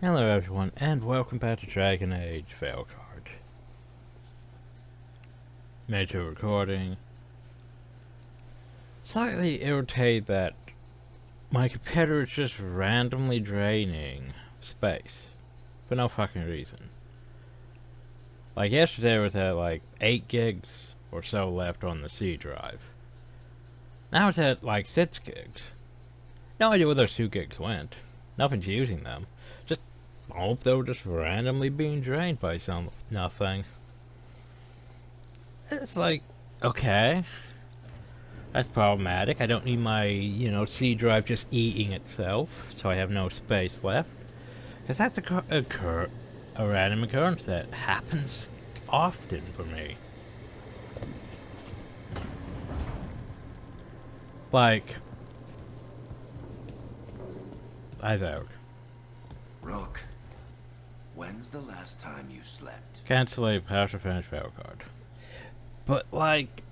Hello everyone, and welcome back to Dragon Age Veilguard. Major recording. Slightly irritated that my computer is just randomly draining space. For no fucking reason. Like yesterday was at like 8 gigs or so left on the C drive. Now it's at like 6 gigs. No idea where those 2 gigs went. Nothing's using them. I hope they were just randomly being drained by nothing. It's like, okay, that's problematic. I don't need my, C drive just eating itself, so I have no space left. Because that's a random occurrence that happens often for me. Like, I've out. Rook, when's the last time you slept? Cancel a partial finish Veilguard. But like,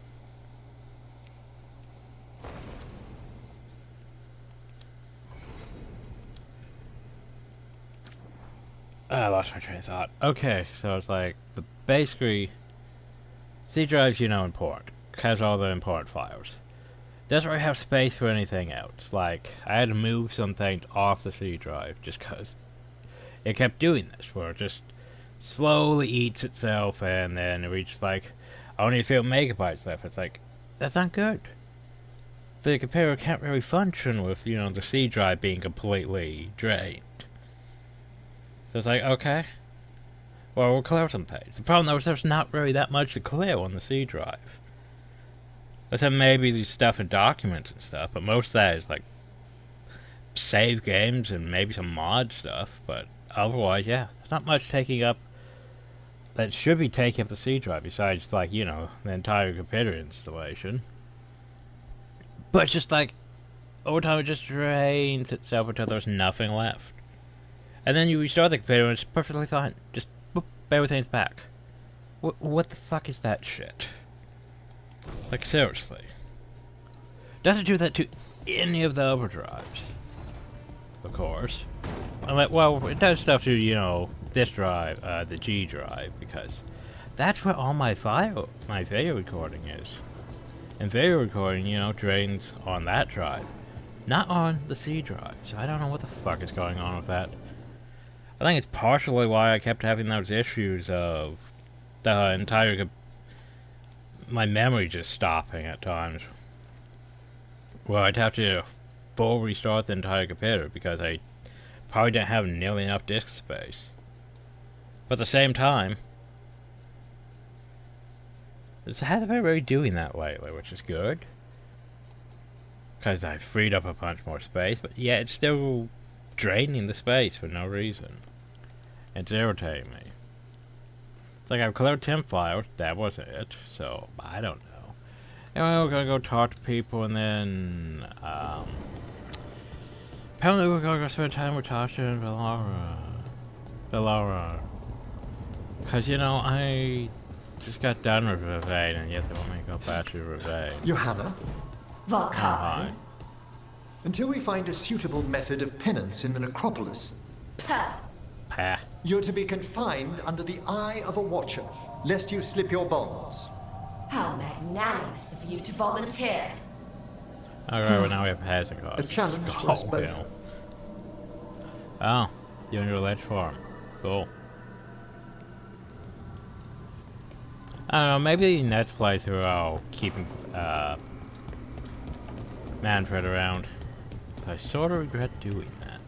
I lost my train of thought. Okay, so it's like, basically, C drive's, important. Has all the important files. Doesn't really have space for anything else. Like, I had to move some things off the C drive just because it kept doing this, where it just slowly eats itself and then it reaches like only a few megabytes left. It's like, that's not good. The computer can't really function with, the C drive being completely drained. So it's like, okay, well, we'll clear some things. The problem though is there's not really that much to clear on the C drive. Except maybe the stuff in documents and stuff, but most of that is like save games and maybe some mod stuff, but otherwise, yeah, there's not much taking up that should be taking up the C drive besides, like, the entire computer installation. But it's just like, over time it just drains itself until there's nothing left. And then you restart the computer and it's perfectly fine. Just, boop, everything's back. What the fuck is that shit? Like, seriously. Doesn't do that to any of the other drives. Of course. Well, it does stuff to, this drive, the G drive, because that's where all my video recording is. And video recording, drains on that drive, not on the C drive. So I don't know what the fuck is going on with that. I think it's partially why I kept having those issues of the entire my memory just stopping at times. Well, I'd have to full restart the entire computer because I probably didn't have nearly enough disk space. But at the same time, it hasn't been really doing that lately, which is good. Because I freed up a bunch more space, but yeah, it's still draining the space for no reason. It's irritating me. It's like I've cleared 10 files, that wasn't it, so I don't know. Anyway, we're gonna go talk to people and then, apparently we're gonna go spend time with Tasha and Valara. Cause, I just got done with Ravane and yet they want me to go back to Ravane. Johanna? Oh, hi. Until we find a suitable method of penance in the necropolis, Pah. you're to be confined under the eye of a watcher, lest you slip your bonds. How magnanimous of you to volunteer. Alright, well now we have housing costs. A challenge for us both. Hell. Oh, you're on your ledge farm. Cool. I don't know, maybe next playthrough I'll keep Manfred around. I sort of regret doing that.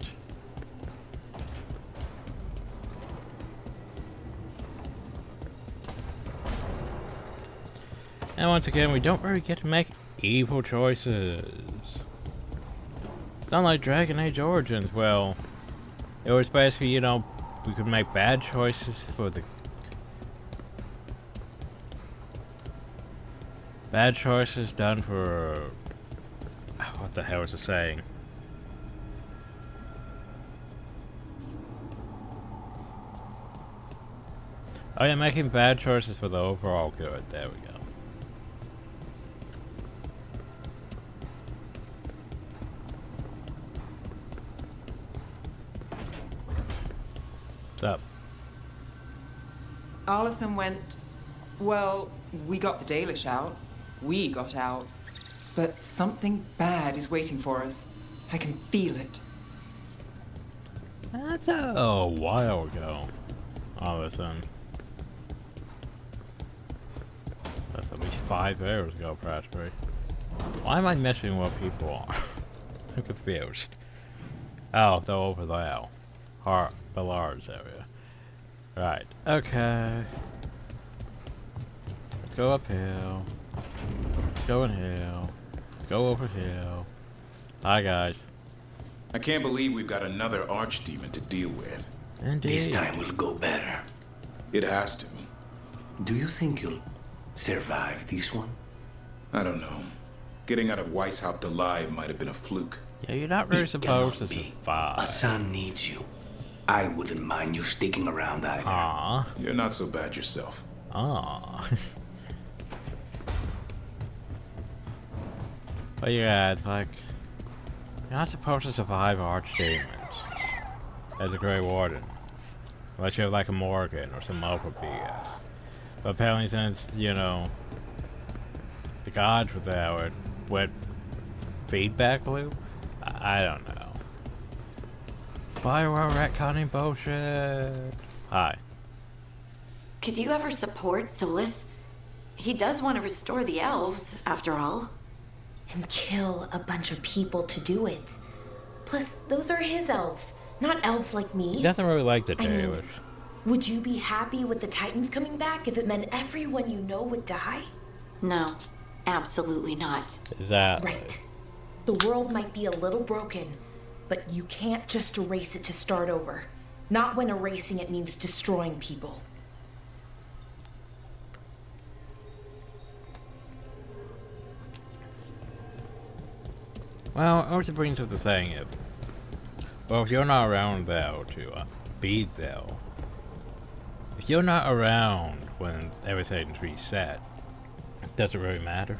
And once again, we don't really get to make evil choices. It's not like Dragon Age Origins. Well, it was basically, we could make bad choices for the... Bad choices done for... What the hell is it saying? Oh yeah, making bad choices for the overall good. There we go. What's up? Arlathan went... Well, we got the Dalish out. We got out. But something bad is waiting for us. I can feel it. That's a while ago. All of a sudden. That's at least 5 hours ago, practically. Why am I missing what people are? I'm confused. Oh, they're over there. Ballard's area. Right, okay. Let's go uphill. Let's go in hill. Let's go over hill. Hi, guys. I can't believe we've got another archdemon to deal with. Indeed. This time will go better. It has to. Do you think you'll survive this one? I don't know. Getting out of Weishaupt alive might have been a fluke. Yeah, you're not really It supposed to cannot be. survive. Hassan needs you. I wouldn't mind you sticking around either. Aww. You're not so bad yourself. Aww. But yeah, it's like, you're not supposed to survive archdemons as a Grey Warden. Unless you have like a Morgan or some other BS. But apparently since, you know, the gods were there with feedback loop, I don't know. Bioware retconning bullshit. Hi. Could you ever support Solus? He does want to restore the elves, after all. And kill a bunch of people to do it. Plus, those are his elves, not elves like me. He doesn't really like the I mean, Dalish. would you be happy with the Titans coming back if it meant everyone you know would die? No, absolutely not. Is that Right. The world might be a little broken, but you can't just erase it to start over. Not when erasing it means destroying people. Well, I was to bring to the thing, well, if you're not around though to be there, if you're not around when everything's reset, does it really matter?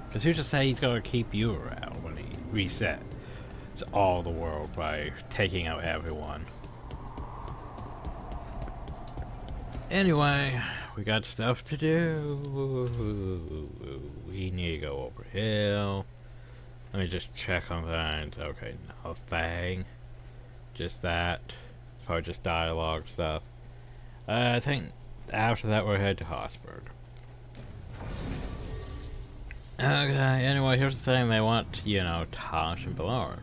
Because who's to say he's gonna keep you around when he resets all the world by taking out everyone? Anyway, we got stuff to do. We need to go over hill. Let me just check on things. Okay, nothing. Just that. It's probably just dialogue stuff. I think after that we're headed to Hossberg. Okay, anyway, here's the thing. They want, you know, Tosh and Ballard.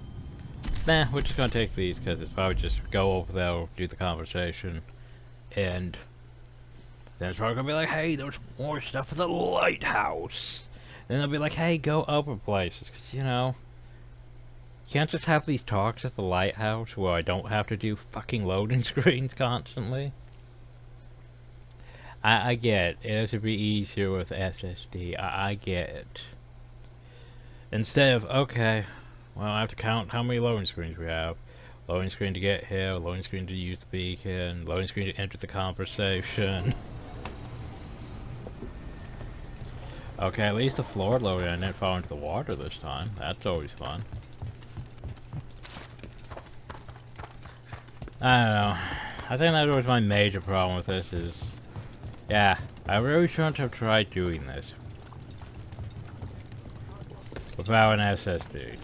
Nah, we're just gonna take these because it's probably just go over there, do the conversation, and then it's probably gonna be like, hey, there's more stuff at the lighthouse. Then they'll be like, hey, go other places, because, you know, you can't just have these talks at the lighthouse where I don't have to do fucking loading screens constantly. I get it. It would be easier with SSD. I get it. Instead of, okay, well, I have to count how many loading screens we have. Loading screen to get here, loading screen to use the beacon, loading screen to enter the conversation. Okay, at least the floor loaded and didn't fall into the water this time. That's always fun. I don't know. I think that was my major problem with this is... yeah, I really shouldn't have tried doing this without an SSD.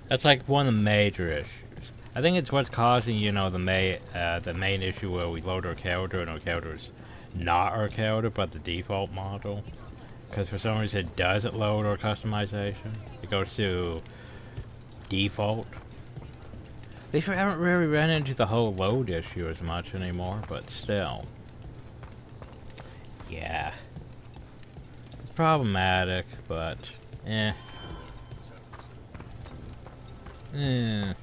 That's like one of the major issues. I think it's what's causing, you know, the main issue where we load our character and our character's not our character, but the default model. Because for some reason it doesn't load our customization. It goes to default. At least we haven't really run into the whole load issue as much anymore, but still. Yeah. It's problematic, but eh. Oh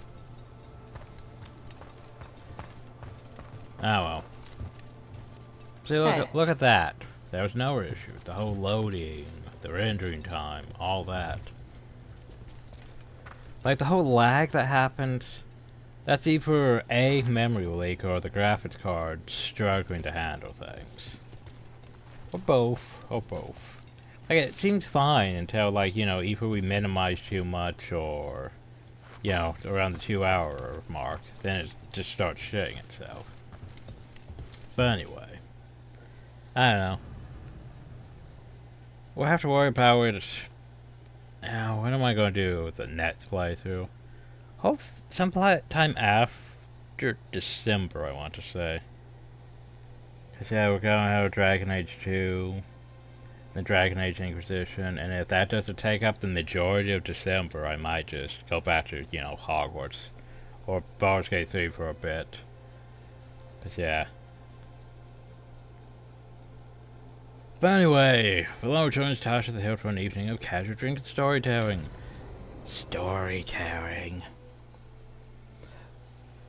well. See, look at that. There was no issue. The whole loading, the rendering time, all that. Like the whole lag that happens, that's either a memory leak or the graphics card struggling to handle things. Or both. Or both. Like, it seems fine until, like, you know, either we minimize too much or you know, around the 2-hour mark, then it just starts shitting itself. But anyway, I don't know. We'll have to worry about it. Now, what am I going to do with the next playthrough? Hope sometime after December, I want to say. Because, yeah, we're going to have Dragon Age 2, the Dragon Age Inquisition, and if that doesn't take up the majority of December, I might just go back to, you know, Hogwarts. Or Baldur's Gate 3 for a bit. Because, yeah. But anyway, Below joins Tasha at the Hill for an evening of casual drink and storytelling. Storytelling.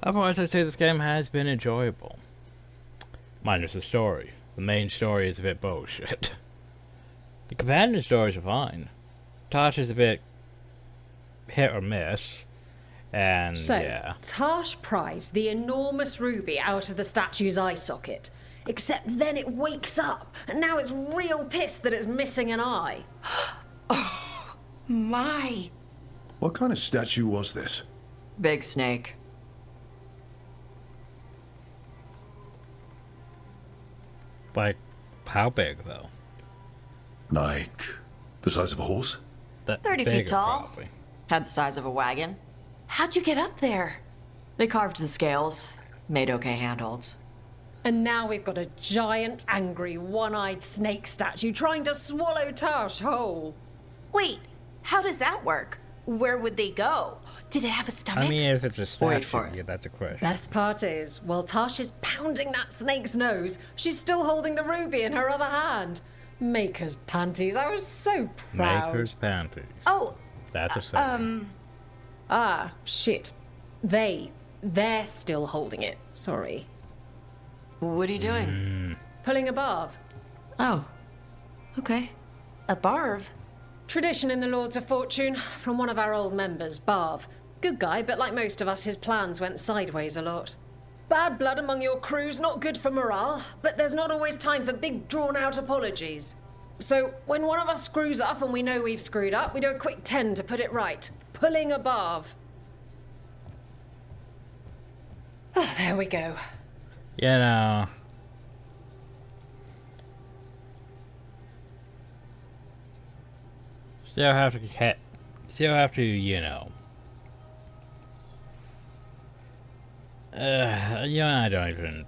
Otherwise, I'd say this game has been enjoyable. Minus the story. The main story is a bit bullshit. The companion stories are fine. Tasha's a bit hit or miss. And so, yeah. Tash pries the enormous ruby out of the statue's eye socket. Except then it wakes up, and now it's real pissed that it's missing an eye. Oh, my. What kind of statue was this? Big snake. Like, how big, though? Like, the size of a horse? 30 feet tall. Probably. Had the size of a wagon. How'd you get up there? They carved the scales, made okay handholds. And now we've got a giant, angry, one-eyed snake statue trying to swallow Tash whole. Wait, how does that work? Where would they go? Did it have a stomach? I mean, if it's a Wait statue, for it. yeah, that's a question. Best part is, while Tash is pounding that snake's nose, she's still holding the ruby in her other hand. Maker's panties. I was so proud. Maker's panties. Oh. That's a saying. Ah, shit. They're still holding it. Sorry. What are you doing? Pulling a barb. Oh. Okay. A barb? Tradition in the Lords of Fortune, from one of our old members, Barv. Good guy, but like most of us, his plans went sideways a lot. Bad blood among your crew's not good for morale, but there's not always time for big, drawn-out apologies. So, when one of us screws up and we know we've screwed up, we do a quick 10 to put it right. Pulling a Barv. Oh, there we go. You know. Still have to, you know. You know, I don't even.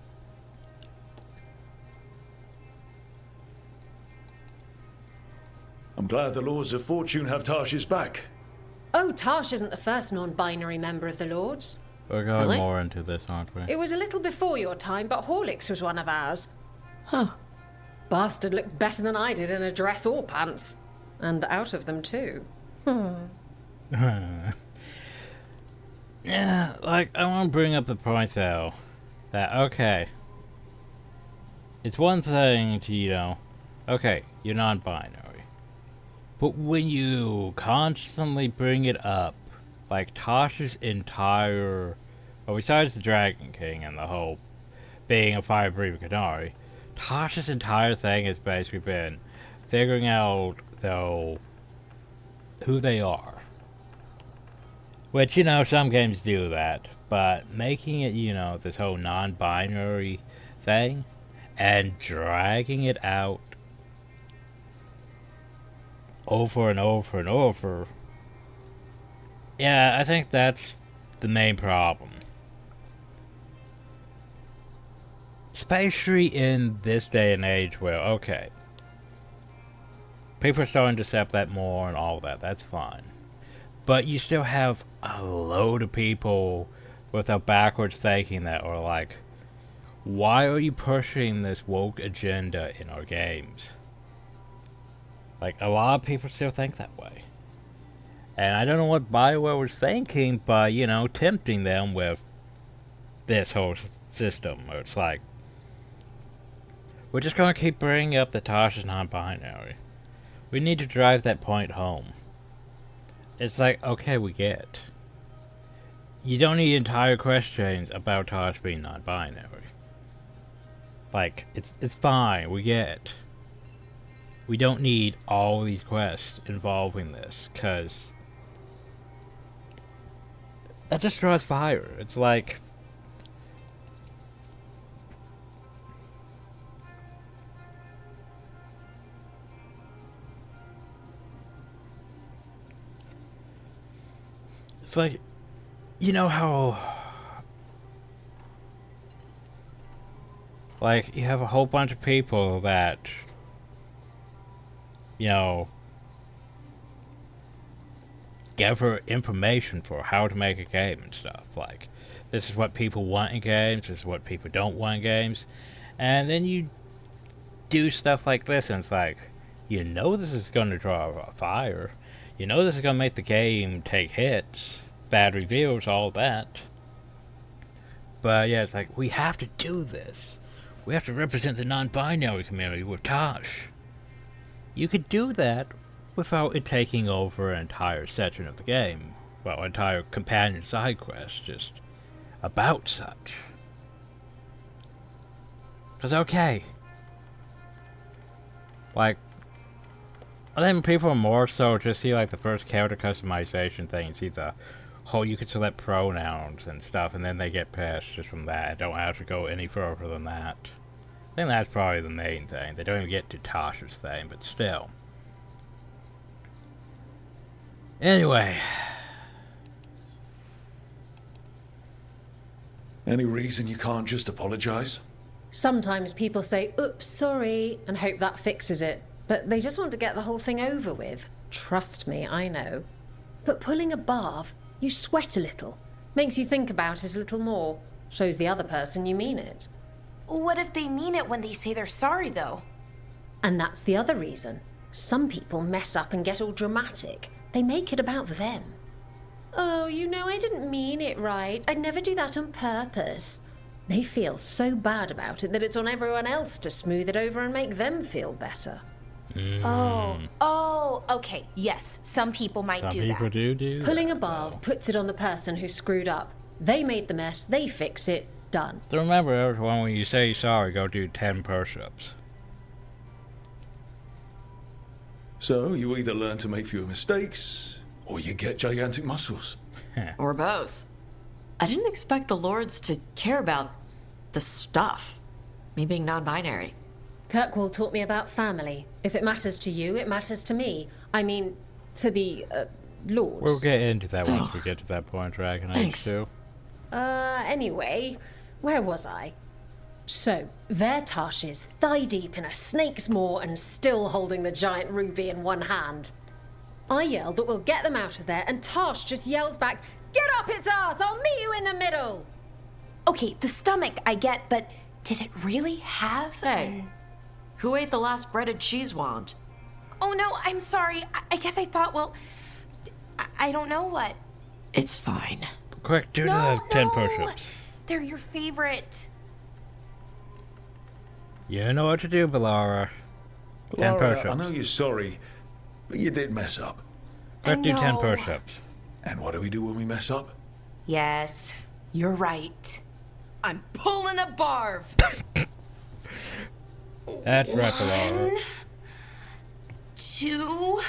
I'm glad the Lords of Fortune have Tash's back. Oh, Tash isn't the first non-binary member of the Lords. We're going more into this, aren't we? It was a little before your time, but Horlicks was one of ours. Huh. Bastard looked better than I did in a dress or pants. And out of them, too. Yeah, like, I want to bring up the point, though, that, okay, it's one thing to, you know, okay, you're non-binary, but when you constantly bring it up, like, Tasha's entire, well, besides the Dragon King and the whole being a fire-breathing Qunari, Tasha's entire thing has basically been figuring out, though, who they are. Which, you know, some games do that, but making it, you know, this whole non-binary thing, and dragging it out over and over and over, yeah, I think that's the main problem. Especially in this day and age where, okay, people are starting to accept that more and all that, that's fine. But you still have a load of people with a backwards thinking that are like, why are you pushing this woke agenda in our games? Like, a lot of people still think that way. And I don't know what Bioware was thinking by, you know, tempting them with this whole system. Where it's like, we're just going to keep bringing up that Tash is non-binary. We need to drive that point home. It's like, okay, we get it. You don't need entire questions about Tash being non-binary. Like, it's fine, we get it. We don't need all these quests involving this, because that destroys fire. It's like... It's like, you know how... Like, you have a whole bunch of people that... You know... gather information for how to make a game and stuff. Like, this is what people want in games, this is what people don't want in games. And then you do stuff like this, and it's like, you know this is going to draw a fire. You know this is going to make the game take hits, bad reviews, all that. But yeah, it's like, we have to do this. We have to represent the non-binary community with Tosh. You could do that without it taking over an entire section of the game. Well, an entire companion side quest just about such. Because, okay. Like, I think people are more so just see like the first character customization thing, see the whole you can select pronouns and stuff, and then they get pissed just from that. Don't have to go any further than that. I think that's probably the main thing. They don't even get to Tasha's thing, but still. Anyway. Any reason you can't just apologize? Sometimes people say, oops, sorry, and hope that fixes it. But they just want to get the whole thing over with. Trust me, I know. But pulling a bath, you sweat a little. Makes you think about it a little more. Shows the other person you mean it. What if they mean it when they say they're sorry, though? And that's the other reason. Some people mess up and get all dramatic. They make it about them. Oh, you know, I didn't mean it right. I'd never do that on purpose. They feel so bad about it that it's on everyone else to smooth it over and make them feel better. Oh, okay. Yes, some people might do that. Some people do Pulling that, a bath puts it on the person who screwed up. They made the mess, they fix it, done. So remember, everyone, when you say sorry, go do 10 push-ups. So, you either learn to make fewer mistakes, or you get gigantic muscles. Or both. I didn't expect the Lords to care about the stuff. Me being non-binary. Kirkwall taught me about family. If it matters to you, it matters to me. I mean, to the, Lords. We'll get into that once we get to that point, Dragon Age 2. Anyway, where was I? So, there Tash is, thigh-deep in a snake's maw and still holding the giant ruby in one hand. I yelled that we'll get them out of there, and Tash just yells back, "Get up its ass! I'll meet you in the middle!" Okay, the stomach I get, but did it really have... Hey, who ate the last breaded cheese wand? Oh no, I'm sorry. I guess I thought, well... I don't know what. It's fine. Quick, do the 10 push-ups. They're your favorite. You know what to do, Balara. 10 push-ups. I know you're sorry, but you did mess up. Quick, do 10 push-ups. And what do we do when we mess up? Yes, you're right. I'm pulling a barv. That's right, Balara. 1, 2,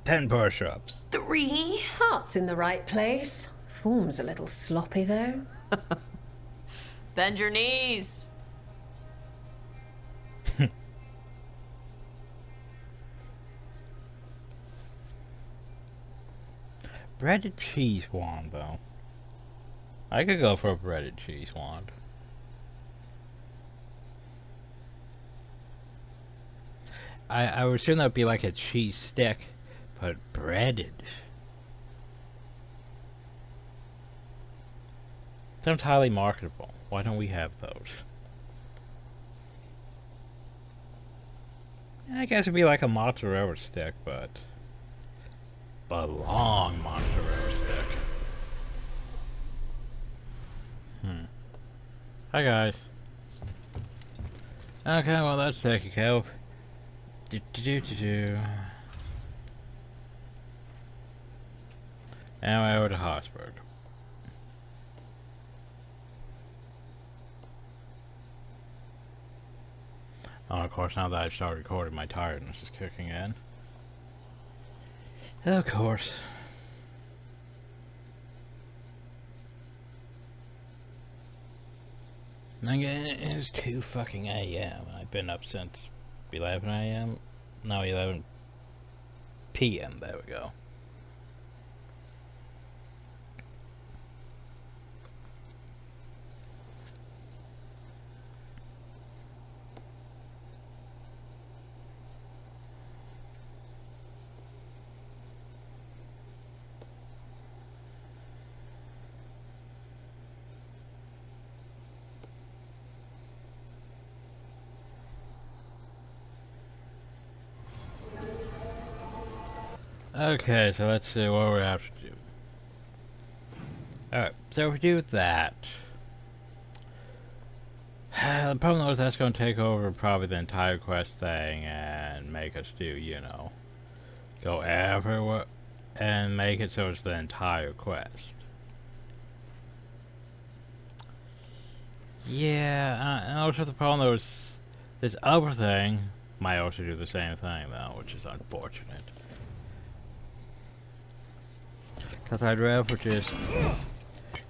10 push-ups. 3. Heart's in the right place. Form's a little sloppy, though. Bend your knees. Breaded cheese wand, though. I could go for a breaded cheese wand. I would assume that would be like a cheese stick, but breaded. Sounds highly marketable. Why don't we have those? I guess it'd be like a mozzarella stick, but a long mozzarella stick. Hi guys. Okay, well that's taken care of. And we're over to Hartsburg. Oh, of course, now that I've started recording, my tiredness is kicking in. Of course. It's 2 fucking a.m. I've been up since 11 a.m. No, 11 p.m. There we go. Okay, so let's see what we have to do. Alright, so if we do that, the problem is that's going to take over probably the entire quest thing and make us do, you know, go everywhere and make it so it's the entire quest. Yeah, and also the problem though is this other thing might also do the same thing though, which is unfortunate. Because I'd rather just,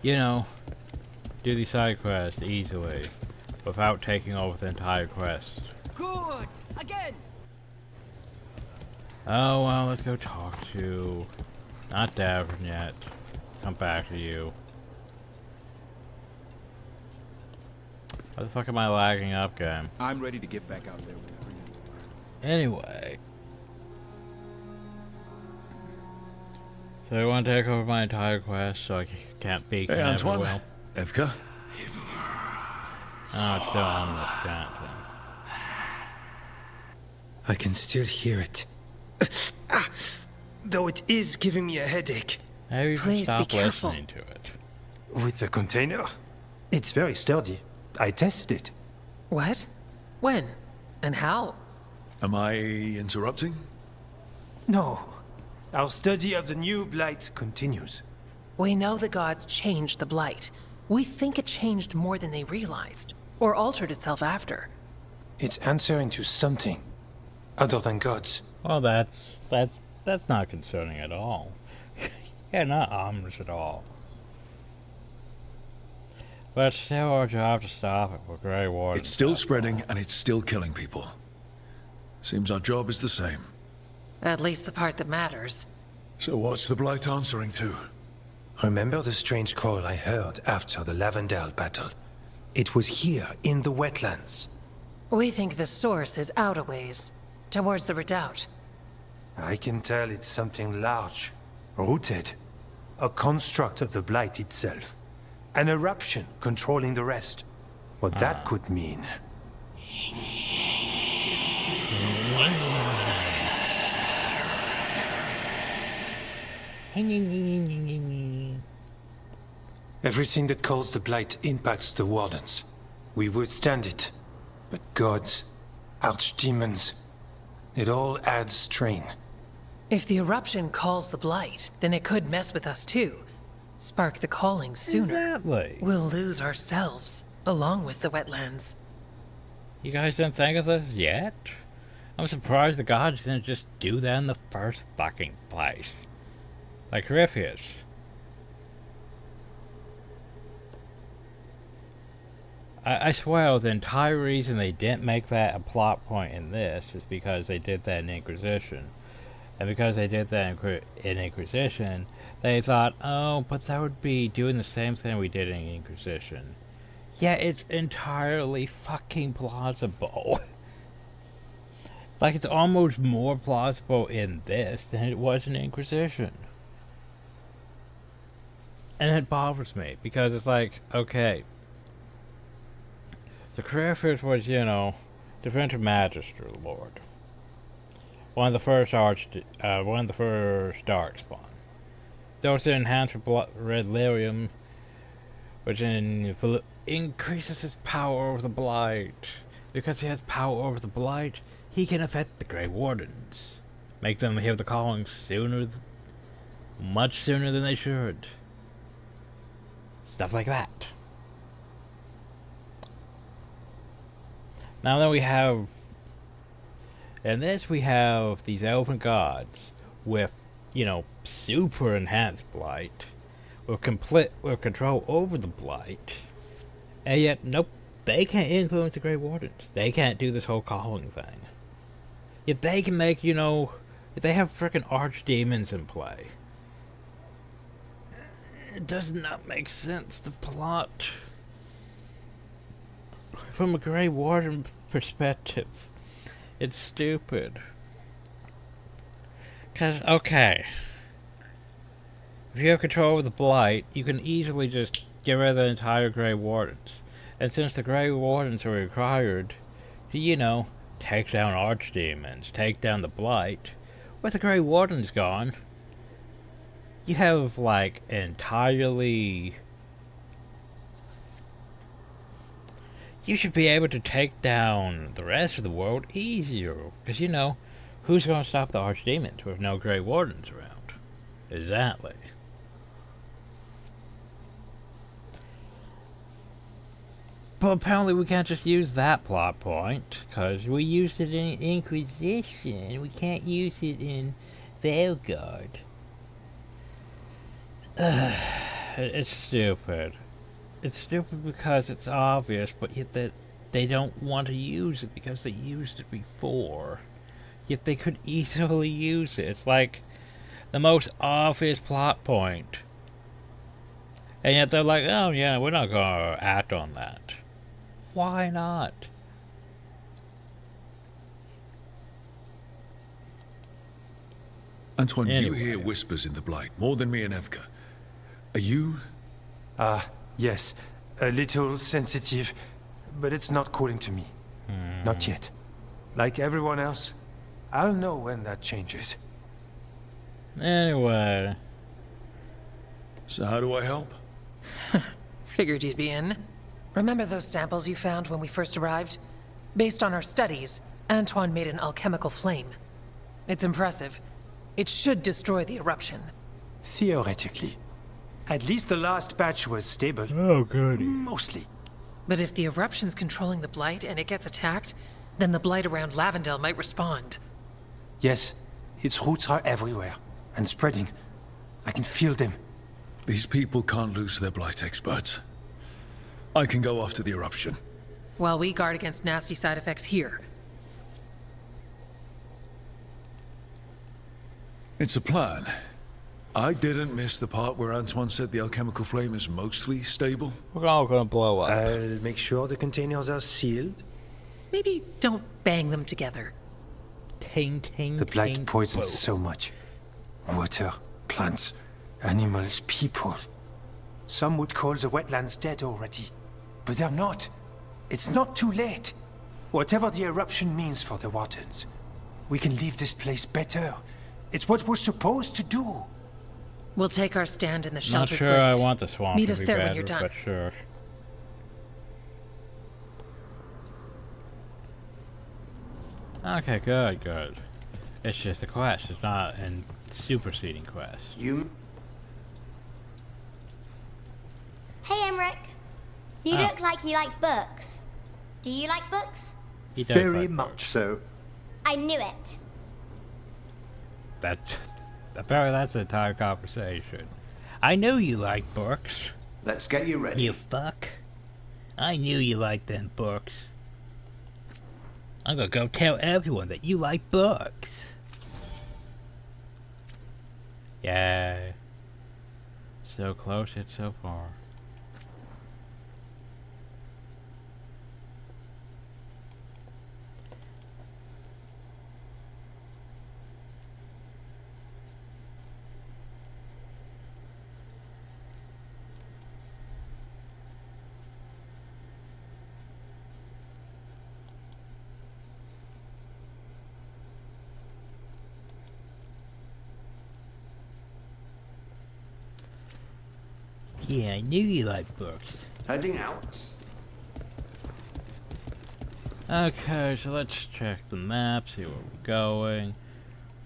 you know, do the side quest easily without taking over the entire quest. Good! Again! Oh, well, let's go talk to... Not Davin yet. Come back to you. How the fuck am I lagging up, game? I'm ready to get back out there whenever you are. Anyway. So you want to take over my entire quest so I can't be... Hey, Antoine. Evka. Oh, it's still on the chat. I can still hear it. Though it is giving me a headache. Maybe you should Please stop be careful. listening to it. With the container? It's very sturdy. I tested it. What? When? And how? Am I interrupting? No. Our study of the new blight continues. We know the gods changed the Blight. We think it changed more than they realized, or altered itself after. It's answering to something other than gods. Well, that's not concerning at all. Yeah, not ominous at all. But it's still our job to stop it for Grey Warden. It's still spreading and it's still killing people. Seems our job is the same. At least the part that matters. So what's the Blight answering to? Remember the strange call I heard after the Lavendale battle? It was here in the wetlands. We think the source is out a ways, towards the redoubt. I can tell it's something large, rooted. A construct of the Blight itself. An eruption controlling the rest. What that could mean. Everything that calls the Blight impacts the Wardens. We withstand it. But gods, archdemons, it all adds strain. If the eruption calls the Blight, then it could mess with us too. Spark the calling sooner. Exactly. We'll lose ourselves, along with the wetlands. You guys didn't think of this yet? I'm surprised the gods didn't just do that in the first fucking place. Like Ripheus. I swear the entire reason they didn't make that a plot point in this is because they did that in Inquisition. And because they did that in Inquisition, they thought, oh, but that would be doing the same thing we did in Inquisition. Yeah, it's entirely fucking plausible. Like, it's almost more plausible in this than it was in Inquisition. And it bothers me, because it's like, okay, the Crayfish was, you know, Defender Magister Lord. One of the first Darkspawn. Those that enhance Red Lyrium, which increases his power over the Blight. Because he has power over the Blight, he can affect the Grey Wardens. Make them hear the calling much sooner than they should. Stuff like that. Now that we have... In this we have these elven gods with, you know, super enhanced Blight. With control over the Blight. And yet, nope. they can't influence the Grey Wardens. They can't do this whole calling thing. Yet they can make, you know, they have frickin' archdemons in play. It does not make sense, the plot. From a Grey Warden perspective, it's stupid. Cause, okay, if you have control over the Blight, you can easily just get rid of the entire Grey Wardens. And since the Grey Wardens are required to, you know, take down archdemons, take down the Blight, with the Grey Wardens gone, you have, like, entirely... You should be able to take down the rest of the world easier. Because, you know, who's going to stop the archdemons with no Grey Wardens around? Exactly. But apparently we can't just use that plot point. Because we used it in Inquisition. We can't use it in Veilguard. It's stupid. It's stupid because it's obvious, but yet that they don't want to use it because they used it before. Yet they could easily use it. It's like the most obvious plot point. And yet they're like, oh yeah, we're not going to act on that. Why not? Antoine, Anyway. you hear whispers in the Blight, more than me and Evka. Are you... Yes. A little sensitive, but it's not calling to me. Not yet. Like everyone else, I'll know when that changes. Anyway. So how do I help? Figured you'd be in. Remember those samples you found when we first arrived? Based on our studies, Antoine made an alchemical flame. It's impressive. It should destroy the eruption. Theoretically. At least the last batch was stable. Oh, goody. Mostly. But if the eruption's controlling the Blight and it gets attacked, then the Blight around Lavendel might respond. Yes, its roots are everywhere, and spreading. I can feel them. These people can't lose their Blight experts. I can go after the eruption. While we guard against nasty side effects here. It's a plan. I didn't miss the part where Antoine said the alchemical flame is mostly stable. We're all going to blow up. I'll make sure the containers are sealed. Maybe don't bang them together. Ting, ting, The Blight ting, poisons whoa. so much. Water, plants, animals, people. Some would call the wetlands dead already. But they're not. It's not too late. Whatever the eruption means for the Wardens, we can leave this place better. It's what we're supposed to do. We'll take our stand in the Not sheltered sure I grate. want the swamp Meet to us be there when better, you're done. but sure. Okay, good. It's just a quest. It's not a superseding quest. You... Hey, Emmerich. You Ah. look like you like books. Do you like books? He does Very like much so. I knew it. that. Apparently, that's the entire conversation. I knew you like books. Let's get you ready. You fuck. I knew you liked them books. I'm gonna go tell everyone that you like books. Yay. So close yet so far. Yeah, I knew you liked books. Heading out. Okay, so let's check the map, see where we're going.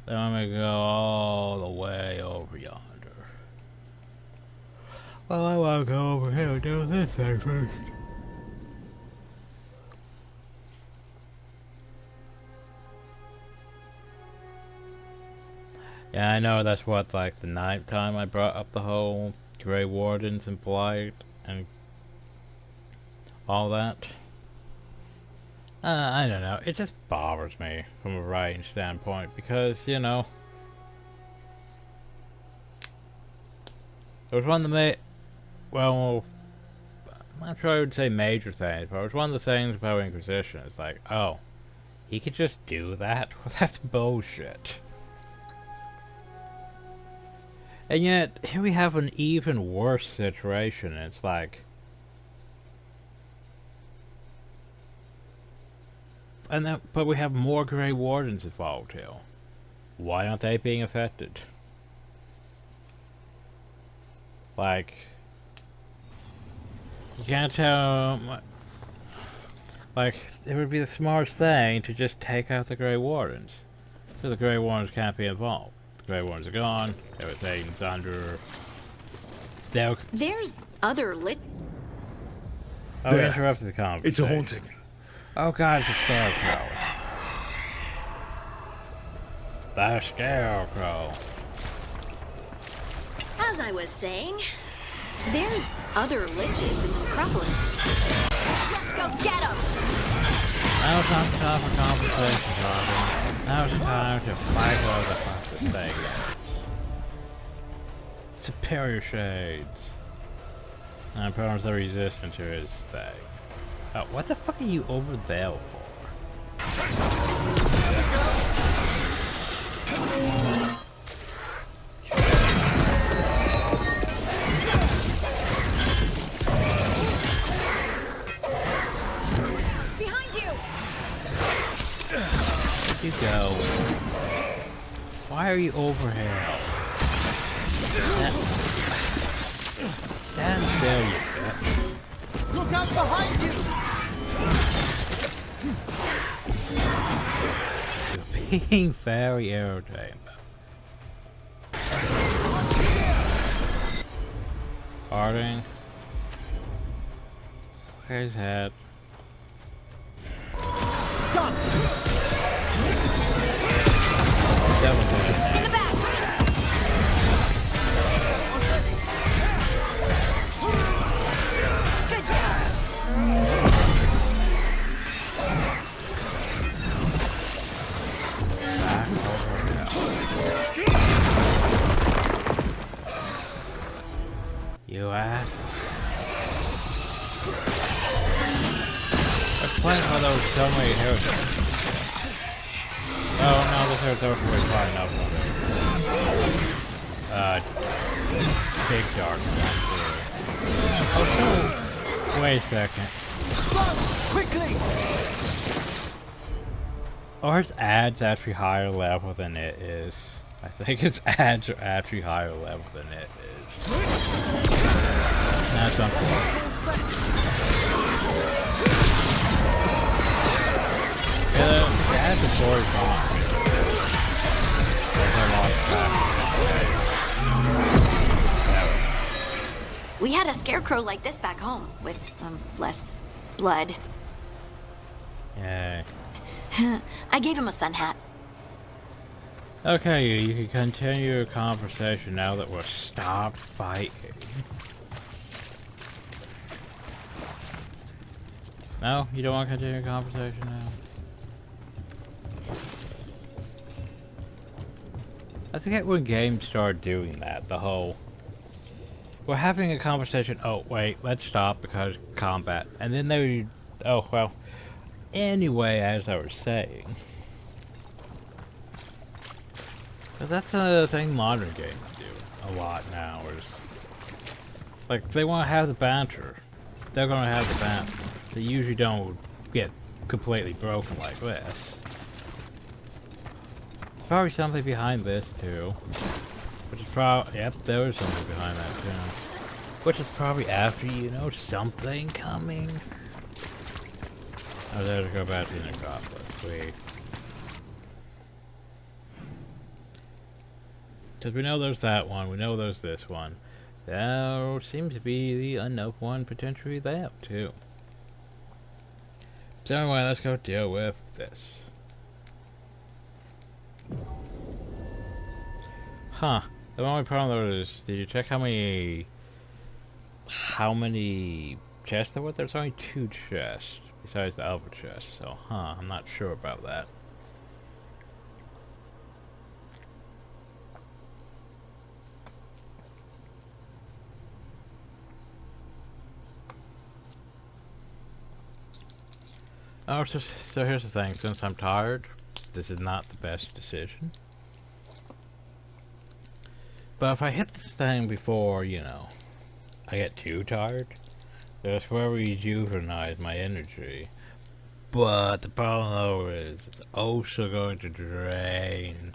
Then I'm gonna go all the way over yonder. Well, I wanna go over here and do this thing first. Yeah, I know that's what, like, the ninth time I brought up the whole Grey Wardens and Blight and all that. I don't know. It just bothers me from a writing standpoint because, you know, it was one of the well, I'm not sure I would say major things, but it was one of the things about Inquisition. It's like, oh, he could just do that? Well, that's bullshit. And yet, here we have an even worse situation. It's like, but we have more Grey Wardens involved here. Why aren't they being affected? Like, you can't tell. Like, it would be the smartest thing to just take out the Grey Wardens, so the Grey Wardens can't be involved. The Grey Wardens are gone. Everything's under. There's other lit. Oh, we interrupted the conversation. It's a haunting. Oh god, it's a scarecrow. The scarecrow. As I was saying, there's other liches in the Necropolis. Let's go get them! Now it's not time for conversation, Robin. Now it's time to fight over the fucking thing. Superior Shades. And opponents are resistant to his thing. Oh, what the fuck are you over there for? Behind you! Where'd you go? Why are you over here? Stand still, you bitch. Look out behind you! You're being very irritating. Harding. His head. In the back! Good job! You ass. Explain how there was so many heroes. Oh no, this hurts over way far enough. Big dark. Oh, wait a second. Quickly! Or his ad's actually higher level than it is. I think his ads are actually higher level than it is. That's unfortunate. Yeah, the ads are 45. There's a lot of time. We had a scarecrow like this back home, with, less blood. Yay. I gave him a sun hat. Okay, you can continue your conversation now that we're stopped fighting. No? You don't want to continue your conversation now? I forget when games start doing that, the whole... We're having a conversation, oh wait, let's stop because combat. And then they would... Oh, well... Anyway, as I was saying... But that's a thing modern games do a lot now, is... Like, if they want to have the banter, they're gonna have the banter. They usually don't get completely broken like this. There's probably something behind this too. Which is probably, yep, there was something behind that too. Which is probably after you know something coming. I was able to go back to the Necropolis, sweet. Because we know there's that one, we know there's this one. There seems to be the unknown one potentially there too. So anyway, let's go deal with this. Huh. The only problem though is, did you check how many chests there were? There's only 2 chests. besides the alpha chest, so I'm not sure about that. Oh, so here's the thing, since I'm tired, this is not the best decision. But if I hit this thing before, you know, I get too tired, that's where we rejuvenate my energy. But the problem though is, it's also going to drain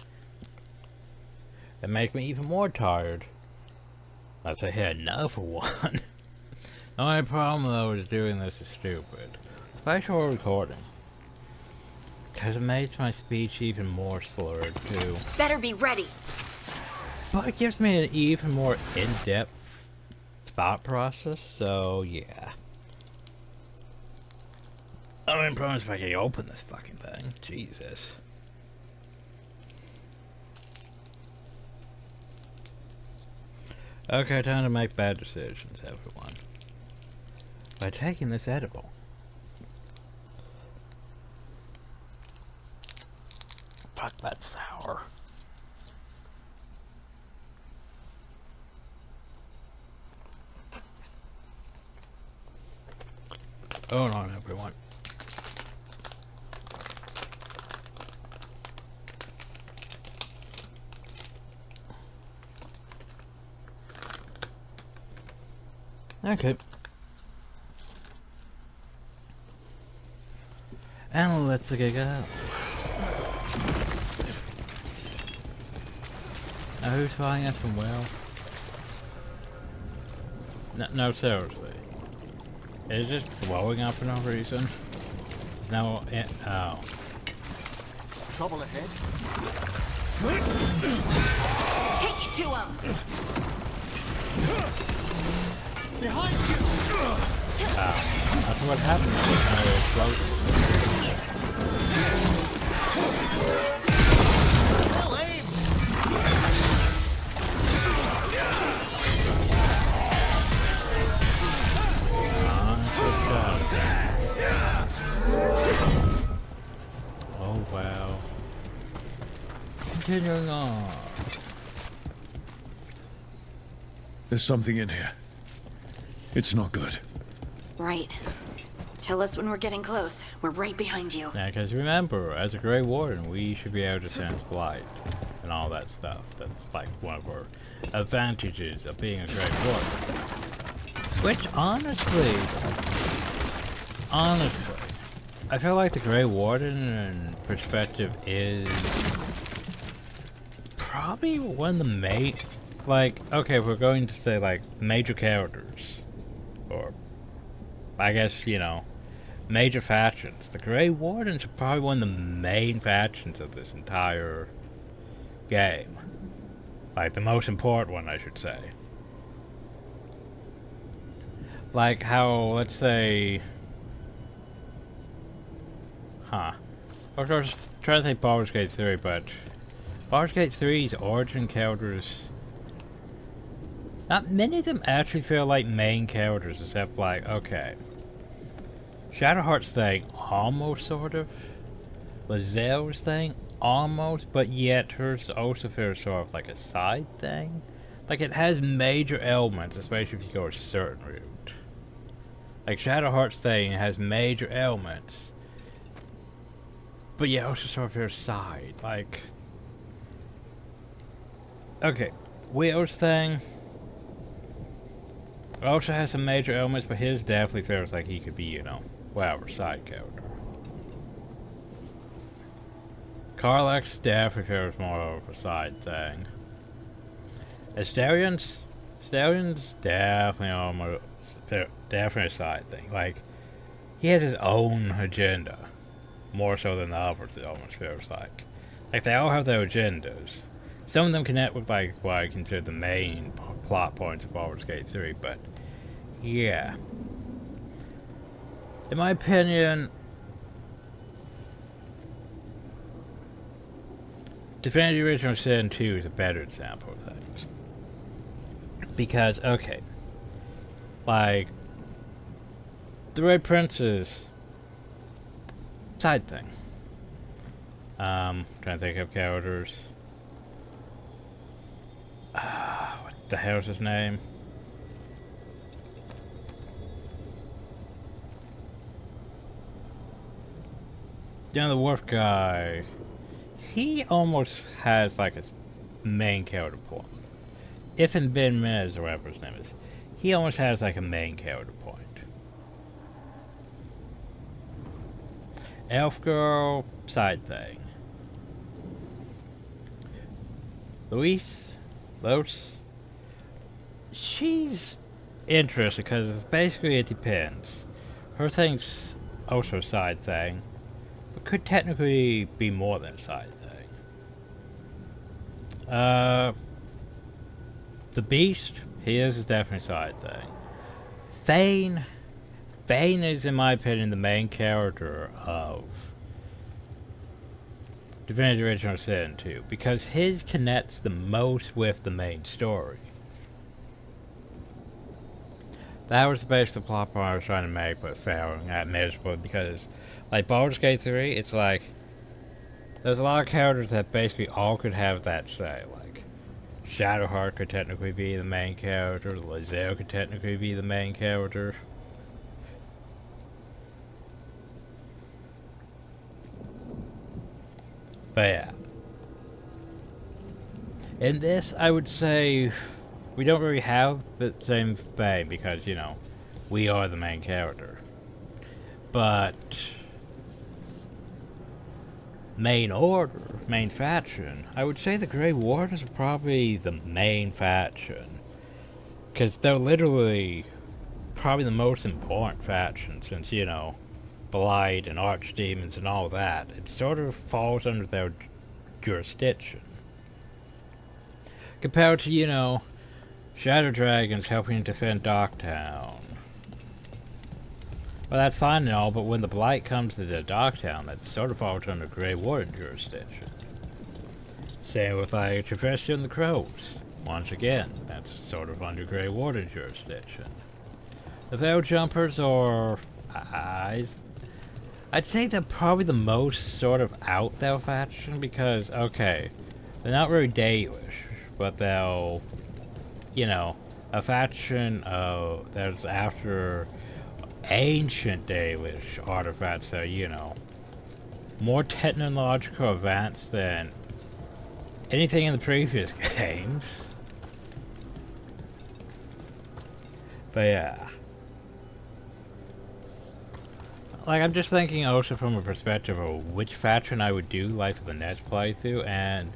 and make me even more tired. Let's say I hit another one. The only problem though is doing this is stupid. Spatial recording. Because it makes my speech even more slurred too. Better be ready. But it gives me an even more in-depth thought process, so yeah. I mean, promise if I can open this fucking thing. Jesus. Okay, time to make bad decisions, everyone. By taking this edible. Fuck, that's sour. Hold on, everyone. Okay. And let's get out. Now who's flying us from well? No, seriously. Is it just blowing up for no reason? No, oh. Trouble ahead. Take it to him. Behind you. That's what happened when I exploded. Well aimed. Oh wow. Continuing on. There's something in here. It's not good. Right. Tell us when we're getting close. We're right behind you. Yeah, because remember, as a Grey Warden, we should be able to sense blight and all that stuff. That's like one of our advantages of being a Grey Warden. Which, honestly, I feel like the Grey Warden perspective is probably one of the main, like, okay, if we're going to say like major characters, or I guess, you know, major factions. The Grey Wardens are probably one of the main factions of this entire game. Like, the most important one, I should say. Like how, let's say... I was trying to think Baldur's Gate 3, but... Baldur's Gate 3's origin characters... Not many of them actually feel like main characters, except like, okay. Shadowheart's thing, almost sort of. Lazelle's thing, almost, but yet hers also feels sort of like a side thing. Like, it has major elements, especially if you go a certain route. Like, Shadowheart's thing has major elements, but yet also sort of feels side. Like, okay, Will's thing also has some major elements, but his definitely feels like he could be, you know, whatever, side character. Karlach's definitely feels more of a side thing. Astarion's definitely almost, definitely a side thing. Like, he has his own agenda, more so than the others, it almost feels like. Like, they all have their agendas. Some of them connect with, like, what I consider the main plot points of Baldur's Gate 3, but yeah. In my opinion, Divinity Original Sin 2 is a better example of things. Because, okay, like, the Red Princes side thing. Trying to think of characters. What the hell's his name? You know, the wolf guy. He almost has like a main character point. If in Ben Mez or whatever his name is, he almost has like a main character point. Elf girl, side thing. Los, she's interesting because basically it depends. Her thing's also a side thing, but could technically be more than a side thing. The Beast, his is definitely a side thing. Thane is, in my opinion, the main character of Divinity Original Sin 2, because his connects the most with the main story. That was basically the plot point I was trying to make, but failing at miserably, because, like Baldur's Gate 3, it's like, there's a lot of characters that basically all could have that say, like, Shadowheart could technically be the main character, Lae'zel could technically be the main character. But yeah. In this, I would say we don't really have the same thing because, you know, we are the main character. But main order, main faction, I would say the Grey Wardens are probably the main faction. Because they're literally probably the most important faction since, you know, Blight and Archdemons and all that. It sort of falls under their jurisdiction. Compared to, you know, Shadow Dragons helping defend Darktown. Well, that's fine and all, but when the Blight comes to the Darktown, that sort of falls under Grey Warden jurisdiction. Same with, like, Traversio and the Crows. Once again, that's sort of under Grey Warden jurisdiction. The Veil Jumpers are... I'd say they're probably the most sort of out there faction because, okay, they're not really Dalish, but they'll, you know, a faction that's after ancient Dalish artifacts that are, you know, more technological advanced than anything in the previous games. But yeah. Like, I'm just thinking also from a perspective of which faction I would do, like, for the next playthrough, and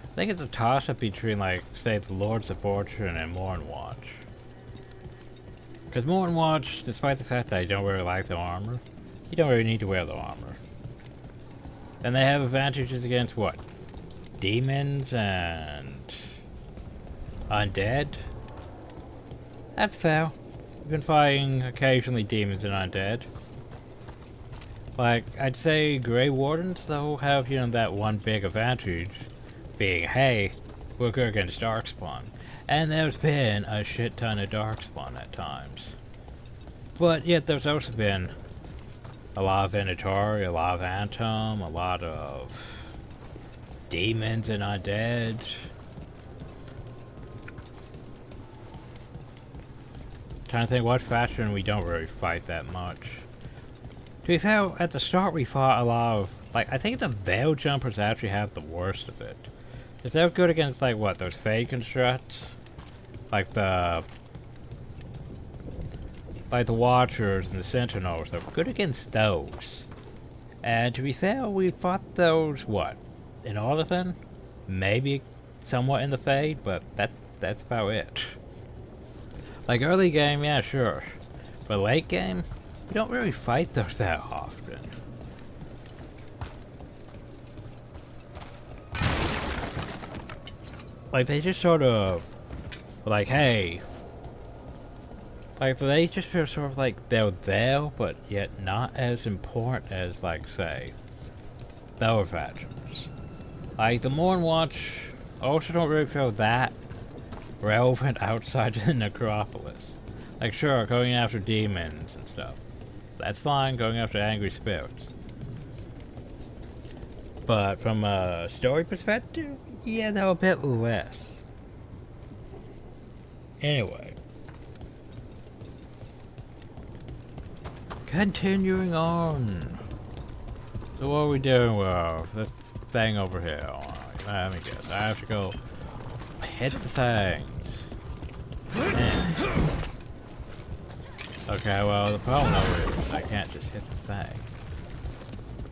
I think it's a toss-up between, like, say, the Lords of Fortune and Mournwatch. Because Mournwatch, despite the fact that I don't really like their armor, you don't really need to wear the armor. And they have advantages against, what? Demons and... undead? That's fair. You've been fighting occasionally demons and undead. Like, I'd say Grey Wardens, though, have, you know, that one big advantage, being, hey, we're good against Darkspawn. And there's been a shit ton of Darkspawn at times. But yet there's also been a lot of Venatori, a lot of Antum, a lot of demons and undead. Trying to think what faction we don't really fight that much. To be fair, at the start we fought a lot of, like, I think the Veil Jumpers actually have the worst of it. Because they're good against, like, what, those Fade Constructs? Like the Watchers and the Sentinels, they're good against those. And to be fair, we fought those, what, in Orthan? Maybe somewhat in the Fade, but that's about it. Like, early game, yeah, sure. But late game, we don't really fight those that often. Like, they just sort of, like, hey. Like, they just feel sort of like they're there, but yet not as important as, like, say, the other factions. Like, the Mournwatch also don't really feel that relevant outside of the Necropolis. Like, sure, going after demons and stuff. That's fine, going after angry spirits. But from a story perspective, yeah, they're a bit less. Anyway. Continuing on. So what are we doing with this thing over here? Alright, let me guess. I have to go hit the things. Okay, well the problem over is I can't just hit the thing.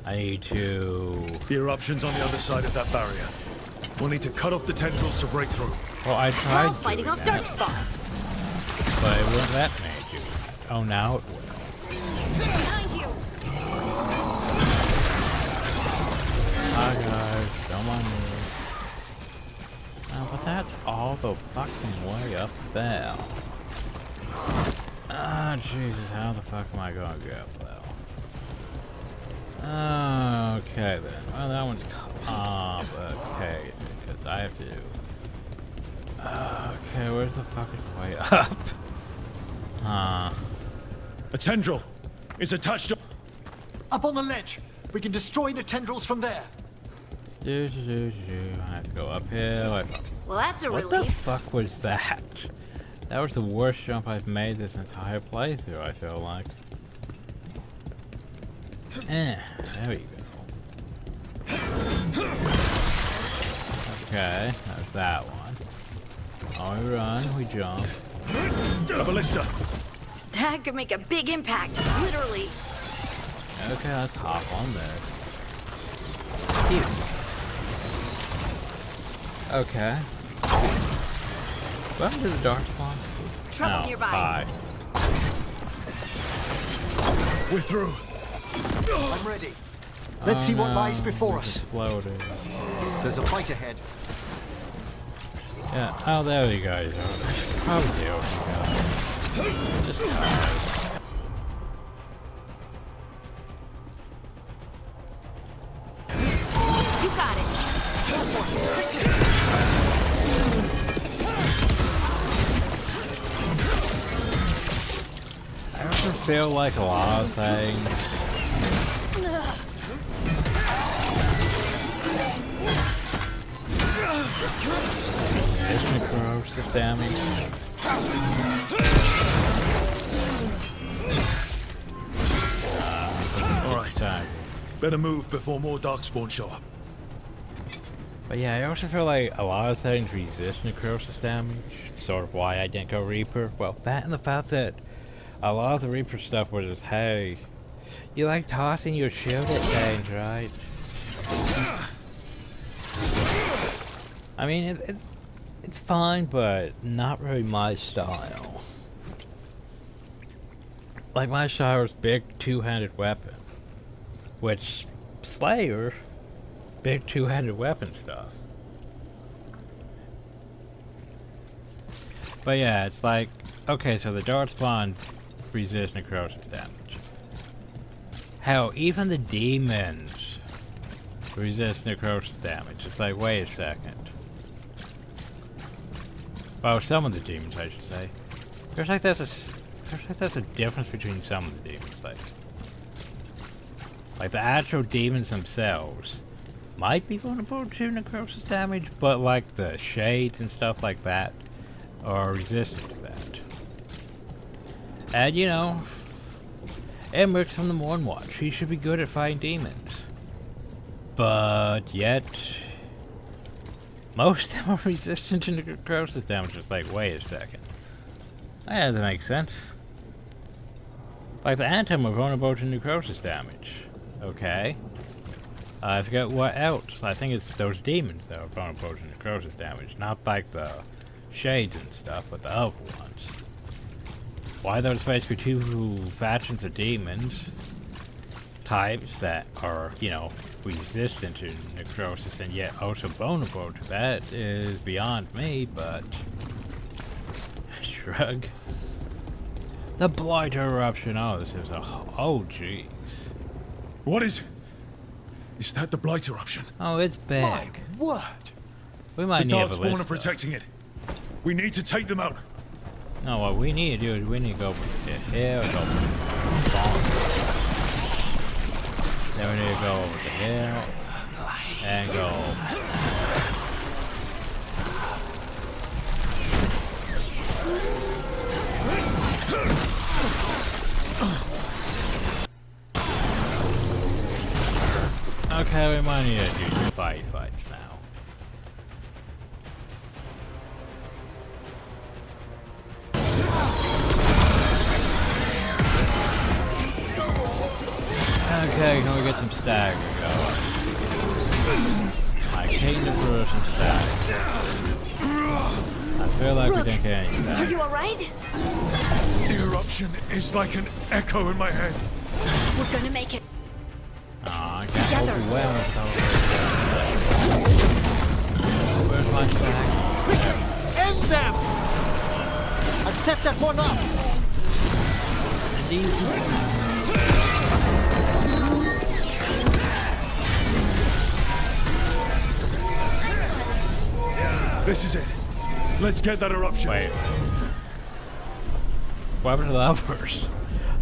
I need to... The eruption's on the other side of that barrier. We'll need to cut off the tendrils to break through. Well, I tried fighting off Darkspawn. But it wouldn't let me do that. Oh, now it will. Behind you. Hi guys, don't mind me. Oh, but that's all the fucking way up there. Ah, Jesus, how the fuck am I gonna get up there? Okay then. Well, that one's complicated because I have to do. Okay, where's the fuck is the way up? A tendril! It's attached to... Up on the ledge! We can destroy the tendrils from there! I have to go up here. Well, that's a what relief. the fuck was that? That was the worst jump I've made this entire playthrough, I feel like. There we go. Okay, that's that one. Oh, we run, we jump. A ballista! That could make a big impact, literally. Okay, let's hop on this. Okay. What happened to the dark spawn? Trouble nearby. Bye. We're through. I'm ready. Let's see what lies before us. Exploded. There's a fight ahead. Yeah, oh, there you guys are. How do you guys? Just guys. You got it. Go for it. I also feel like a lot of things. Resistant corrosive damage. Alright, better move before more darkspawn show up. But yeah, I also feel like a lot of things resist necrosis damage. Sort of why I didn't go Reaper. Well, that and the fact that a lot of the Reaper stuff was just, hey, you like tossing your shield at things, right? I mean, it's fine, but not really my style. Like, my style is big two-handed weapon. Which, Slayer, big two-handed weapon stuff. But yeah, it's like, okay, so the dart spawn resist necrosis damage. Hell, even the demons resist necrosis damage. It's like, wait a second. Well, some of the demons, I should say. There's like there's a difference between some of the demons, like the actual demons themselves might be vulnerable to necrosis damage, but like the shades and stuff like that are resistant to that. And you know, Emmerich from the Mornwatch, he should be good at fighting demons. But yet, most of them are resistant to necrosis damage. It's like, wait a second. That doesn't make sense. Like the Antim are vulnerable to necrosis damage. Okay. I forget what else. I think it's those demons that are vulnerable to necrosis damage. Not like the shades and stuff, but the other ones. Why there's basically two factions of demons types that are, you know, resistant to necrosis and yet also vulnerable to that is beyond me, but shrug. The Blight eruption. Oh, this is a... oh, jeez. What is... Is that the Blight eruption? Oh, it's big. My word. We might need a ballista. The Darkspawn are protecting it. We need to take them out. No, what we need to do is we need to go over to here, go over to Then we need to go over to here. And gold. Okay, we might need to do some fights now. Okay, can we get some stagger going? I came to throw some stagger. I feel like we didn't get any stagger. Are you alright? The eruption is like an echo in my head. We're gonna make it. Aw, I can't overwhelm myself. Where's my stagger? End them! I've set that one up! This is it. Let's get that eruption. Wait. What happened to the others?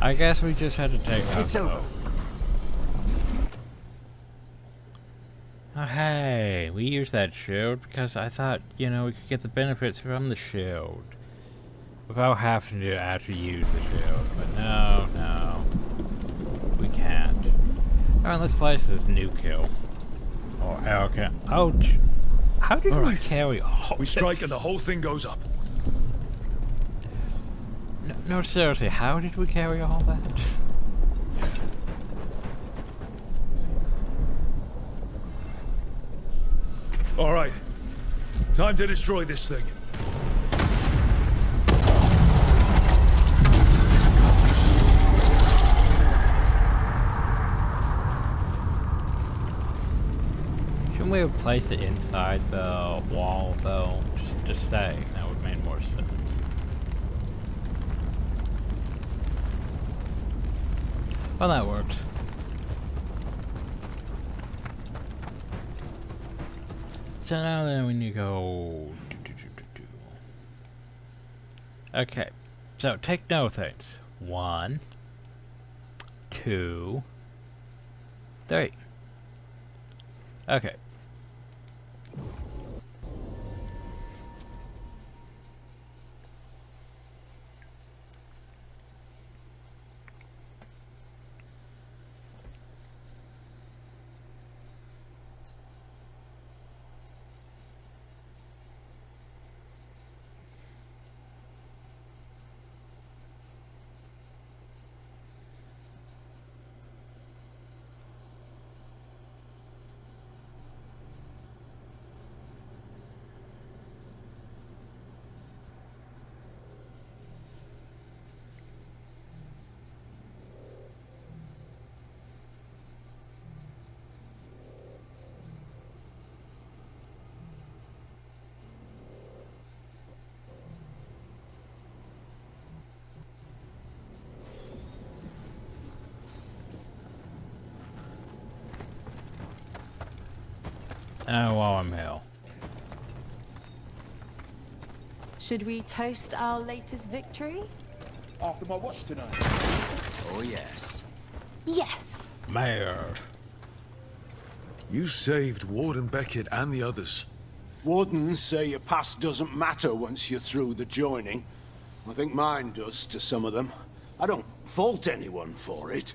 I guess we just had to take out. It's over. Oh, hey, we used that shield because I thought, you know, we could get the benefits from the shield without having to actually use the shield. But no, we can't. Alright, let's place this new kill. Oh, okay. Ouch. How did we carry all We strike and the whole thing goes up. No, seriously, how did we carry all that? Alright. Time to destroy this thing. Shouldn't we have placed it inside the wall, though? Just to say, that would make more sense. Well, that works. So now then we need to go... Okay, so take no things. 1, 2, 3. Okay. While I'm here. Should we toast our latest victory? After my watch tonight. Oh, yes. Yes. Mayor. You saved Warden Beckett and the others. Wardens say your past doesn't matter once you're through the joining. I think mine does to some of them. I don't fault anyone for it.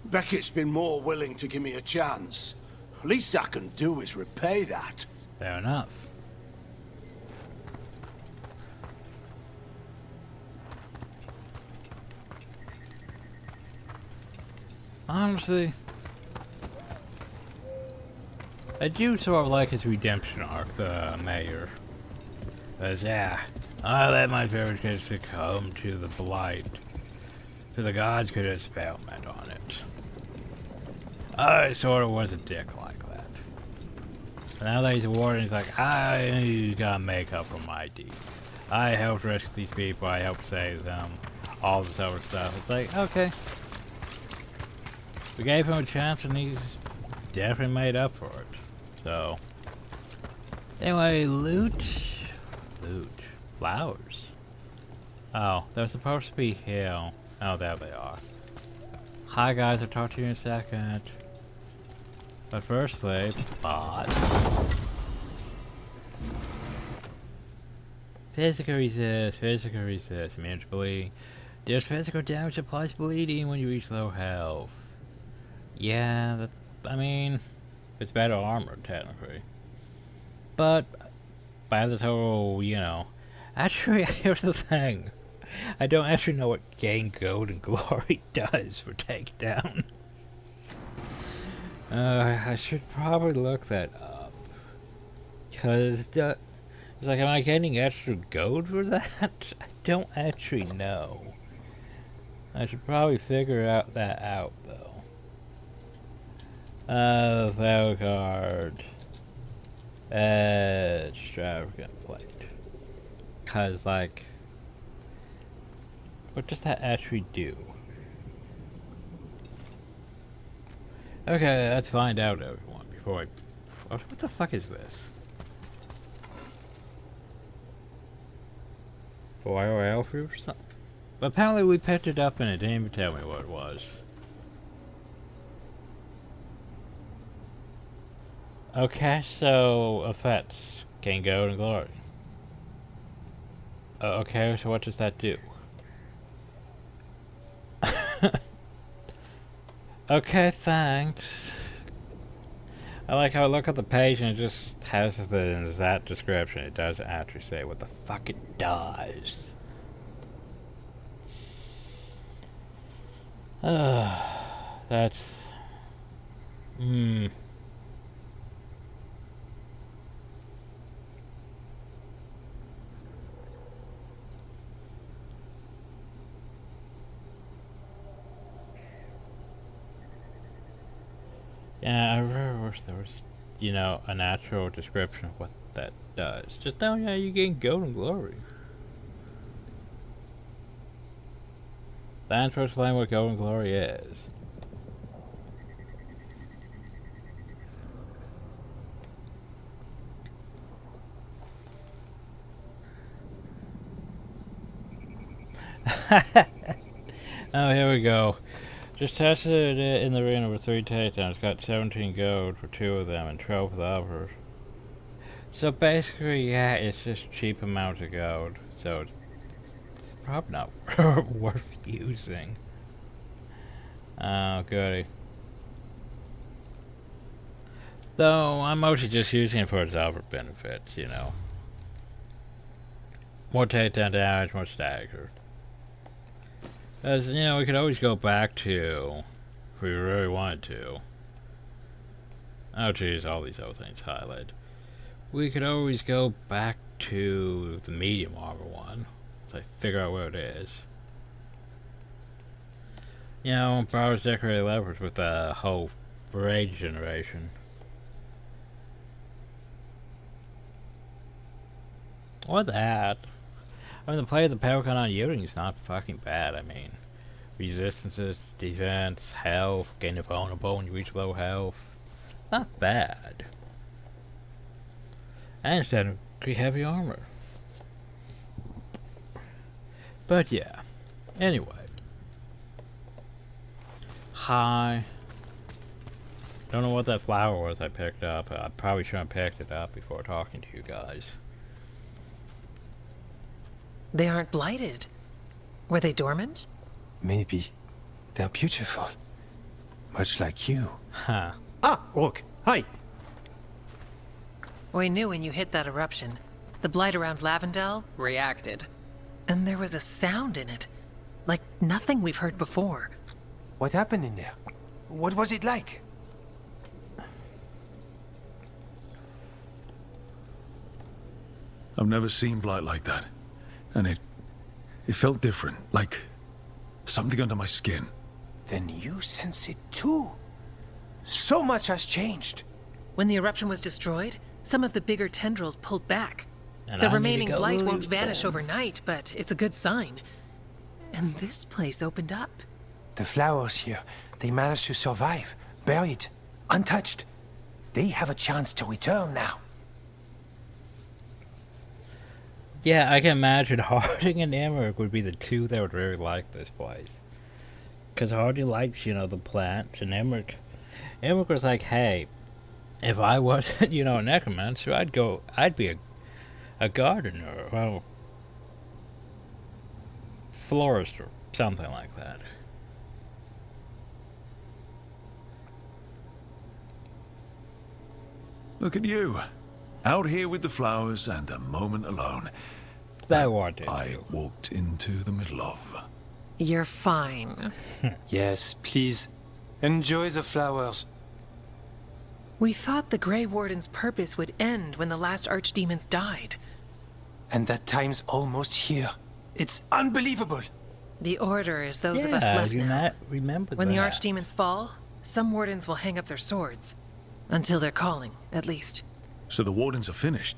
Beckett's been more willing to give me a chance. Least I can do is repay that. Fair enough. Honestly, I do sort of like his redemption arc, the mayor. Because, yeah, I let my village get succumb to the blight, so the gods could experiment on it. I sort of was a dick like that. But now that he's a warden, he's like, I gotta make up for my deed. I helped rescue these people, I helped save them, all this other stuff. It's like, okay. We gave him a chance and he's definitely made up for it. So, anyway, loot. Flowers. Oh, they're supposed to be here. Oh, there they are. Hi guys, I'll talk to you in a second. But firstly, physical resist, immune to bleeding. Deals physical damage, applies bleeding when you reach low health. Yeah, I mean, it's better armor, technically. But, by this whole, you know... Actually, here's the thing. I don't actually know what Gain Gold and Glory does for takedown. I should probably look that up. Because, it's like, am I getting extra gold for that? I don't actually know. I should probably figure that out, though. Veilguard. Extravagant plate. Because, like... What does that actually do? Okay, let's find out, everyone, before I... What the fuck is this? Bioware fruit or something? But apparently we picked it up and it didn't even tell me what it was. Okay, so effects. Gain gold and glory. Okay, so what does that do? Okay, thanks. I like how I look at the page and it just has the exact description. It doesn't actually say what the fuck it does. That's... Yeah, I really wish there was, you know, a natural description of what that does. Just tell me how you gain gold and glory. Thanks for explaining what gold and glory is. Oh, here we go. Just tested it in the arena with 3 takedowns. Got 17 gold for 2 of them and 12 for the others. So basically, yeah, it's just cheap amounts of gold. So it's probably not worth using. Oh, goody. Though, I'm mostly just using it for its other benefits, you know. More takedown damage, more stagger. As you know, we could always go back to, if we really wanted to. Oh geez, all these other things highlighted. We could always go back to the medium armor one, so I figure out where it is. You know, Bowers decorated levers with the whole rage generation. Or that. I mean, the play of the Pelican on Yielding is not fucking bad. I mean, resistances, defense, health, gain a vulnerable when you reach low health. Not bad. And instead of heavy armor. But yeah. Anyway. Hi. Don't know what that flower was I picked up. I probably should have picked it up before talking to you guys. They aren't blighted. Were they dormant? Maybe. They're beautiful. Much like you. Huh. Ah, Rook. Hi. We knew when you hit that eruption. The blight around Lavendel reacted. And there was a sound in it. Like nothing we've heard before. What happened in there? What was it like? I've never seen blight like that. And it felt different, like something under my skin. Then you sense it too. So much has changed. When the eruption was destroyed, some of the bigger tendrils pulled back. And The I remaining need to go blight won't loot vanish them. overnight, but it's a good sign. And this place opened up. The flowers here, they managed to survive, buried, untouched. They have a chance to return now. Yeah, I can imagine Harding and Emmerich would be the two that would really like this place. Because Harding likes, you know, the plants, and Emmerich was like, hey, if I wasn't, you know, a necromancer, I'd be a gardener, well, florist or something like that. Look at you, out here with the flowers and a moment alone. That what I walked into the middle of. You're fine. Yes, please. Enjoy the flowers. We thought the Grey Warden's purpose would end when the last archdemons died. And that time's almost here. It's unbelievable. The Order is those of us left now. Remember when that. the archdemons fall, some wardens will hang up their swords. Until they're calling, at least. So the wardens are finished?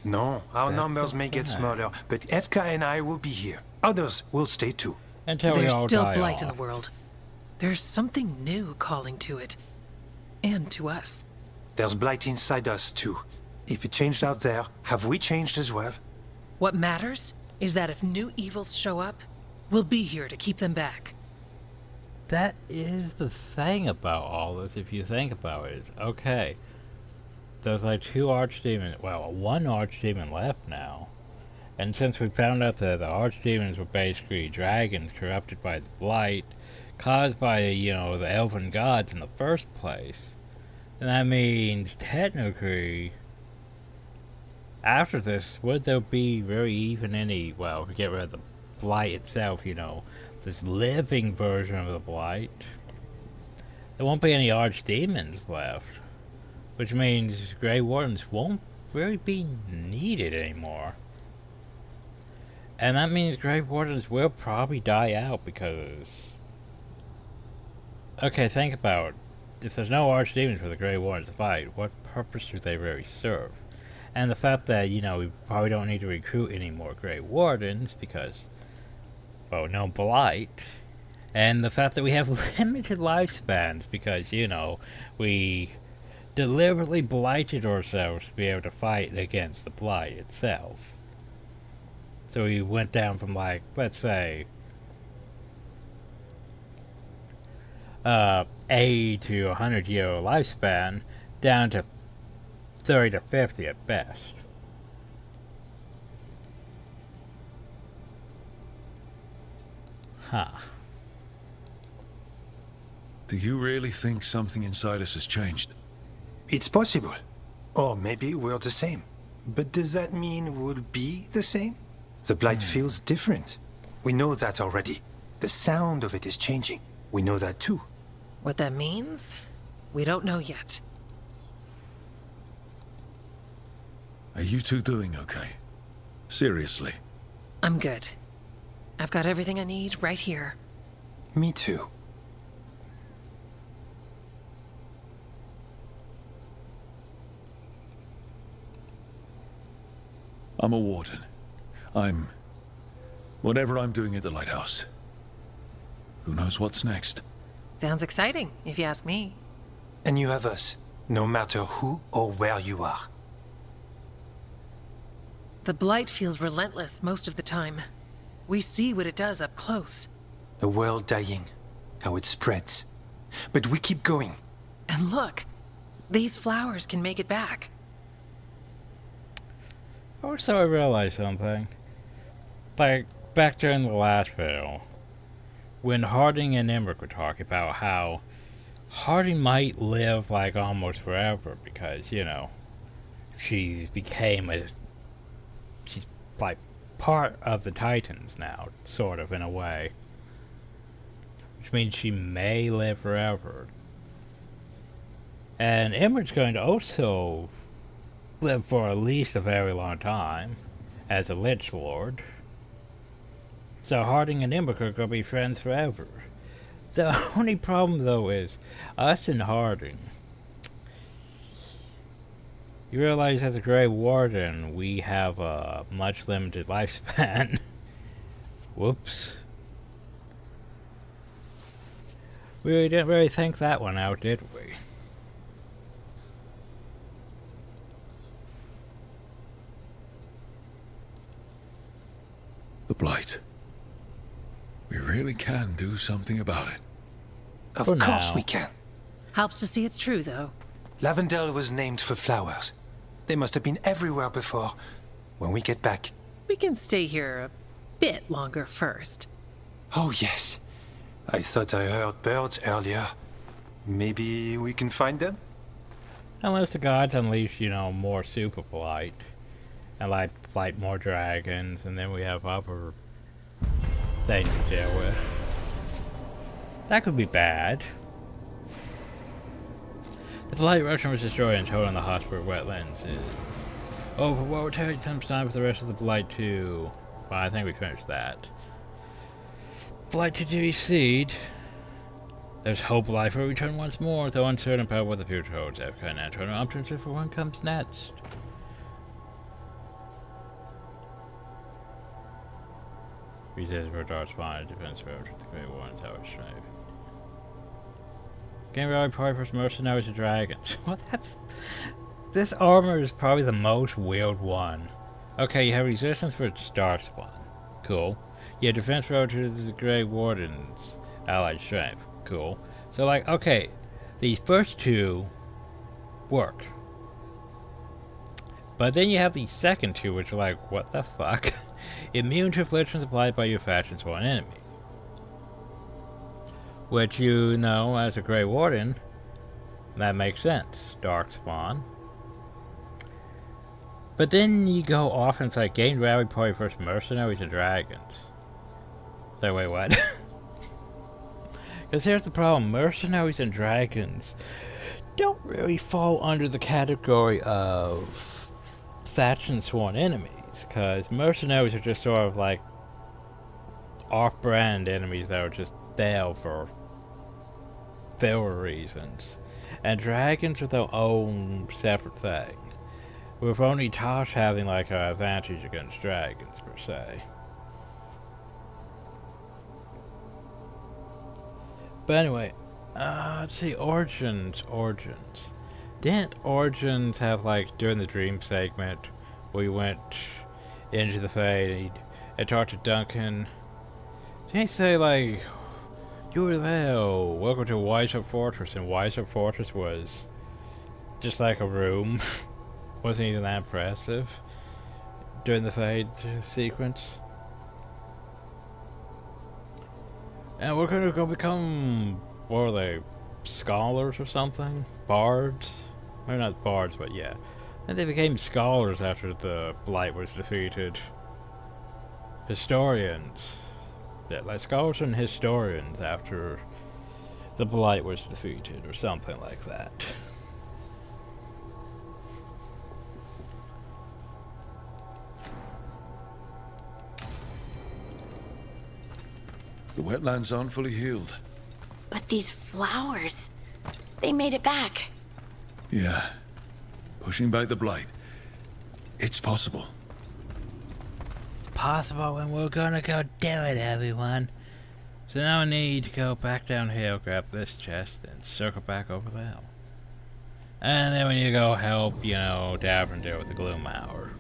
No, our numbers may get smaller, but FK and I will be here. Others will stay too. There's still blight in the world. There's something new calling to it. And to us. There's blight inside us too. If it changed out there, have we changed as well? What matters is that if new evils show up, we'll be here to keep them back. That is the thing about all this, if you think about it. Is, okay, there's like 2 archdemons, well, 1 archdemon left now. And since we found out that the archdemons were basically dragons corrupted by the blight, caused by, you know, the elven gods in the first place, then that means technically, after this, would there be really even any, well, to get rid of the blight itself, you know, this living version of the blight, there won't be any archdemons left, which means Grey Wardens won't really be needed anymore. And that means Grey Wardens will probably die out because... Okay, think about it. If there's no archdemons for the Grey Wardens to fight, what purpose do they really serve? And the fact that, you know, we probably don't need to recruit any more Grey Wardens because, well, no blight. And the fact that we have limited lifespans because, you know, we deliberately blighted ourselves to be able to fight against the blight itself. So we went down from, like, let's say, 80 to 100 year lifespan down to 30 to 50 at best. Huh. Do you really think something inside us has changed? It's possible. Or maybe we're the same. But does that mean we'll be the same? The blight feels different. We know that already. The sound of it is changing. We know that too. What that means? We don't know yet. Are you two doing okay? Seriously? I'm good. I've got everything I need right here. Me too. I'm a warden. Whatever I'm doing at the lighthouse. Who knows what's next? Sounds exciting, if you ask me. And you have us, no matter who or where you are. The blight feels relentless most of the time. We see what it does up close. The world dying, how it spreads. But we keep going. And look, these flowers can make it back. Also, I realized something. Like, back during the last video, when Harding and Emmerich were talking about how Harding might live, like, almost forever because, you know, she's, like, part of the Titans now, sort of, in a way. Which means she may live forever. And Emmerich's going to also live for at least a very long time as a Lich Lord. So Harding and Emmerich are going to be friends forever. The only problem, though, is us and Harding. You realize as a Grey Warden, we have a much limited lifespan. Whoops. We didn't really think that one out, did we? The blight. We really can do something about it. Of course we can. Helps to see it's true, though. Lavendel was named for flowers. They must have been everywhere before. When we get back... We can stay here a bit longer first. Oh, yes. I thought I heard birds earlier. Maybe we can find them? Unless the gods unleash, you know, more super blight. And like fight more dragons, and then we have other things to deal with. That could be bad. The Blight Russian was destroyed and towed on the hospital wetlands is... Oh, but what would take some time for the rest of the Blight 2? Well, I think we finished that. Blight 2 to seed. There's hope life will return once more, though uncertain about what the future holds. Africa and Antonio options for one comes next. Resist for dark spine, defense approach with the Great War and Tower Strife. Game Valley Piper's mercenaries and dragons. What? That's... This armor is probably the most weird one. Okay, you have resistance for dark spawn. Cool. You have defense approach to the Grey Warden's allied strength. Cool. So like, okay, these first two work. But then you have these second two, which are like, what the fuck? Immune to afflictions applied by your faction's one enemy. Which, you know, as a Grey Warden, that makes sense. Darkspawn. But then you go off and it's like, gain rally point versus mercenaries and dragons. So wait, what? Because here's the problem. Mercenaries and dragons don't really fall under the category of faction sworn enemies. Because mercenaries are just sort of like off-brand enemies that are just there for filler reasons. And dragons are their own separate thing. With only Tosh having like an advantage against dragons per se. But anyway, let's see, Origins. Didn't Origins have like, during the dream segment, we went into the Fade and talked to Duncan. Didn't he say like, you were there, welcome to Wise Up Fortress, and Wise Up Fortress was just like a room. Wasn't even that impressive during the Fade sequence. And we're gonna go become, what are they, scholars or something? Bards? Maybe not bards, but yeah. And they became scholars after the Blight was defeated. Historians. Yeah, like scholars and historians after the Blight was defeated, or something like that. The wetlands aren't fully healed. But these flowers, they made it back. Yeah. Pushing back the blight. It's possible. It's possible, and we're gonna go do it, everyone. So now I need to go back down here, grab this chest, and circle back over there. And then we need to go help, you know, Davin deal with the Gloom Hour.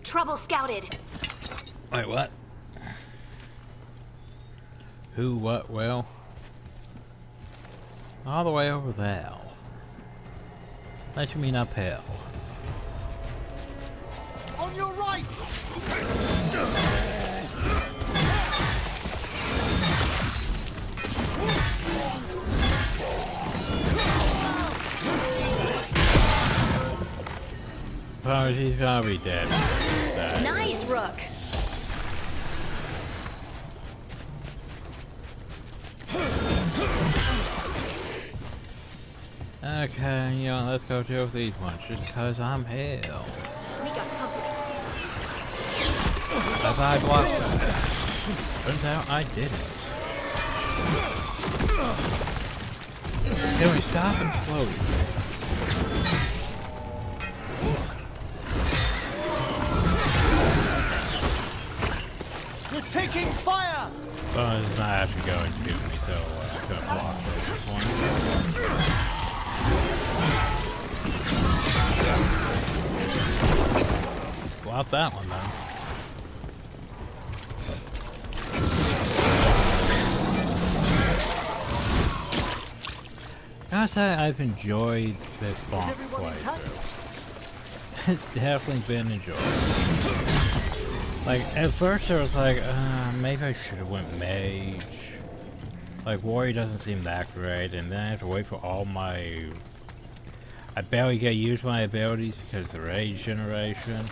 Trouble scouted. Wait, what? Who, what, well? All the way over there. What you mean uphill? On your right! Oh, he's gonna be dead. Nice, Rook. Okay, you know, let's go deal with these ones, just cause I'm here. We got company. As I blocked that. Turns out I didn't. Can we stop and explode? We're taking fire! Well, it's not actually going to me, so I couldn't block this one. Block that one, then. Gotta say, I've enjoyed this bomb playthrough. It's definitely been enjoyable. Like, at first I was like, maybe I should have went mage. Like, warrior doesn't seem that great, and then I have to wait for all my... I barely get to use my abilities because of the rage generation.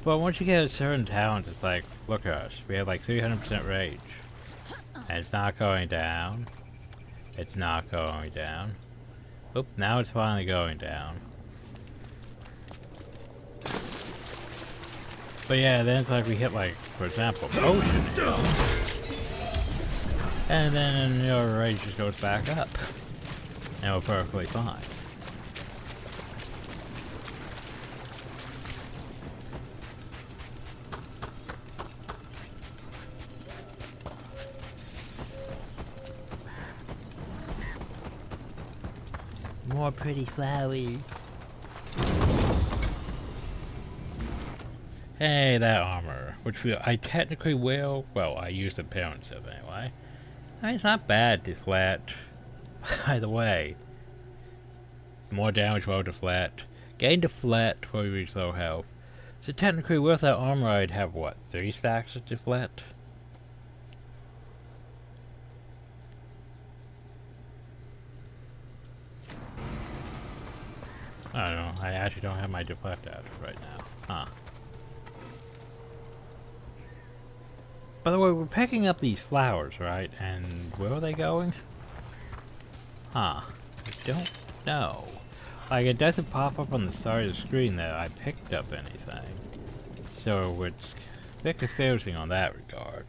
But once you get a certain talent, it's like, look at us, we have like 300% rage. And it's not going down. It's not going down. Oop, now it's finally going down. But yeah, then it's like we hit like, for example, potion, you know? And then your rage just goes back up. And we're perfectly fine. More pretty flowers. Hey, that armor, which I technically will. Well, I use the appearance of it anyway. It's not bad, deflect. By the way, more damage while deflect. Gain deflect before you reach low health. So technically, with that armor, I'd have what, 3 stacks of deflect? I don't know. I actually don't have my deflect out right now. Huh. By the way, we're picking up these flowers, right? And where are they going? Huh. I don't know. Like, it doesn't pop up on the side of the screen that I picked up anything. So it's a bit confusing on that regard.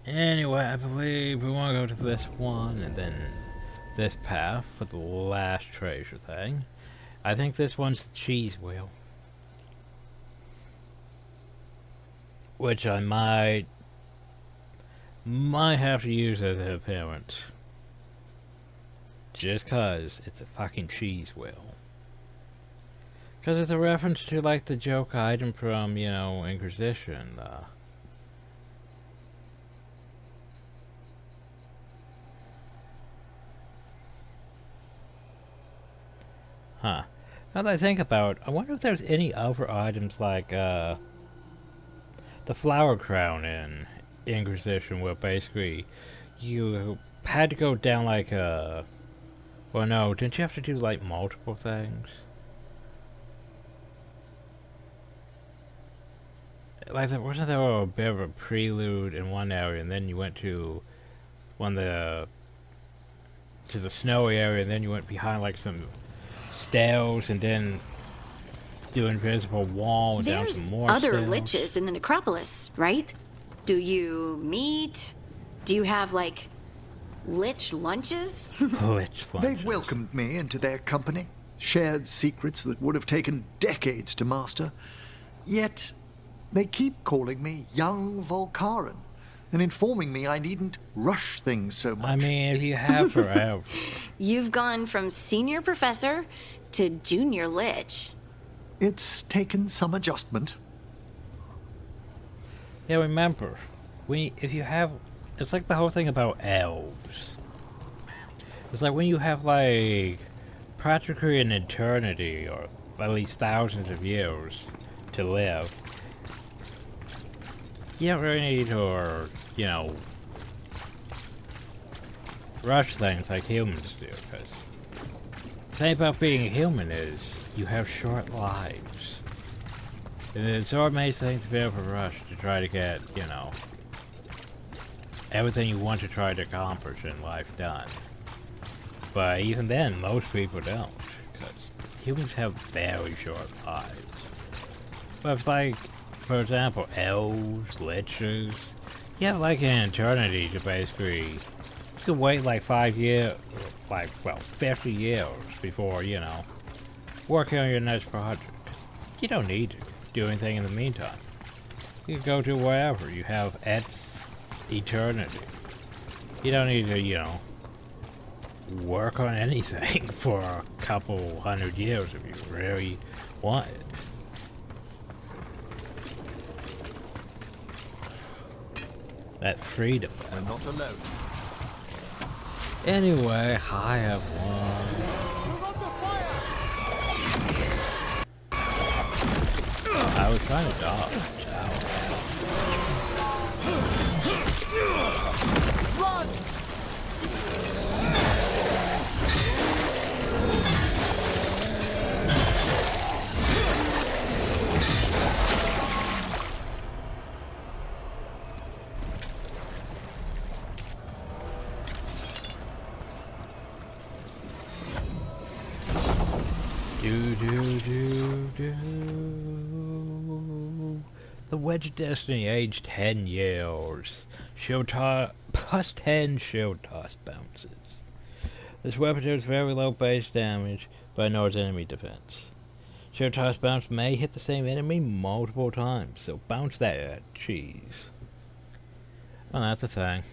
Anyway, I believe we want to go to this one and then this path for the last treasure thing. I think this one's the cheese wheel. Which I might have to use as an appearance. Just cause it's a fucking cheese wheel. Cause it's a reference to like the joke item from, you know, Inquisition. Huh. Now that I think about it, I wonder if there's any other items like, the flower crown in Inquisition where basically you had to go down like a... Well, no, didn't you have to do like multiple things? Like, wasn't there a bit of a prelude in one area and then you went to to the snowy area and then you went behind like some stairs and then do invisible wall and down some more other stairs. liches in the necropolis, right? Do you meet? Do you have like lich lunches? Lich lunches. They've welcomed me into their company, shared secrets that would have taken decades to master. Yet, they keep calling me young Volcaran and informing me I needn't rush things so much. I mean, if you have forever. You've gone from senior professor to junior lich. It's taken some adjustment. Yeah, remember, if you have, it's like the whole thing about elves. It's like when you have like practically an eternity, or at least thousands of years to live, you don't really need to, or, you know, rush things like humans do, because the thing about being a human is you have short lives. And it's so amazing to be able to rush to try to get, you know, everything you want to try to accomplish in life done. But even then, most people don't, because humans have very short lives. But it's like, for example, elves, liches, you have like an eternity to basically, you can wait like 5 years, like, well, 50 years before, you know, working on your next project. You don't need to do anything in the meantime. You can go to wherever. You have Et's eternity. You don't need to, you know, work on anything for a couple 100 years if you really want it. That freedom. I'm not alone. Anyway, I have one. I was trying to dodge. Run! The Wedge of Destiny aged 10 years. Shield toss plus 10 shield toss bounces. This weapon does very low base damage, but ignores enemy defense. Shield toss bounce may hit the same enemy multiple times, so bounce that cheese. Oh, that's a thing.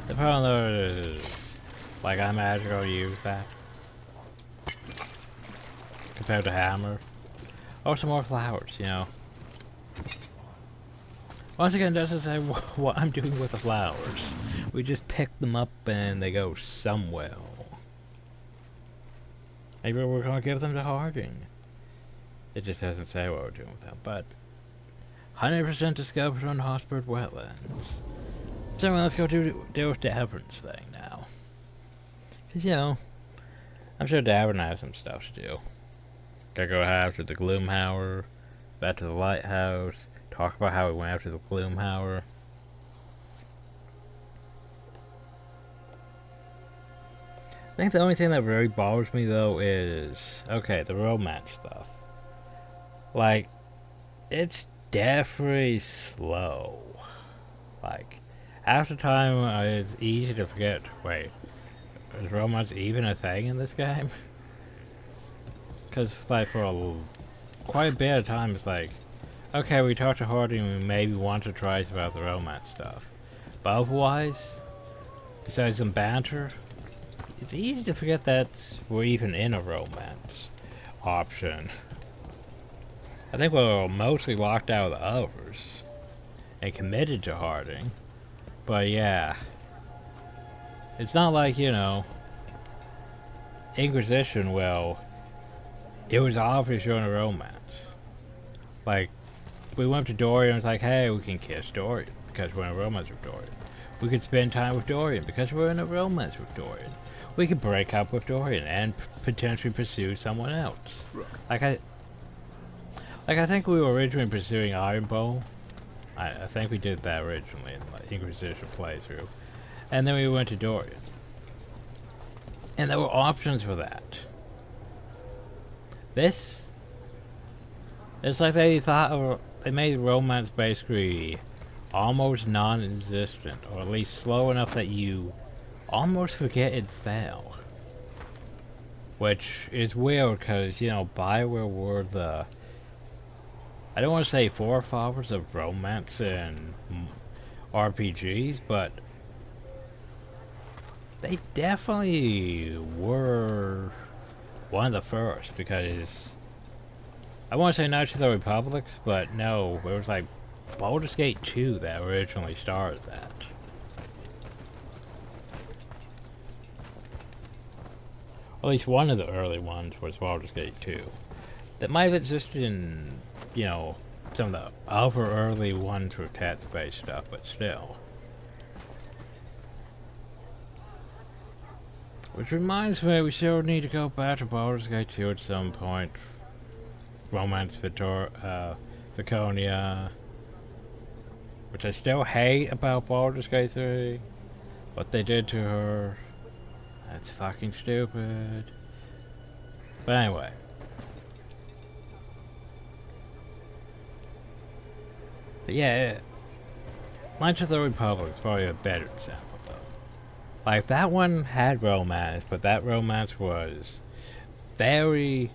The problem though is, like, I imagine I'll use that compared to hammer. Oh, some more flowers, you know. Once again, doesn't say what I'm doing with the flowers. We just pick them up and they go somewhere. Maybe we're gonna give them to Harding. It just doesn't say what we're doing with them, but 100% discovered on Hotspur wetlands. So let's go deal with Davern's thing now. Cause, you know, I'm sure Davern has some stuff to do. Gotta go after the Gloomhauer, back to the lighthouse, talk about how we went after the Gloomhauer. I think the only thing that really bothers me though is, okay, the romance stuff. Like, it's definitely slow. Like, after time, it's easy to forget. Wait, is romance even a thing in this game? Because, like, for quite a bit of time, it's like, okay, we talked to Harding and we maybe want to try about the romance stuff. But otherwise, besides some banter, it's easy to forget that we're even in a romance option. I think we're mostly locked out of the others and committed to Harding. But yeah, it's not like, you know, Inquisition, well, it was obvious showing a romance. Like, we went to Dorian and was like, hey, we can kiss Dorian because we're in a romance with Dorian. We could spend time with Dorian because we're in a romance with Dorian. We could break up with Dorian and potentially pursue someone else. Like I think we were originally pursuing Ironbow. I think we did that originally in the Inquisition playthrough. And then we went to Dorian. And there were options for that. It's like they thought, they made romance basically almost non-existent, or at least slow enough that you almost forget it's there. Which is weird, because, you know, Bioware were the, I don't want to say forefathers of romance and RPGs, but they definitely were one of the first, because I want to say Knights of the Republic, but no, it was like Baldur's Gate 2 that originally started that. At least one of the early ones was Baldur's Gate 2. That might have existed in, you know, some of the other early ones with text-based stuff, but still. Which reminds me, we still need to go back to Baldur's Gate 2 at some point. Romance Viconia. Which I still hate about Baldur's Gate 3. what they did to her. That's fucking stupid. But anyway. But yeah, Knights of the Republic is probably a better example though. Like, that one had romance, but that romance was very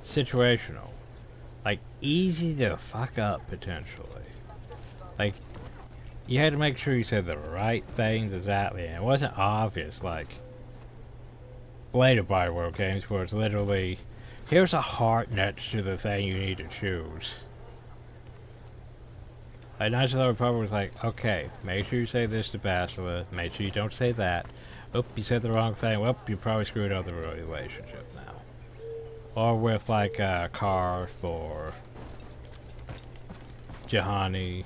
situational. Like, easy to fuck up, potentially. Like, you had to make sure you said the right things exactly, and it wasn't obvious, like later Bioware games where it's literally, here's a heart next to the thing you need to choose. Like, Knights of the Republic was like, okay, make sure you say this to Basilisk, make sure you don't say that. Oop, you said the wrong thing, well, you probably screwed up the relationship now. Or with, like, Karth or Juhani.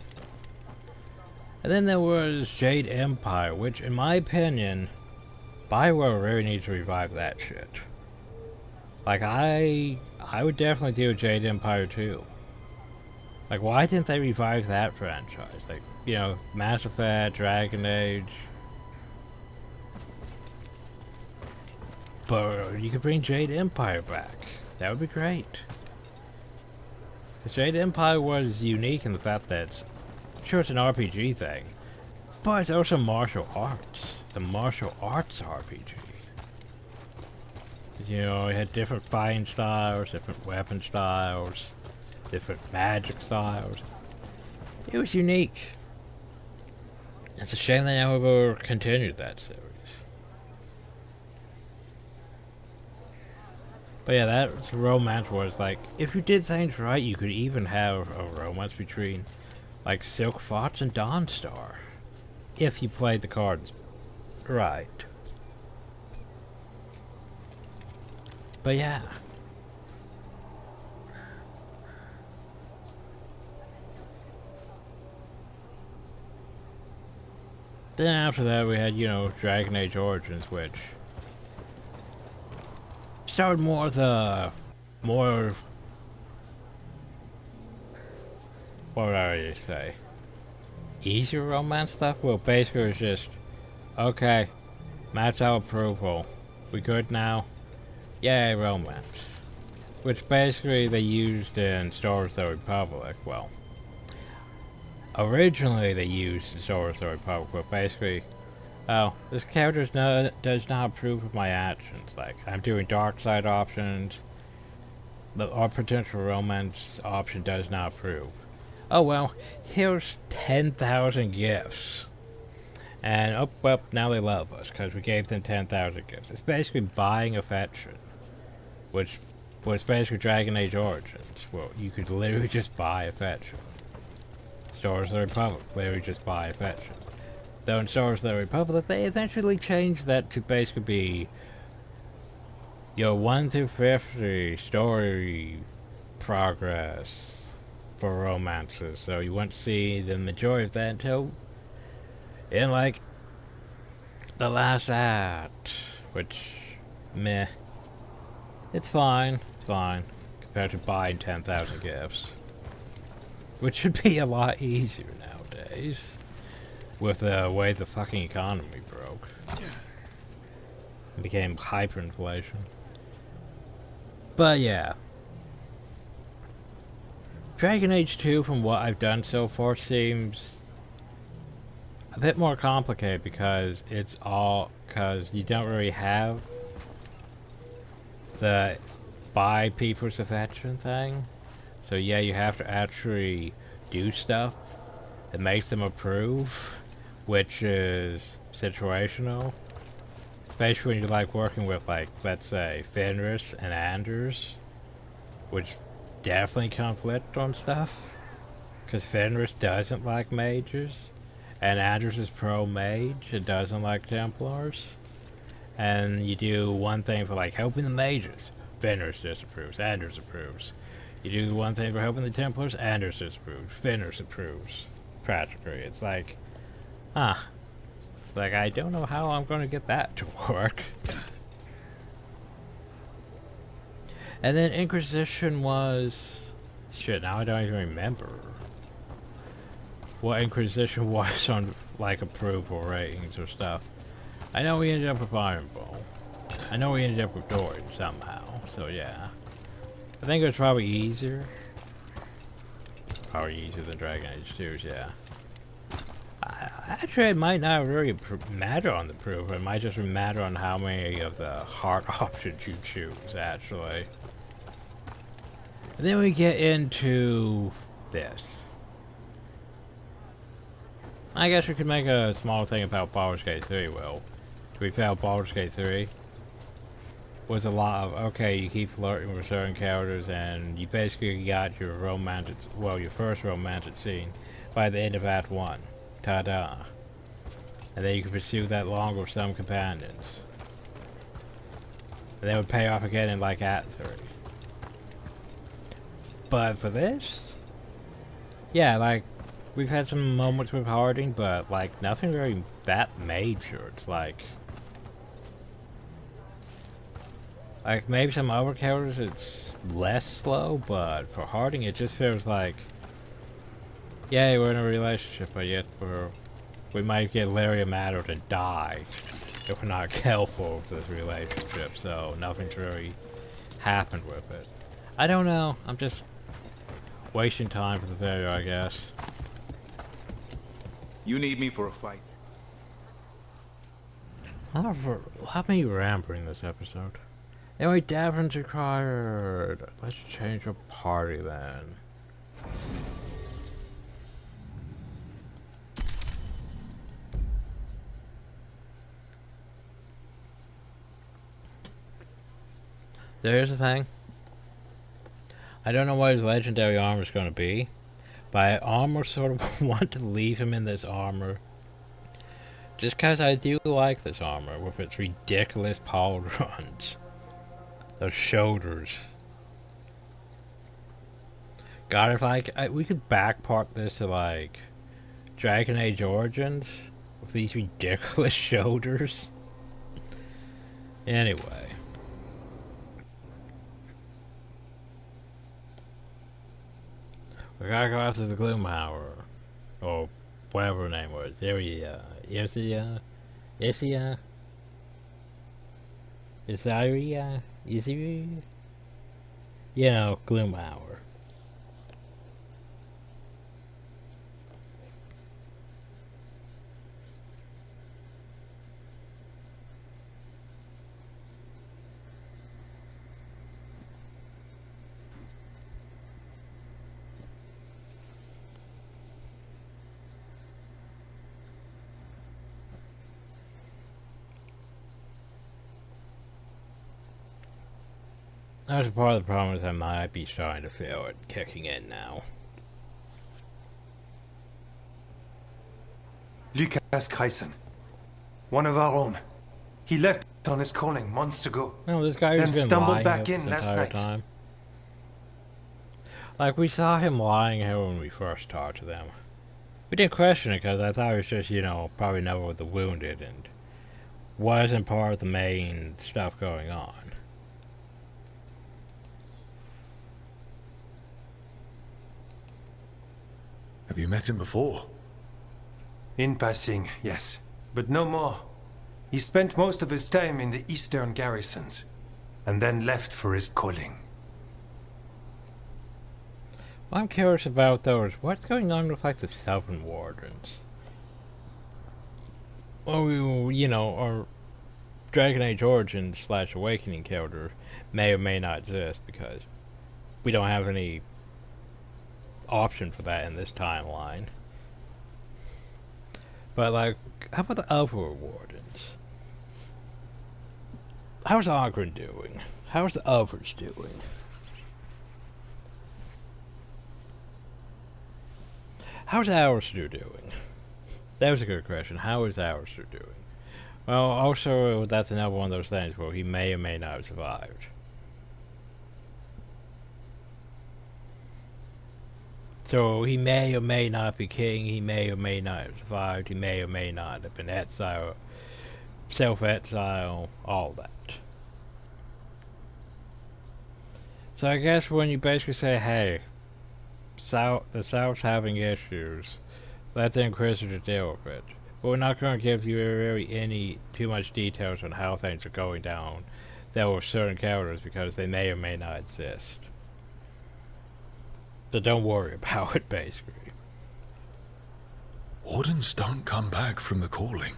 And then there was Jade Empire, which, in my opinion, Bioware really needs to revive that shit. Like, I would definitely do Jade Empire too. Like, why didn't they revive that franchise? Like, you know, Mass Effect, Dragon Age. But you could bring Jade Empire back. That would be great. Because Jade Empire was unique in the fact that it's, sure, it's an RPG thing, but it's also martial arts. The martial arts RPG. You know, it had different fighting styles, different weapon styles, different magic styles. It was unique. It's a shame they never continued that series. But yeah, that romance was like, if you did things right, you could even have a romance between, like, Silk Fox and Dawnstar. If you played the cards right. But yeah. Then after that we had, you know, Dragon Age Origins, which started more what would I say? Easier romance stuff? Well, basically it was just, okay, max out approval. We good now? Yay, romance. Which basically they used in Star Wars The Republic. Well, originally they used in Star Wars The Republic, but basically, oh, this character does not approve of my actions. Like, I'm doing dark side options. Our potential romance option does not approve. Oh well, here's 10,000 gifts. And, oh, well, now they love us, because we gave them 10,000 gifts. It's basically buying affection. Which was basically Dragon Age Origins. Well, you could literally just buy affection. Star Wars The Republic, literally just buy affection. Though in Star Wars The Republic, they eventually changed that to basically be, you know, 1 through 50 story progress for romances, so you won't see the majority of that until in, like, the last act, which, meh. It's fine, compared to buying 10,000 gifts. Which should be a lot easier nowadays, with the way the fucking economy broke. It became hyperinflation. But yeah. Dragon Age 2, from what I've done so far, seems a bit more complicated because you don't really have the buy people's affection thing. So yeah, you have to actually do stuff that makes them approve, which is situational. Especially when you're, like, working with, like, let's say, Fenris and Anders, which definitely conflict on stuff, because Fenris doesn't like mages, and Anders is pro-mage and doesn't like Templars. And you do one thing for, like, helping the mages, Fenris disapproves, Anders approves. You do one thing for helping the Templars, Anders disapproves, Fenris approves. Practically, it's like, huh. It's like, I don't know how I'm going to get that to work. And then Inquisition was... shit, now I don't even remember. what Inquisition was on like approval ratings or stuff. I know we ended up with Iron Bull. I know we ended up with Dorian somehow, so yeah. I think it was probably easier. Probably easier than Dragon Age 2's, yeah. Actually, it might not really matter on the proof. It might just matter on how many of the hard options you choose, actually. And then we get into this. I guess we could make a small thing about Baldur's Gate 3, Will. We felt Baldur's Gate 3 was a lot of, okay, you keep flirting with certain characters and you basically got your romantic, well, your first romantic scene by the end of Act 1. Ta-da. And then you can pursue that longer with some companions. And that would pay off again in like Act 3. But for this, yeah, like, we've had some moments with Harding, but like, nothing really that major. It's like maybe some other characters it's less slow, but for Harding it just feels like, yeah, we're in a relationship, but yet we might get Larry Matter to die if we're not careful with this relationship, so nothing's really happened with it. I don't know, I'm just wasting time for the video, I guess. You need me for a fight? Let me rambling this episode. Anyway, Davron's required. Let's change a party then. There's the thing. I don't know what his legendary armor is going to be, but I almost sort of want to leave him in this armor. Just because I do like this armor with its ridiculous pauldrons. Those shoulders. God, if we could backpark this to like Dragon Age Origins with these ridiculous shoulders. Anyway. We gotta go after the Gloomhour. Or whatever her name was. Isia? Isiria? You know, Gloomhour. That's part of the problem is I might be starting to feel it kicking in now. Lucas Grayson. One of our own. He left on his calling months ago. No, this guy then has been stumbled lying back this in last entire night. time. Like, we saw him lying here when we first talked to them. We didn't question it because I thought it was just, you know, probably never with the wounded and wasn't part of the main stuff going on. Have you met him before? In passing, yes. But no more. He spent most of his time in the eastern garrisons, and then left for his calling. What I'm curious about, though, is what's going on with, like, the Southern Wardens? Well, you know, our Dragon Age Origins / Awakening character may or may not exist because we don't have any option for that in this timeline. But, like, how about the other Wardens? How's Ogren doing? How's the others doing? How's Alistair doing? That was a good question. How is Alistair doing? Well, also, that's another one of those things where he may or may not have survived. So he may or may not be king, he may or may not have survived, he may or may not have been exiled, self-exile, all that. So I guess when you basically say, hey, the South's having issues, Let the Inquisitor deal with it. But we're not going to give you really too much details on how things are going down there with certain characters because they may or may not exist. So don't worry about it, basically. Wardens don't come back from the calling.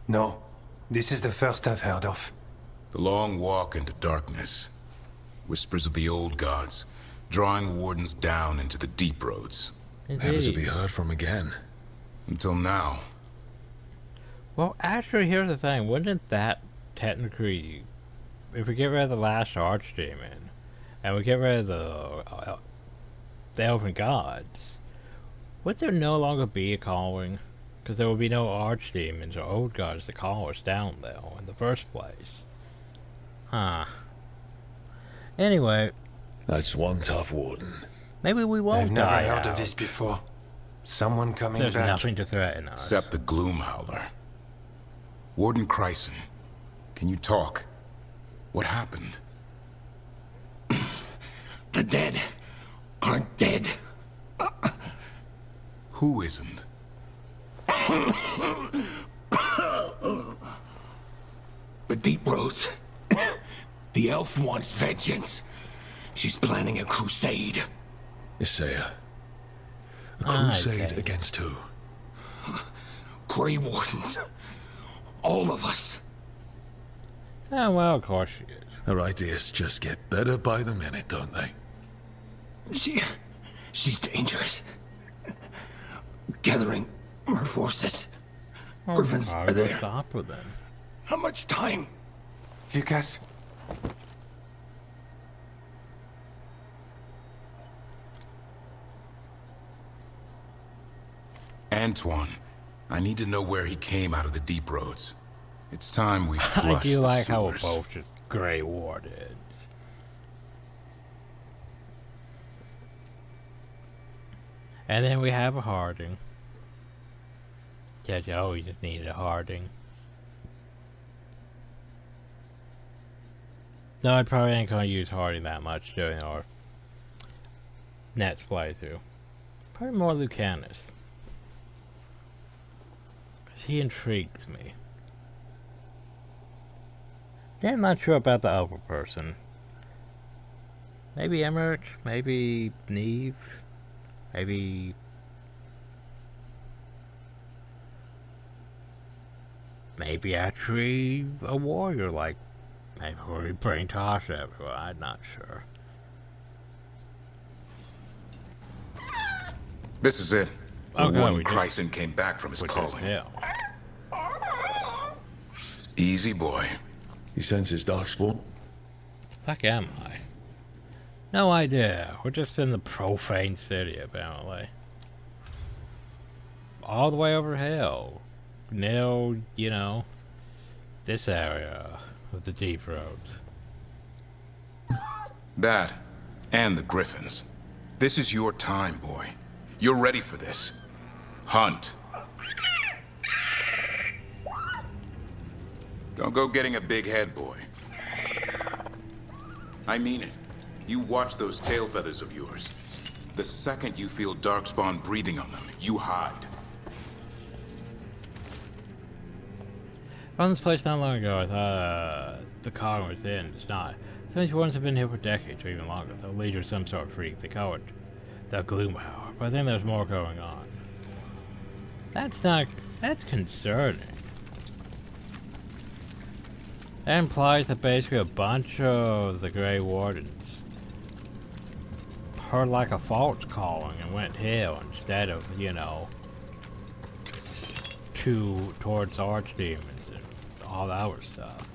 No, this is the first I've heard of. The long walk into darkness. Whispers of the old gods, drawing wardens down into the deep roads. Never to be heard from again. Until now. Well, actually, here's the thing. Wouldn't that technically... If we get rid of the last Archdemon, and we get rid of the Elven Gods, would there no longer be a calling? Because there would be no Archdemons or Old Gods to call us down there in the first place. Huh. Anyway... That's one tough warden. Maybe we won't I've never die heard out. of this before. Someone coming There's back. nothing to threaten us. Except the Gloom Howler. Warden Chryson, can you talk? What happened? The dead aren't dead. Who isn't? The Deep Roads. The elf wants vengeance. She's planning a crusade. Isaiah. A crusade against who? Grey Wardens. All of us. Oh, well, of course she is. Her ideas just get better by the minute, don't they? She's dangerous. Gathering her forces. Oh, Griffins are there. Stop with them. How much time? Lucas? Antoine, I need to know where he came out of the deep roads. It's time we I flush do the like how we're sewers. both just Grey Wardens. And then we have a Harding. Yeah, Joe, we just needed a Harding. No, I probably ain't gonna use Harding that much during our next playthrough. Probably more Lucanus. Because he intrigues me. Yeah, I'm not sure about the other person. Maybe Emmerich, maybe Neve, maybe... Maybe actually a warrior, like maybe we bring Tasha everywhere, I'm not sure. This is it. Okay, Warden we Chryson came back from his calling. Easy, boy. He sends his darkspawn. Fuck am I? No idea. We're just in the profane city, apparently. All the way over hill. Near, you know, this area of the deep roads. That, and the Griffins. This is your time, boy. You're ready for this. Hunt. Don't go getting a big head, boy. I mean it. You watch those tail feathers of yours. The second you feel Darkspawn breathing on them, you hide. Found this place not long ago. I thought the car was in. It's not. Some ones have been here for decades or even longer. The leader's some sort of freak. They call it the Gloomhour. But I think there's more going on. That's concerning. That implies that basically a bunch of the Grey Wardens heard like a false calling and went here instead of, you know, towards Archdemons and all that other stuff.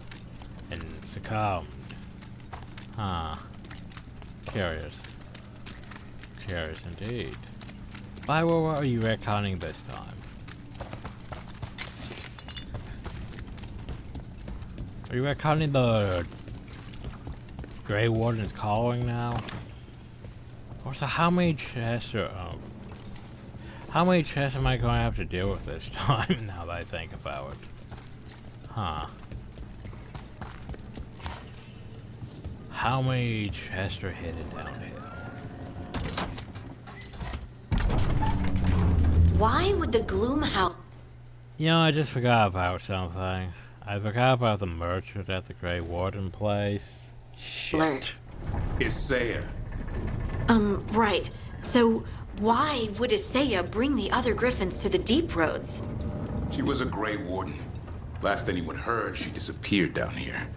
And succumbed. Huh. Curious. Curious indeed. Bioware, what are you retconning this time? Are you retconning the Grey Warden's calling now? Also, how many chests are, how many chests am I going to have to deal with this time now that I think about it? Huh. How many chests are hidden down here? Why would the Gloomhouse... You know, I just forgot about something. I forgot about the merchant at the Grey Warden place. Shit. Isaiah. Right. So, why would Isaiah bring the other Griffins to the Deep Roads? She was a Grey Warden. Last anyone heard, she disappeared down here.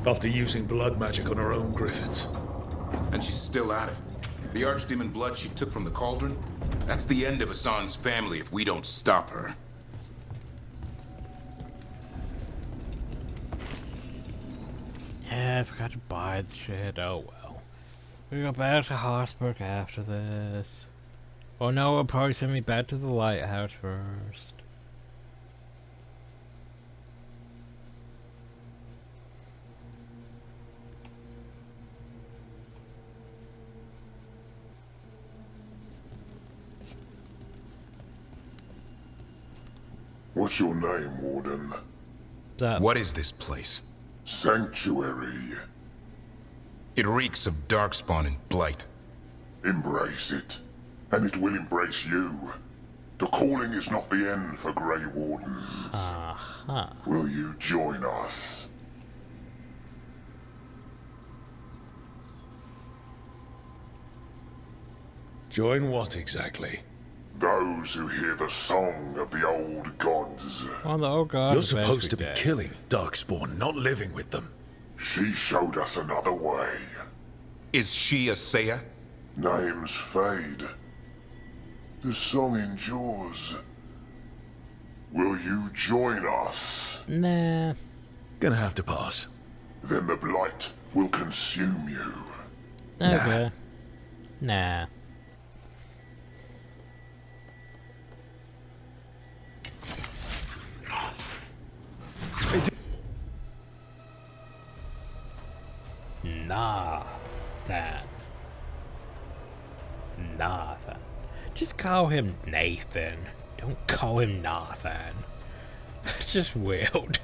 After using blood magic on her own griffins. And she's still at it. The Archdemon blood she took from the cauldron? That's the end of Hassan's family if we don't stop her. Yeah, I forgot to buy the shit. Oh well. We go back to Hossberg after this. Oh no, it'll probably send me back to the lighthouse first. What's your name, Warden? What is this place? Sanctuary. It reeks of darkspawn and blight. Embrace it, and it will embrace you. The calling is not the end for Grey Wardens. Will you join us? Join what exactly? Those who hear the song of the old gods. Well, the old gods. You're supposed to be killing Darkspawn, not living with them. She showed us another way. Is she a Saya? Names fade. The song endures. Will you join us? Nah. Gonna have to pass. Then the blight will consume you. Okay. Nah. Nathan. Just call him Nathan. Don't call him Nathan. That's just weird.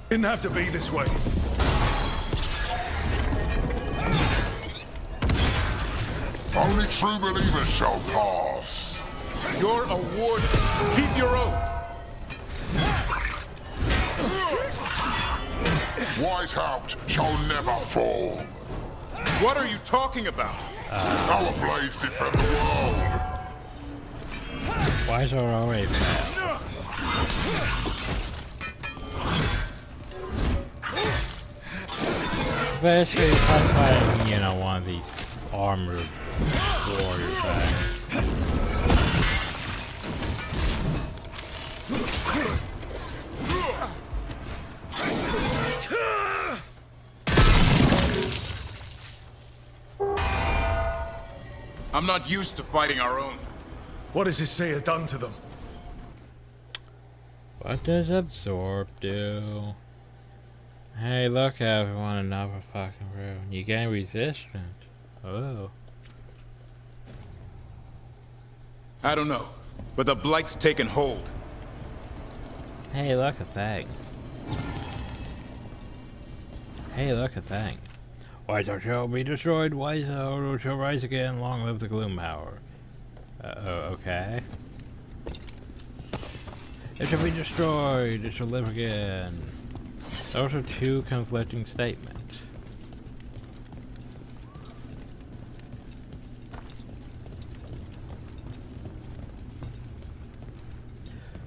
Didn't have to be this way. Only true believers shall pass. You're a warden. Keep your oath. Wise Haupt shall never fall. What are you talking about? Our blades defend the world. Why is our already bad? Basically, if I'm fighting, you know, one of these armored warrior things. I'm not used to fighting our own. What has Isaiah done to them? What does absorb do? Hey, look everyone, another fucking room. You gain resistance. Oh. I don't know, but the blight's taken hold. Hey, look a thing. Hey, look a thing. Wiser shall be destroyed, Wiser shall rise again, long live the Gloomhour. Okay. It shall be destroyed, it shall live again. Those are two conflicting statements.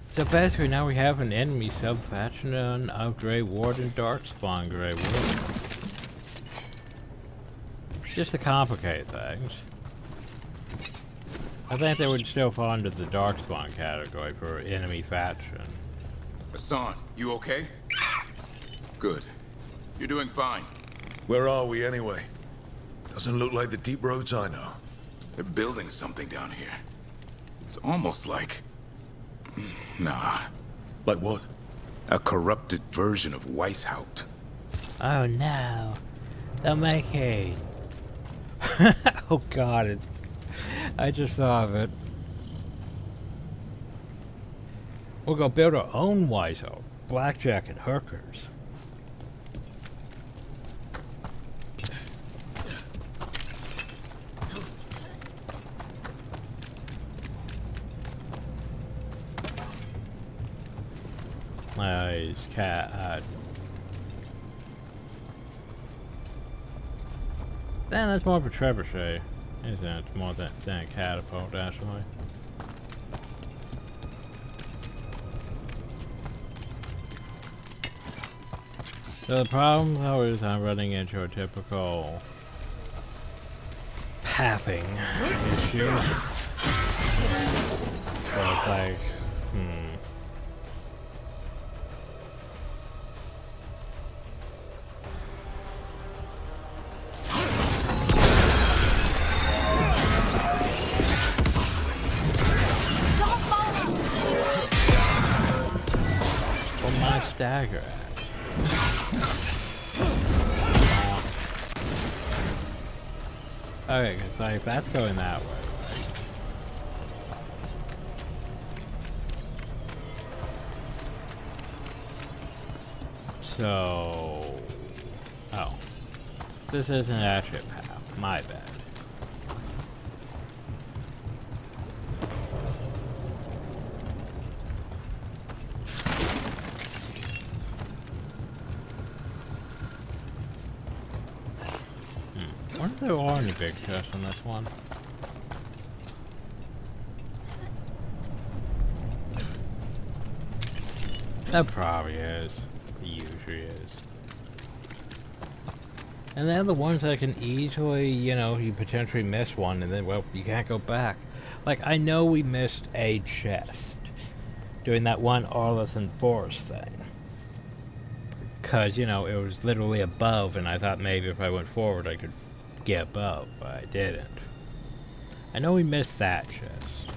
So basically now we have an enemy sub-faction of Grey Warden, Darkspawn Grey Warden. Just to complicate things. I think they would still fall under the Darkspawn category for enemy faction. Hassan, you okay? Good. You're doing fine. Where are we anyway? Doesn't look like the deep roads I know. They're building something down here. It's almost like... Nah. Like what? A corrupted version of Weishaupt. Oh no. They're making... oh god, I just thought of it. We're gonna build our own Weishaupt. Blackjack and hookers. He's cat. Then that's more of a trebuchet, isn't it? More than a catapult, actually. So the problem, though, is I'm running into a typical pathing issue. So it's like, my stagger at? Okay, because like that's going that way. So, oh, this isn't actually a path. My bad. I wonder if there are any big chests on this one. There probably is. It usually is. And they're the ones that can easily, you know, you potentially miss one and then, well, you can't go back. Like, I know we missed a chest doing that one Arlington Forest thing. Because, you know, it was literally above, and I thought maybe if I went forward I could get above, but I didn't. I know we missed that chest.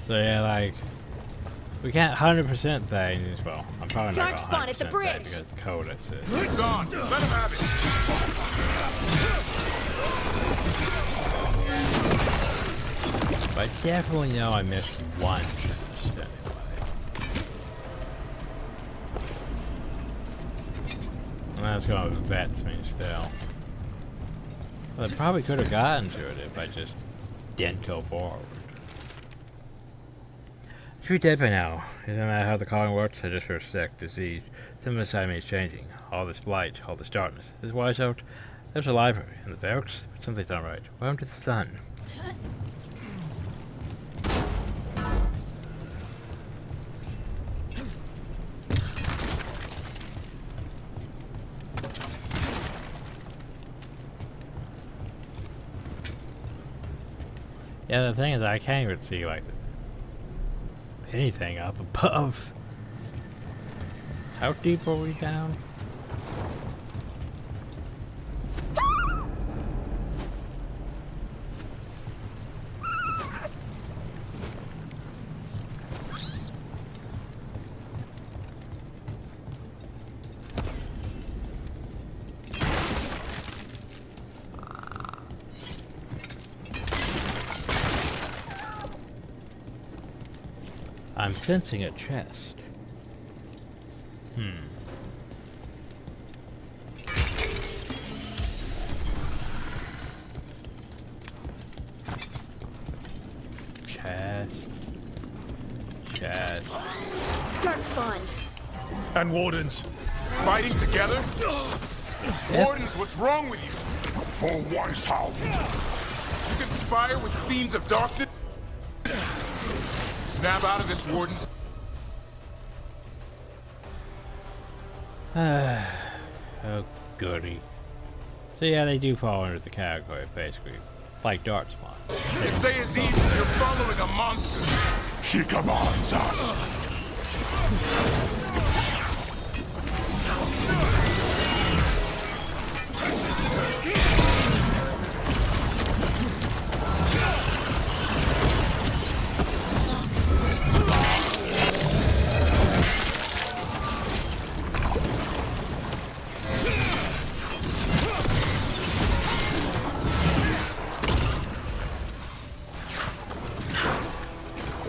So yeah, like, we can't 100% things. Well, I'm probably not Dark spawn at the bridge because the codex is. It's on. Let him have it. But I definitely know I missed one chest anyway. And that's gonna vex me still. Well, I probably could have gotten to it if I just didn't go forward. Should be dead by now. Isn't that how the calling works? I just feel sick, disease. Something inside me is changing. All this light, all this darkness. This wise out. There's a library in the barracks, but something's not right. Welcome to the sun. Yeah, the thing is, I can't even see, like, anything up above. How deep are we down? I'm sensing a chest. Chest. Dark spawn. And wardens. Fighting together? Yep. Wardens, what's wrong with you? For Weishaupt. You conspire with fiends of darkness? Snap out of this, wardens. Oh, goody. So yeah, they do fall under the category, basically. Like dart spawn. You say it's evil, you're following a monster. She commands us.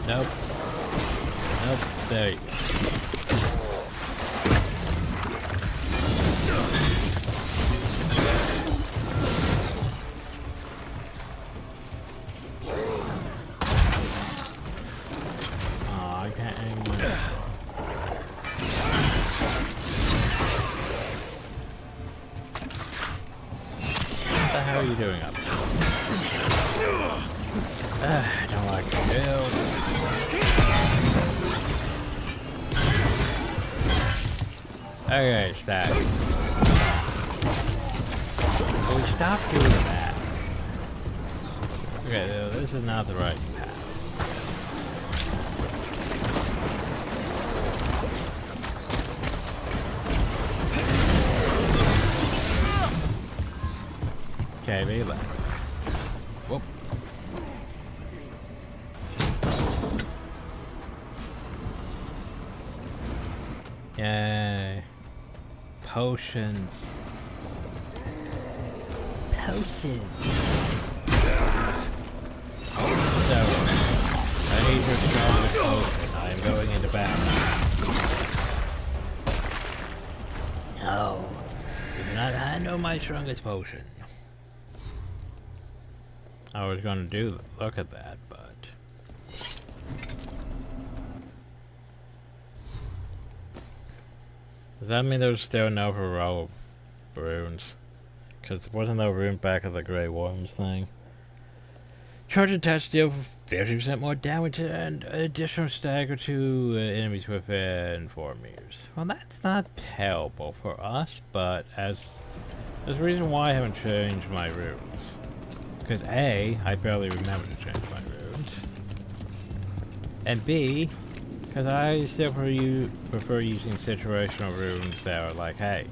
Nope. Nope. There you go. the hell are you doing up there? I don't like the build. Okay, stack. Will we stop doing that? Okay, this is not the right path. Okay, be left. Whoop. Yay. Potions. Potions. So, I need your strongest potion. I am going into battle. No. You do not handle my strongest potion. I was gonna look at that, but... Does that mean there's still no row of runes? Because there wasn't no rune back of the Grey Worms thing. Charge attached deal for 50% more damage and additional stagger to enemies within 4 meters. Well, that's not terrible for us, but there's a reason why I haven't changed my runes. Because A, I barely remember to change my runes. And B, because I still prefer using situational runes that are like, hey,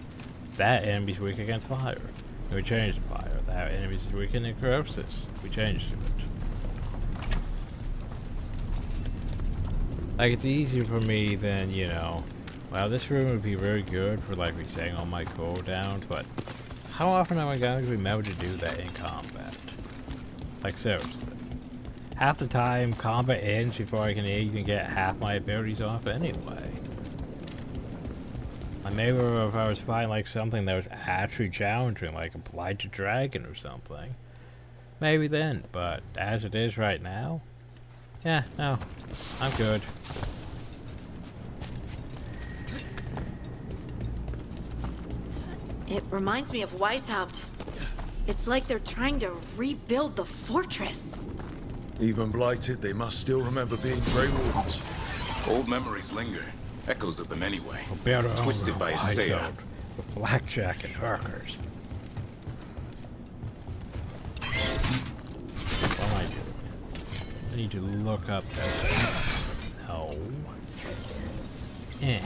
that enemy's weak against fire. We changed to fire. That enemy's weak in necrosis. We changed to it. Like, it's easier for me than, you know, well, this rune would be very good for, like, resetting all my cooldowns, but how often am I going to remember to do that in combat? Like, seriously. Half the time, combat ends before I can even get half my abilities off anyway. Like, maybe if I was fighting, like, something that was actually challenging, like a Blighted Dragon or something. Maybe then, but as it is right now, yeah, no, I'm good. It reminds me of Weishaupt. It's like they're trying to rebuild the fortress. Even blighted, they must still remember being Grey Wardens. Old memories linger. Echoes of them anyway. Better Twisted by a sail. With blackjack and hookers. What am I doing? I need to look up that. No. Eh.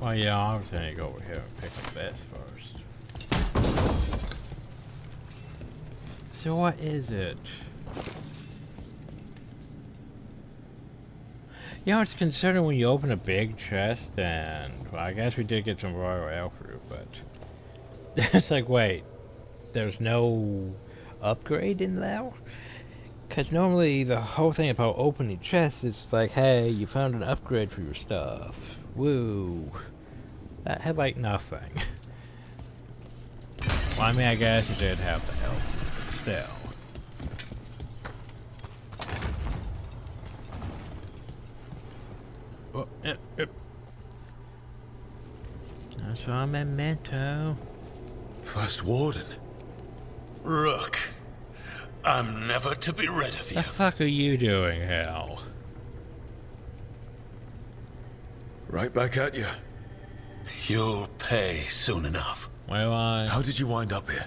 Well, yeah, I was gonna go over here and pick up this first. So what is it? You know, it's concerning when you open a big chest and, well, I guess we did get some royal elf fruit, but it's like, wait, there's no upgrade in there? Because normally the whole thing about opening chests is like, hey, you found an upgrade for your stuff. Woo. That had like nothing. Well, I mean, I guess it did have the health, but still. Oh, I saw a memento. First Warden. Rook, I'm never to be rid of you. The fuck are you doing, Hal? Right back at you. You'll pay soon enough. Well, how did you wind up here?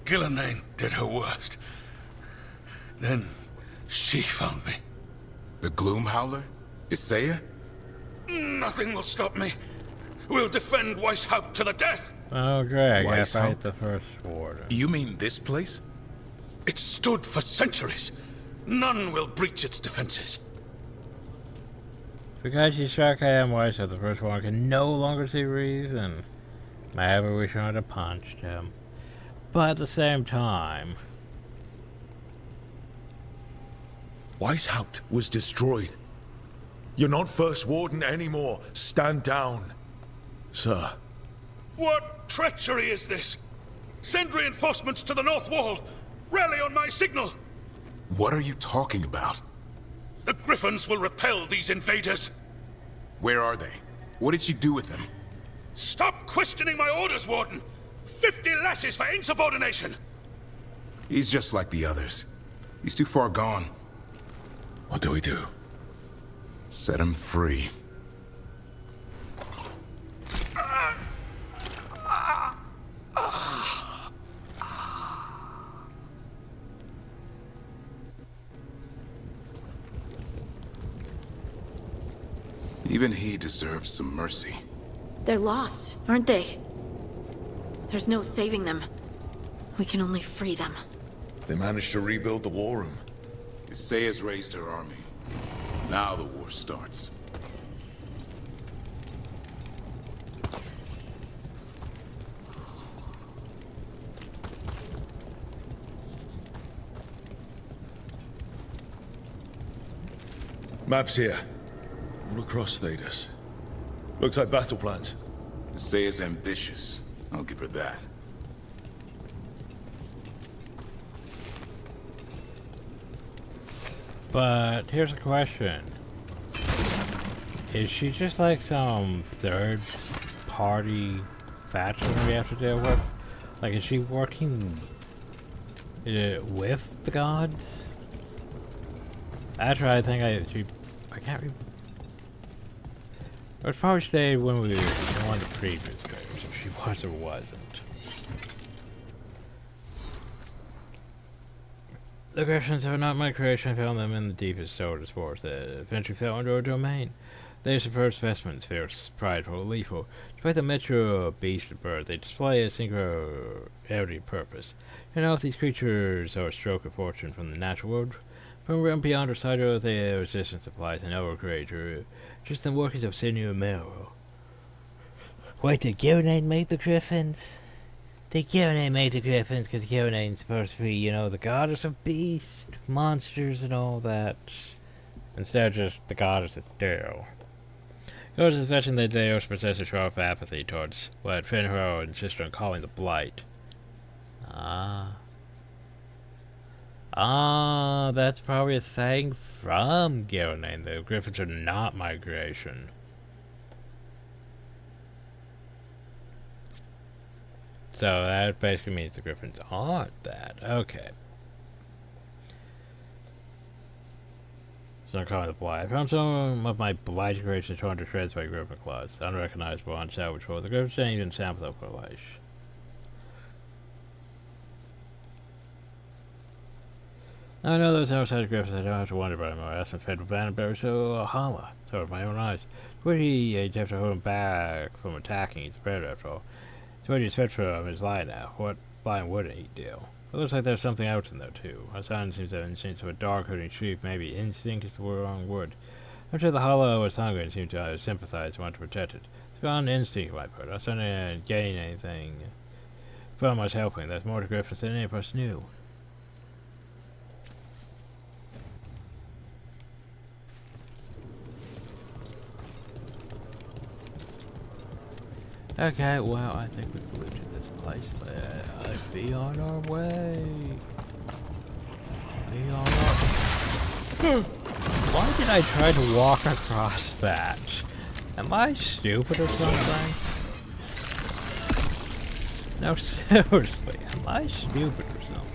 Gillenane did her worst. Then she found me. The Gloom Howler? Isaiah? Nothing will stop me. We'll defend Weishaupt to the death. Oh, great. I guess I Weishaupt? hit the first warden. You mean this place? It stood for centuries. None will breach its defenses. Because you struck him once, so the first one can no longer see reason. Maybe we should have punched him. But at the same time... Weishaupt was destroyed. You're not First Warden anymore. Stand down. Sir. What treachery is this? Send reinforcements to the North Wall. Rally on my signal! What are you talking about? The Griffins will repel these invaders. Where are they? What did she do with them? Stop questioning my orders, Warden! 50 lashes for insubordination! He's just like the others. He's too far gone. What do we do? Set him free. Even he deserves some mercy. They're lost, aren't they? There's no saving them. We can only free them. They managed to rebuild the war room. Isaya's raised her army. Now the war starts. Maps here. All across Thedas. Looks like battle plans. Isaya's ambitious. I'll give her that. But here's a question. Is she just like some third party faction we have to deal with? Like, is she working with the gods? Actually, I think I can't remember. It was probably stayed when we were in one of the previous games, if she was or wasn't. The Griffins are not my creation. I found them in the deepest Soda's forest that eventually fell into our domain. They are superb specimens, fierce, prideful, lethal. Despite the metro beast of birth, they display a singularity purpose. You know, if these creatures are a stroke of fortune from the natural world, from a realm beyond our side of their resistance applies an our creator, just the workings of sinew and marrow. Wait, did Gilnane make the Griffins? The Gilnane made the Griffins because Gilnane's supposed to be, you know, the goddess of beasts, monsters, and all that. Instead of just the goddess of Dale. It was his mention that they also possess a sharp apathy towards what Fenrir insisted on calling the Blight. That's probably a thing from Gilnane. The Griffins are not migration. So that basically means the Griffins aren't that. Okay. So I'm calling the Blight. I found some of my Blight creations torn to shreds by Griffin claws. Unrecognizable, unsalvageable. The Griffins didn't even sample up for life. I know those outside Griffins. I don't have to wonder about them. I asked them fed with Vandenberry, so holla. So with my own eyes. Where he have to hold him back from attacking his predator after all. So what he's fed from his lie now. What lion wouldn't he do? It looks like there's something else in there too. My son seems to have instincts of a dog-herding sheep. Maybe instinct is the wrong word. I'm sure the hollow was hungry and seemed to sympathize and want to protect it. It's beyond instinct, my put. I son didn't gain anything from us helping. There's more to Griffins than any of us knew. Okay, well, I think we've reached this place. Let's be on our way. Be on our... Why did I try to walk across that? Am I stupid or something? No, seriously, am I stupid or something?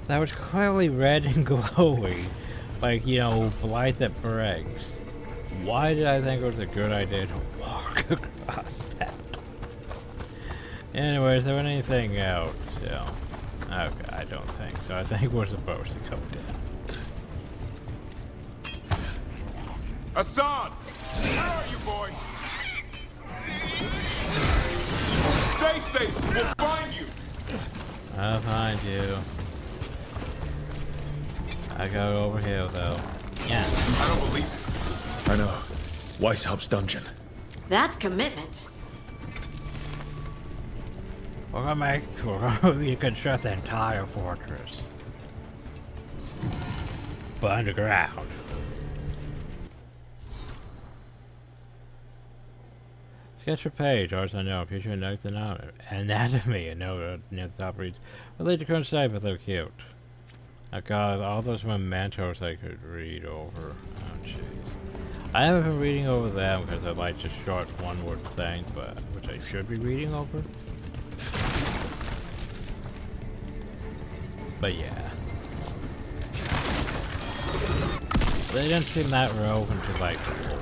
That was clearly red and glowing. Like, you know, blight that breaks. Why did I think it was a good idea to walk across that? Anyways, there wasn't anything else, so... Okay, I don't think so. I think we're supposed to go down. Hassan! Where are you, boy? Stay safe! We'll find you! I'll find you. I go over here, though. Yeah. I don't believe it. I know. Weishaupt's dungeon. That's commitment. We're gonna reconstruct the entire fortress. But underground. Sketch a page, ours unknown, future notes anatomy, and no near the top reads. Well, they current state, but they're cute. Oh god, all those mementos I could read over. Oh jeez. I haven't been reading over them because they're like just short one-word things, but which I should be reading over. But yeah. They didn't seem that relevant to like before.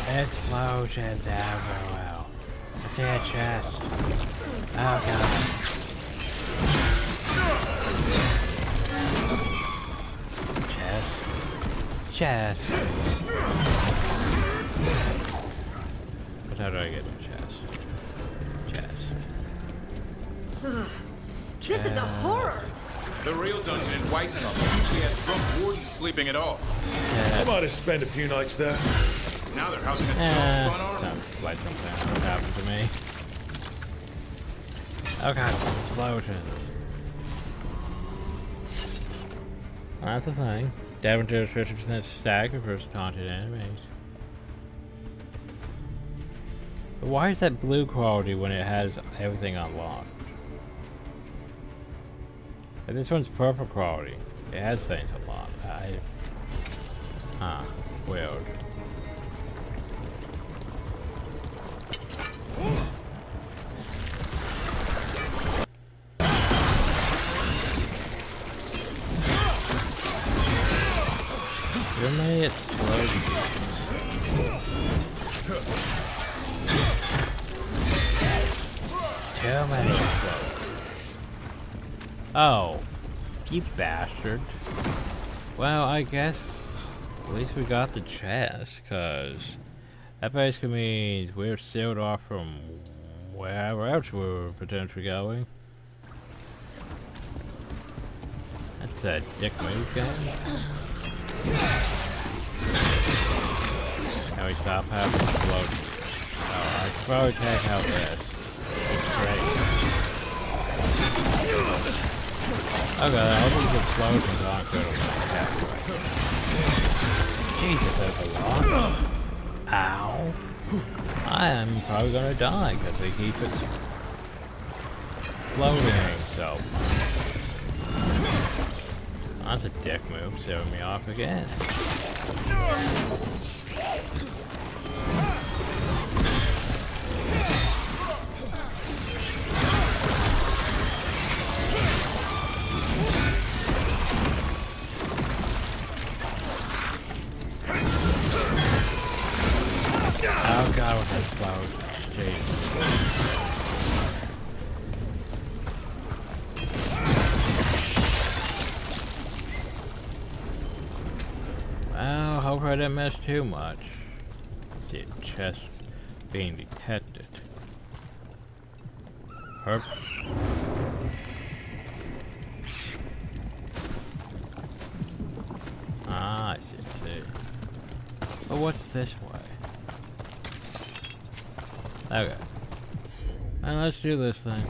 Explosions everywhere. I see a chest. Oh god. Chest. But how do I get to chest? This is a horror! The real dungeon in Whitesnall usually had drunk wardens sleeping at all. I might have spent a few nights there. Now they're housing a spun army. Sounds like something would happen to me. Oh god, explosions. Well, that's the thing. Davenport's 50% stack versus taunted enemies. But why is that blue quality when it has everything unlocked? And this one's purple quality. It has things unlocked. Weird. Too many explosions. Too many explosions. Oh, you bastard. Well, I guess at least we got the chest, cause that basically means we're sealed off from wherever else we were potentially going. That's a dick move, guys. Can we stop having explosions? Oh, I should probably take out this. It's great. Okay, all these explosions aren't good on my Jesus, that's a lot. Ow. I am probably gonna die because they keep it floating so much. That's a dick move, setting me off again. Oh god, with those flowers. Jeez. Well, hope I didn't miss too much. See a chest being detected. Herp. Ah, I see. But what's this way? Okay. Now let's do this thing.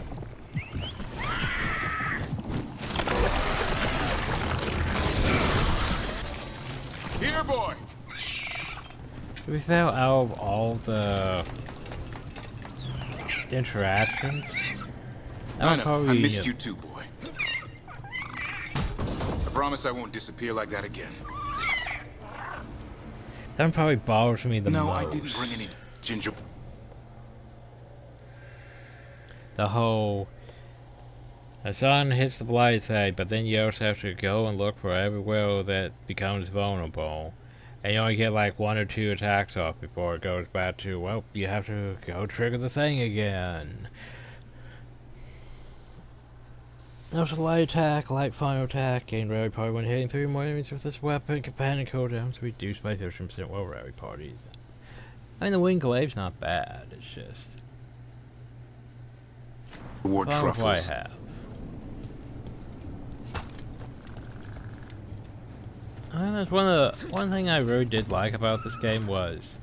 Here, boy. We fail out of all the interactions. I know. I missed you too, boy. I promise I won't disappear like that again. That one probably bothers me the most. No, I didn't bring any ginger. The whole the sun hits the blight side, but then you also have to go and look for everywhere that becomes vulnerable. And you only get like 1 or 2 attacks off before it goes back to, well, you have to go trigger the thing again. There's a light attack, light final attack, gain rally party when hitting 3 more enemies with this weapon, companion cooldowns reduced by 15% while rally parties. I mean, the wing glaive's not bad, it's just... War truffles. I have. I mean, that's one thing I really did like about this game was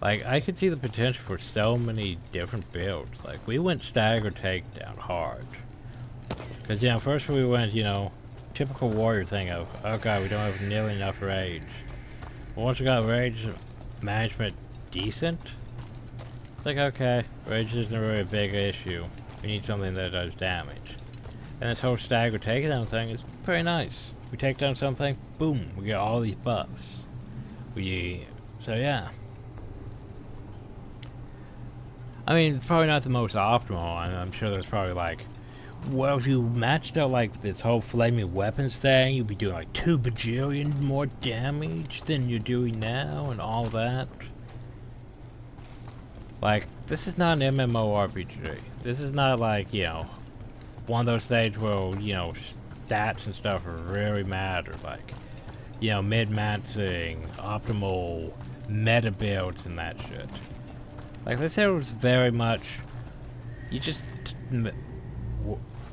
Like, I could see the potential for so many different builds. Like, we went stagger takedown hard. Because, you know, first we went, you know, typical warrior thing of, oh god, we don't have nearly enough rage. But once we got rage management decent, it's like, okay, rage isn't really a big issue. We need something that does damage. And this whole stagger takedown thing is pretty nice. We take down something, boom, we get all these buffs. So yeah. I mean, it's probably not the most optimal, and I'm sure there's probably like, well, if you matched out like this whole flaming weapons thing, you'd be doing like 2 bajillion more damage than you're doing now, and all that. Like, this is not an MMORPG. This is not like, you know, one of those things where, you know, stats and stuff really matter. Like, you know, mid-maxing, optimal meta builds and that shit. Like, this here was very much, you just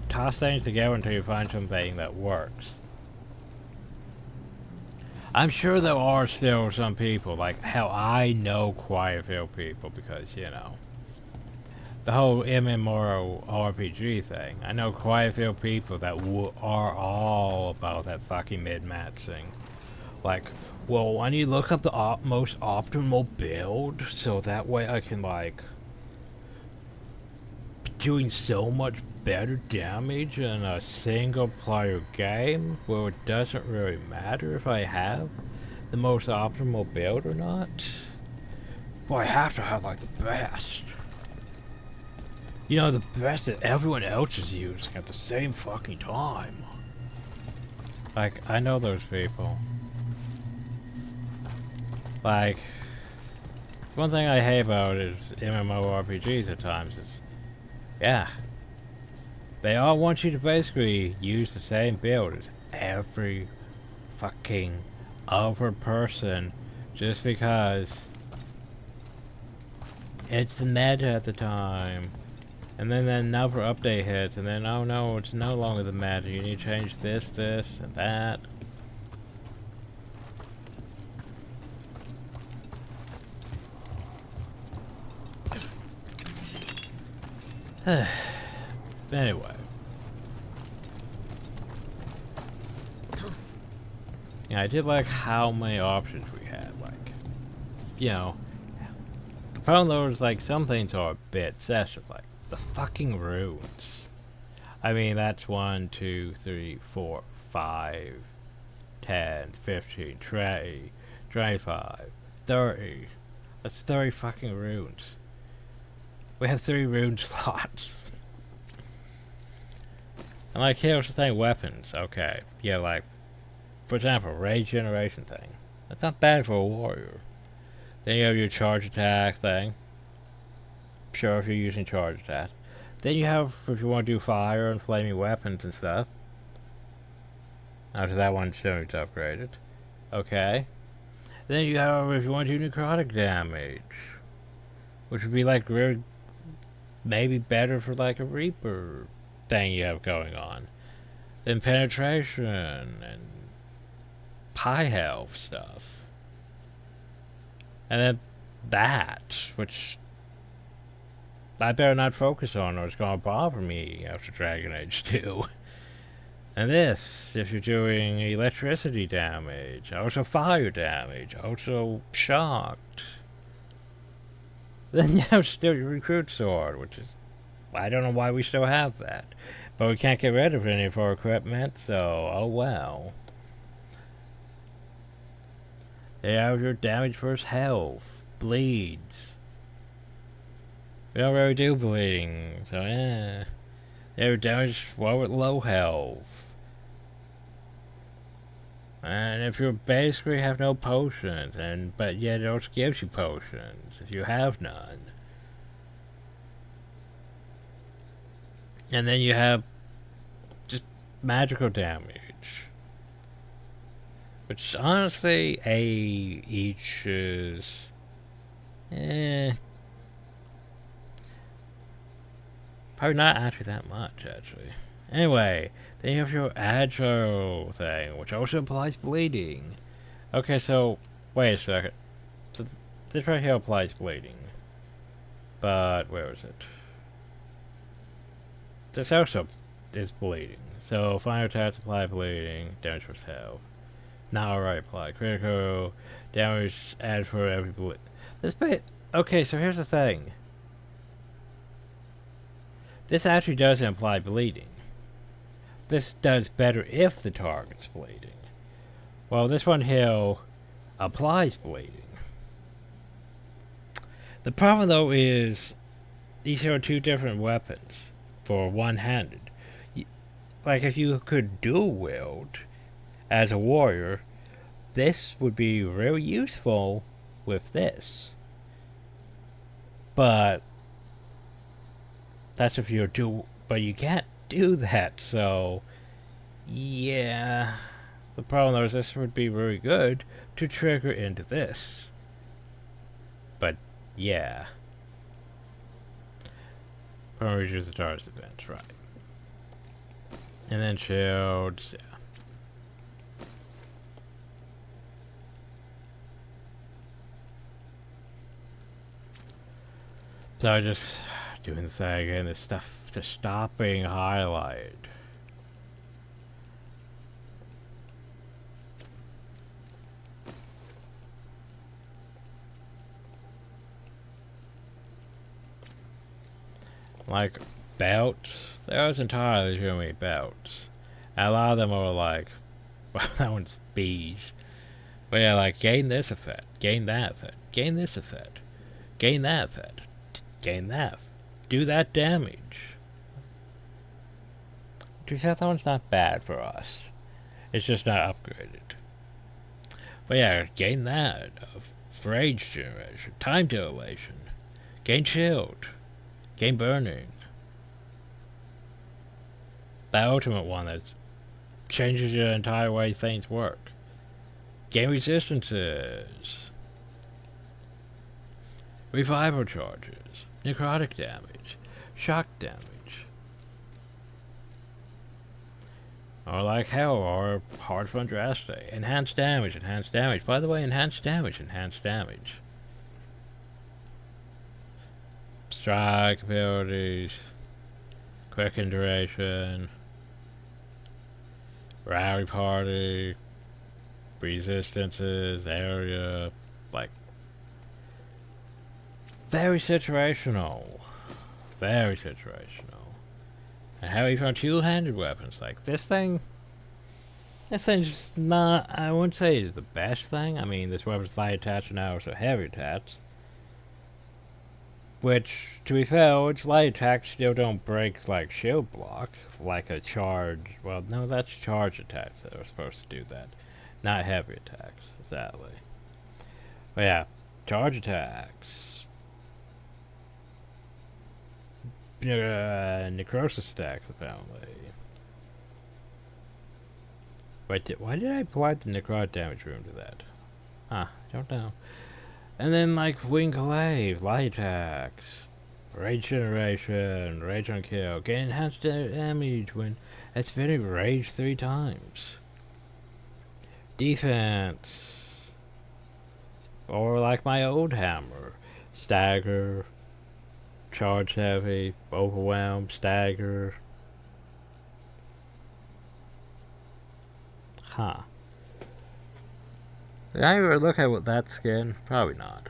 toss things together until you find something that works. I'm sure there are still some people, like how I know quite a few people, because, you know, the whole MMORPG thing. I know quite a few people that are all about that fucking mid-maxing. Like, well, I need to look up the most optimal build, so that way I can, like, be doing so much better damage in a single player game, where it doesn't really matter if I have the most optimal build or not. Well, I have to have, like, the best. You know, the best that everyone else is using at the same fucking time. Like, I know those people. Like, one thing I hate about is MMORPGs at times is, yeah, they all want you to basically use the same build as every fucking other person just because it's the meta at the time. And then another update hits, and then, oh no, it's no longer the meta. You need to change this, this, and that. Anyway. Yeah, I did like how many options we had. Like, you know, the problem though is like some things are a bit excessive. Like the fucking runes. I mean, that's 1, 2, 3, 4, 5, 10, 15, 20, 25, 30. That's 30 fucking runes. We have 3 rune slots. And like, here's the thing, weapons, okay. Yeah, like, for example, rage generation thing. That's not bad for a warrior. Then you have your charge attack thing. Sure, if you're using charge attack. Then you have, if you want to do fire and flaming weapons and stuff. After that one still needs upgraded. Okay. Then you have, if you want to do necrotic damage. Which would be like really, maybe better for like a Reaper thing you have going on. Then penetration and high health stuff. And then that, which I better not focus on or it's gonna bother me after Dragon Age 2. And this, if you're doing electricity damage, also fire damage, also shocked. Then you have still your recruit sword, which is, I don't know why we still have that. But we can't get rid of any of our equipment, so oh well. They have your damage versus health, bleeds. We don't really do bleeding, so yeah. They have damage while with low health. And if you basically have no potions, but yet it also gives you potions if you have none. And then you have just magical damage. Which honestly, each is probably not actually that much, actually. Anyway, then you have your agile thing, which also applies bleeding. Okay, so, wait a second. So This right here applies bleeding. But where is it? This also is bleeding. So fire attacks apply bleeding, damage for health. Now alright, apply critical damage added for every bleed. This bit. Okay, so here's the thing. This actually doesn't apply bleeding. This does better if the target's bleeding. Well, this one here applies bleeding. The problem though is these are two different weapons for one-handed. Like if you could dual wield as a warrior, this would be very useful with this. But that's if you're dual, but you can't do that, so yeah. The problem though is this would be very good to trigger into this. But yeah. Probably use the TARS event, right. And then shields, yeah. So I just doing the thing and this stuff to stop being highlighted. Like belts, there's entirely too many belts. And a lot of them are like, well, that one's beige. But yeah, like gain this effect, gain that effect, gain this effect, gain that effect, gain that, do that damage. To be fair, that one's not bad for us. It's just not upgraded. But yeah, gain that, rage generation, time dilation, gain shield. Gain burning. That ultimate one that changes your entire way things work. Gain resistances. Revival charges. Necrotic damage. Shock damage. Or like hell, or hard for Andraste. Enhanced damage, enhanced damage. By the way, enhanced damage, enhanced damage. Strike abilities, quicken duration, rally party, resistances, area, like very situational, very situational. And how even two-handed weapons like this thing's not. I wouldn't say is the best thing. I mean, this weapon's light attached and now it's a heavy attached. Which, to be fair, its light attacks still don't break like shield block, like a charge. Well, no, that's charge attacks that are supposed to do that, not heavy attacks, exactly. But yeah, charge attacks. Necrosis stacks, apparently. Wait, why did I apply the necrotic damage room to that? Huh, I don't know. And then, like, Wing Glaive, light attacks, rage generation, rage on kill, gain enhanced damage when it's been rage 3 times. Defense. Or like my old hammer, stagger, charge heavy, overwhelm, stagger. Huh. Did I ever look at what that skin? Probably not.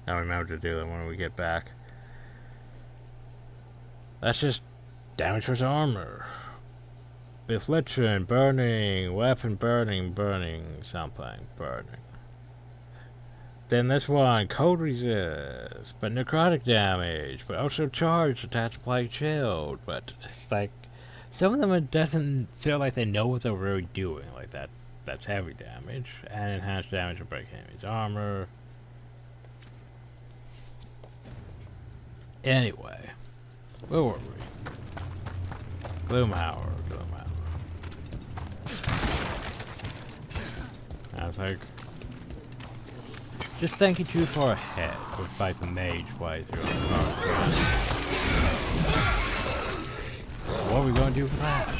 I'll remember to do that when we get back. That's just damage for his armor. Affliction, burning, weapon burning, burning, something, burning. Then this one, cold resist, but necrotic damage, but also charge attacks like shield. But it's like, some of them it doesn't feel like they know what they're really doing, like that. That's heavy damage, and enhanced damage to break enemies' armor. Anyway, where were we? Gloomhauer. I was like, just thinking too far ahead with fight the mage playthrough. What are we gonna do for that?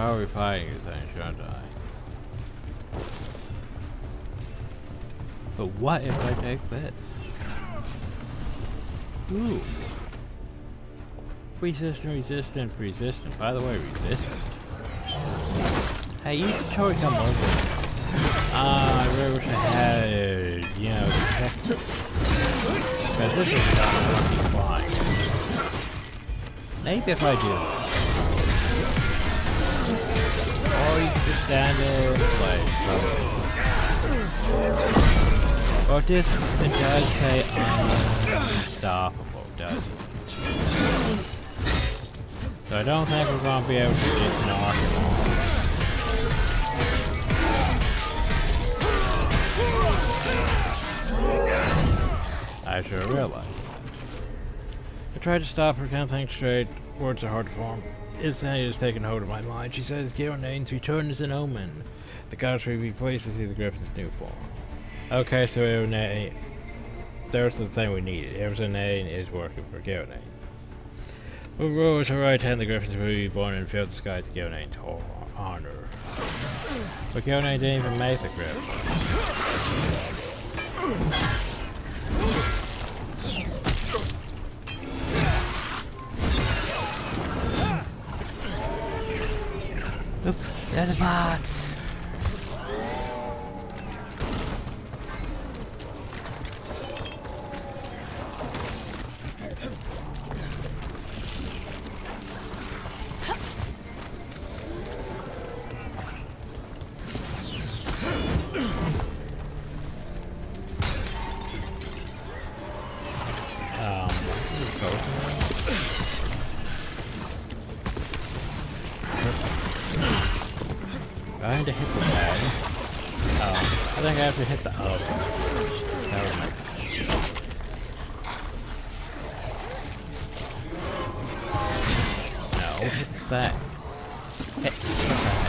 probably fighting you thing, shouldn't I? But what if I take this? Ooh. Resistant, resistant, resistant. By the way, resistant. Hey, you should totally come over. I really wish I had, you know, because this is not lucky flying. Maybe if I do. Or you can just stand there and play. But this, it does say unstoppable, doesn't it? So I don't think we're going to be able to just knock them off. I should have realized that. I tried to stop her, can't think straight. Words are hard to form. Insanity has taken hold of my mind. She says Gilnane's return is an omen. The goddess will be pleased to see the Griffin's new form. Okay, so there's the thing we needed. Gilnane is working for Gilnane. We'll rose her right hand, the Griffins will be born and fill the sky to Gilnane's honor. But Gilnane didn't even make the Griffin. Look, there's a box. I need to hit the bag. I think I have to hit the O. That would make sense. No, hit the bag. Hit the bag.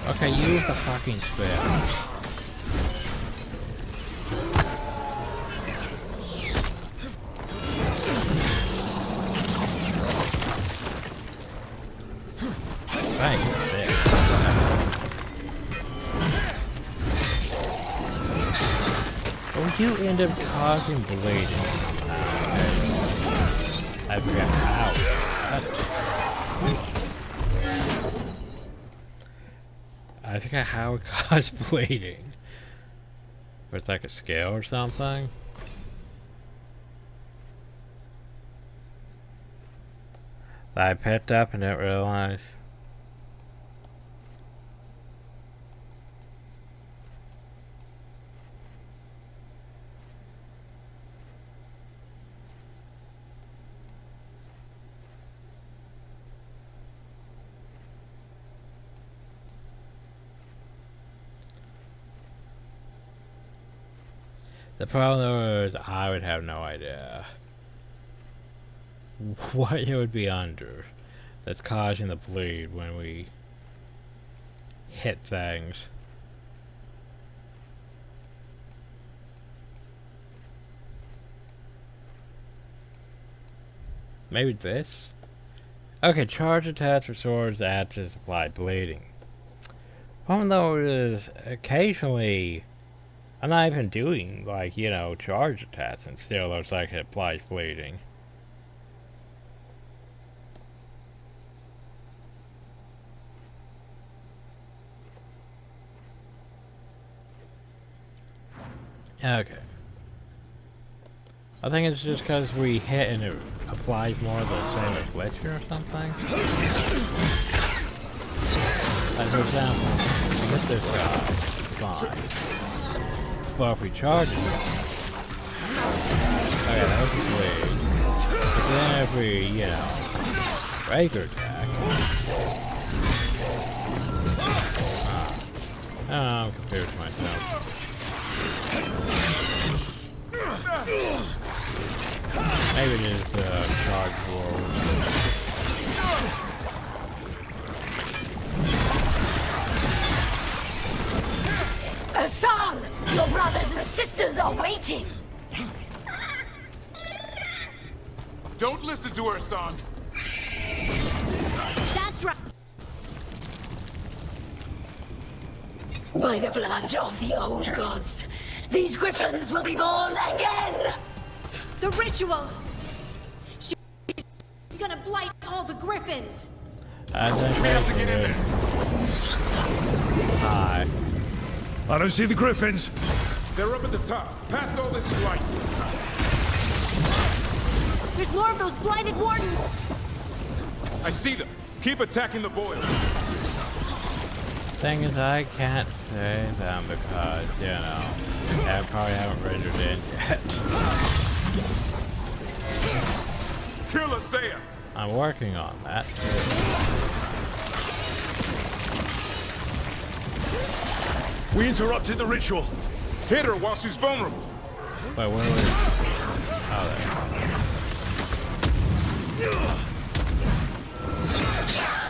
Okay, use the fucking spell. You end up causing bleeding. I forgot how. I forgot how it caused bleeding. With like a scale or something. That I picked up and didn't realize. The problem though is I would have no idea what it would be under that's causing the bleed when we hit things. Maybe this? Okay, charge attacks restores axes applied bleeding. Problem though is occasionally I'm not even doing, like, you know, charge attacks and still looks like it applies bleeding. Okay. I think it's just because we hit and it applies more of the same affliction or something. Like, for example, with this guy, fine. Well, if we charge it, okay, that was a bleed. But then if we, you know, breaker attack. I don't know, I'm confused myself. Maybe it is the charge forward. Hassan! Your brothers and sisters are waiting! Don't listen to her, son. That's right. By the blood of the old gods, these griffins will be born again! The ritual! She's gonna blight all the griffins! We have to get in there. Hi. I don't see the griffins. They're up at the top, past all this light. There's more of those blighted wardens! I see them. Keep attacking the boils. Thing is, I can't say them because, you know, I probably haven't rendered in yet. Kill Isaiah. I'm working on that. We interrupted the ritual. Hit her while she's vulnerable. Wait, where are we? Oh, there.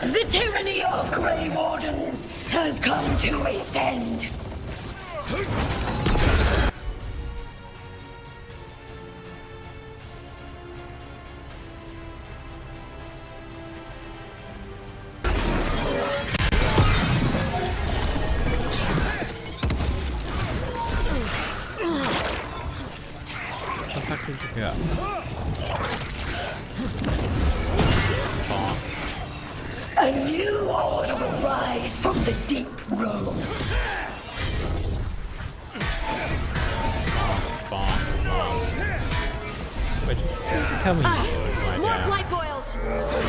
The tyranny of Grey Wardens has come to its end. What the fuck did you go? A new order will rise from the deep roads. Tell me More blight boils!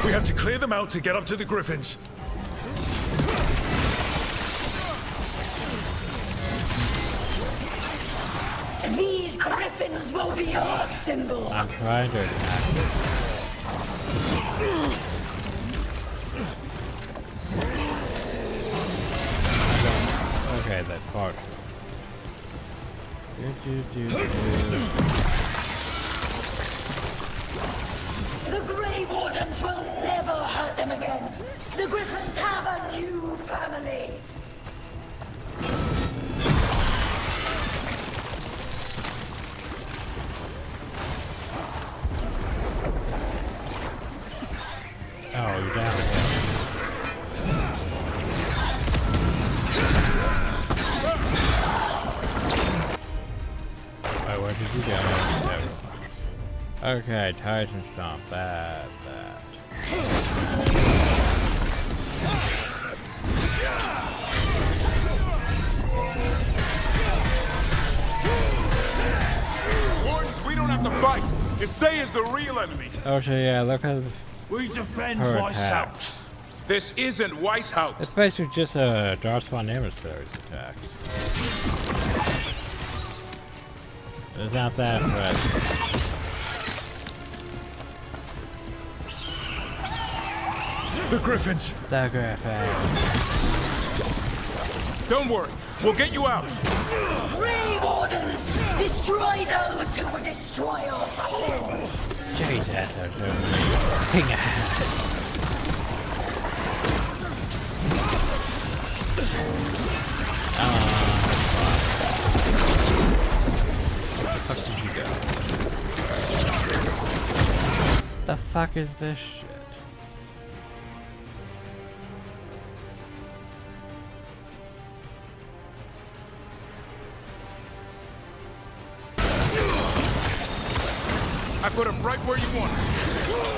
We have to clear them out to get up to the griffins. These griffins will be our symbol. I'm trying to attack it. Okay, that part. The Grey Wardens will never hurt them again. The griffins have a new family. Oh, you're down here. Wait, where did you go? Okay, Titan Stomp. That. Wardens, we don't have to fight. Isaiah's the real enemy. Okay, yeah, look at We defend her Weishaupt. attacks. This isn't Weishaupt. It's basically just a Darkspawn emissary's attacks. It's not that impressive. The griffins. The griffins. Don't worry, we'll get you out. Grey Wardens, destroy those who would destroy our cause. Jesus, that's a fucking ass. Where the fuck did you go? The fuck is this shit? I put him right where you want him.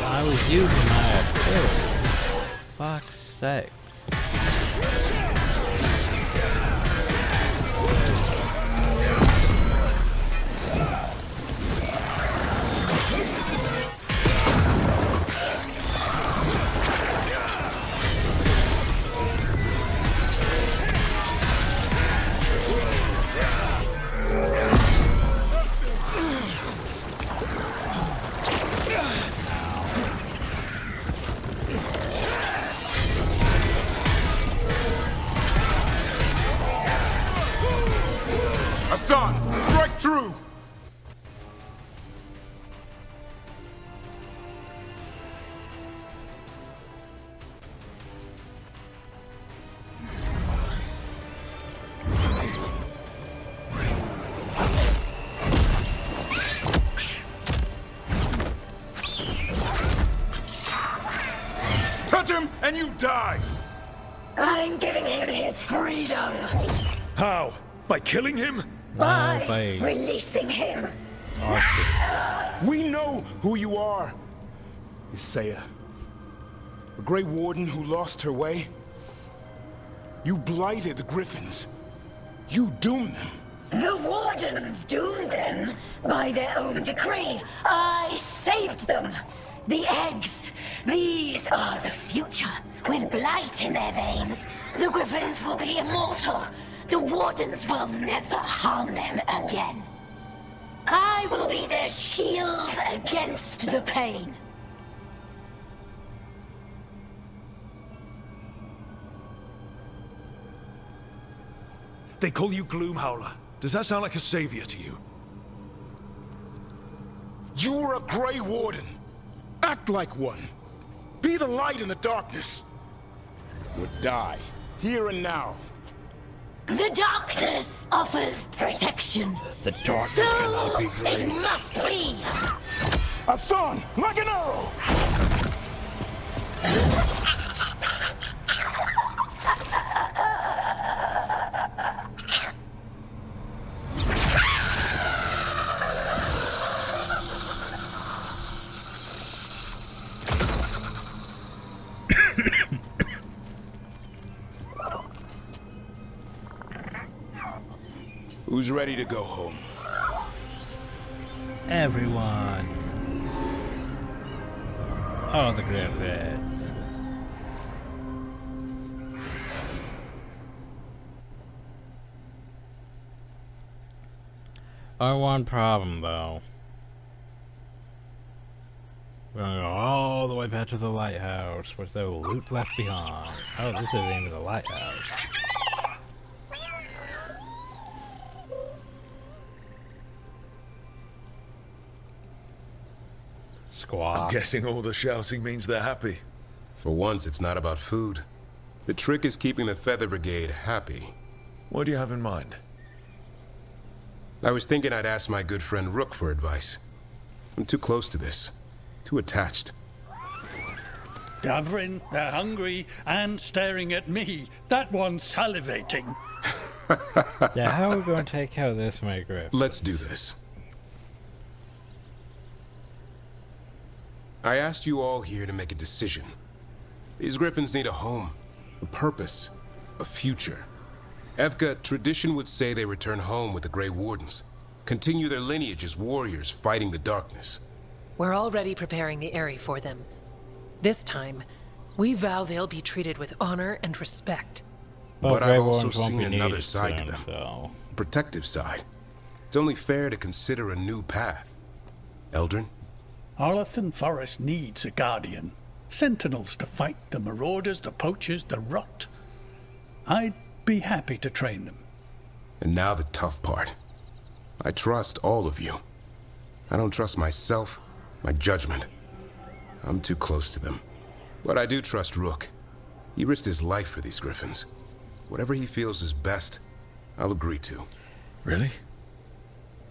I was using my ability. Fuck's sake. Hassan, strike true! and you die! I'm giving him his freedom How? By killing him? by releasing him. We know who you are. Isaiah. A Grey Warden who lost her way. You blighted the Griffins. You doomed them. The Wardens doomed them by their own decree. I saved them. The eggs. These are the future. With blight in their veins, the Griffins will be immortal. The Wardens will never harm them again. I will be their shield against the pain. They call you Gloomhowler. Does that sound like a savior to you? You were a Grey Warden. Act like one. Be the light in the darkness. Or die, here and now. The darkness offers protection. The darkness So cannot be great. it must be. A son, like an arrow! Who's ready to go home? Everyone. Oh, the Griffins. Our one problem, though. We're gonna go all the way back to the lighthouse. Was there loot left behind? Oh, this isn't even the lighthouse. I'm guessing all the shouting means they're happy. For once, it's not about food. The trick is keeping the Feather Brigade happy. What do you have in mind? I was thinking I'd ask my good friend Rook for advice. I'm too close to this. Too attached. Davrin, they're hungry and staring at me. That one's salivating. Yeah, how are we going to take care of this, my Griff? Let's do this. I asked you all here to make a decision. These Griffins need a home, a purpose, a future. Evka, tradition would say they return home with the Grey Wardens, continue their lineage as warriors fighting the darkness. We're already preparing the Eyrie for them. This time, we vow they'll be treated with honor and respect. But I've also seen another side to them. A protective side. It's only fair to consider a new path. Eldrin? Arlathan Forest needs a guardian. Sentinels to fight the marauders, the poachers, the rot. I'd be happy to train them. And now the tough part. I trust all of you. I don't trust myself, my judgment. I'm too close to them. But I do trust Rook. He risked his life for these Griffins. Whatever he feels is best, I'll agree to. Really?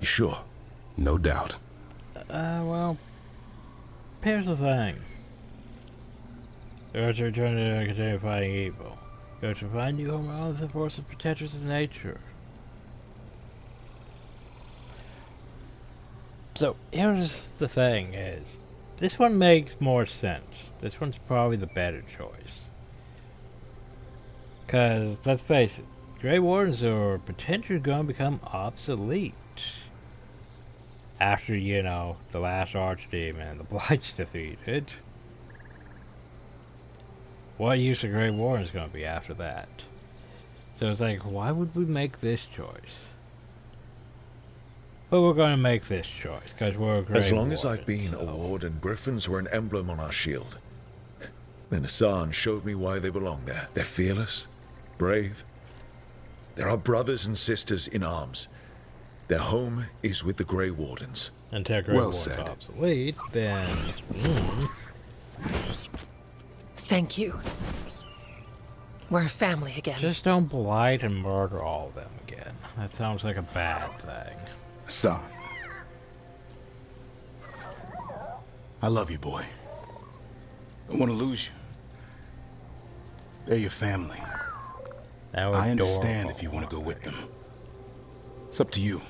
You sure? No doubt. Well, here's the thing. You're trying to continue fighting evil. Go to find new home all of the forces protectors of nature. So here's the thing is, this one makes more sense. This one's probably the better choice. Cause let's face it, Grey Wardens are potentially gonna become obsolete. After, you know, the last Archdemon and the Blight's defeated. What use of Grey Warden is going to be after that? So it's like, why would we make this choice? But we're going to make this choice, because we're a Grey As long Warden, as I've been a warden, Griffins were an emblem on our shield. Then Hassan showed me why they belong there. They're fearless, brave. They're our brothers and sisters in arms. Their home is with the Grey Wardens. Until Grey Warden's obsolete, then... Thank you. We're a family again. Just don't blight and murder all of them again. That sounds like a bad thing. Hassan. I love you, boy. I don't want to lose you. They're your family. I understand if you want to go with them. It's up to you.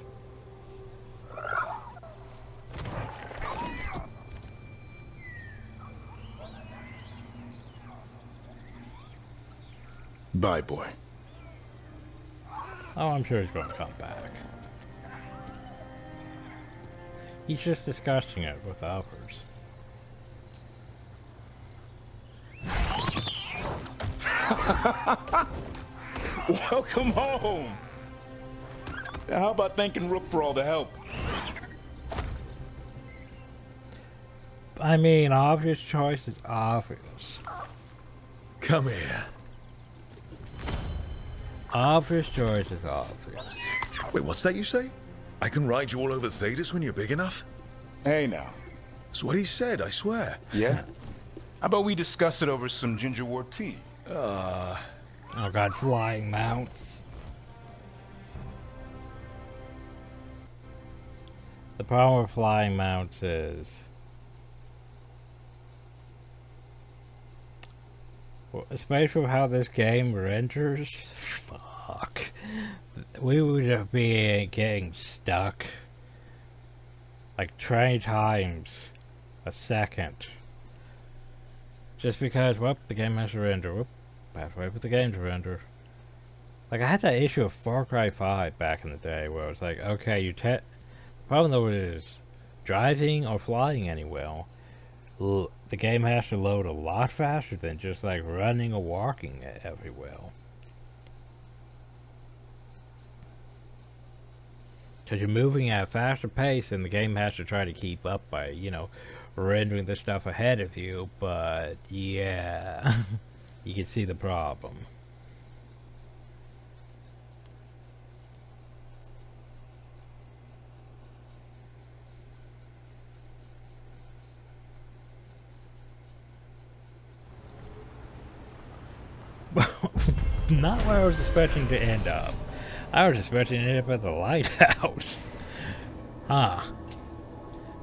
Bye, boy. Oh, I'm sure he's going to come back. He's just discussing it with others. Welcome home! Now, how about thanking Rook for all the help? I mean, obvious choice is obvious. Come here. Obvious choice is obvious. Wait, what's that you say? I can ride you all over Thetis when you're big enough? Hey, now. That's what he said, I swear. Yeah? How about we discuss it over some gingerwort tea? Oh god, flying mounts. The problem with flying mounts is... well, especially with how this game renders, fuck. We would be getting stuck like 20 times a second. Just because, whoop, the game has to render. Whoop, have to wait for the game to render. Like, I had that issue of Far Cry 5 back in the day where it was like, okay, the problem though is driving or flying anywhere. The game has to load a lot faster than just like running or walking everywhere. Because you're moving at a faster pace and the game has to try to keep up by, you know, rendering the stuff ahead of you, but yeah, you can see the problem. Not where I was expecting to end up. I was expecting to end up at the lighthouse. Huh.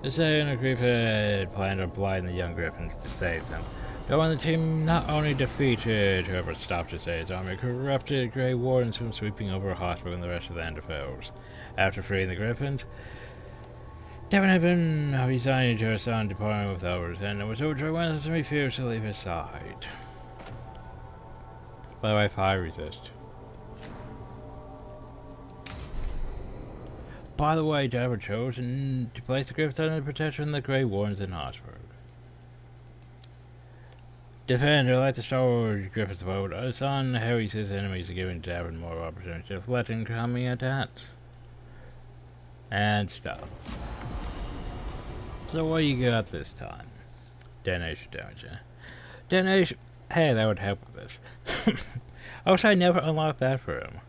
The second Griffin planned on blind the young Griffins to save them. Though when the team not only defeated whoever stopped to save his army, corrupted Grey Wardens from sweeping over a hospital and the rest of the Enderfoes. After freeing the Griffins, Devon had been resigned to her son, departing with others, and it was overjoyed when he refused to leave his side. By the way, fire resist. By the way, Devon chosen to place the Griffins under the protection of the Grey Wardens in Hotsburg. Defender, like the Star Wars Griffins vote, our son harries his enemies, giving Devon more opportunity to let incoming attacks. And stuff. So what you got this time? Detonation damage, yeah. Detonation... Hey, that would help with this. I wish I never unlocked that for him.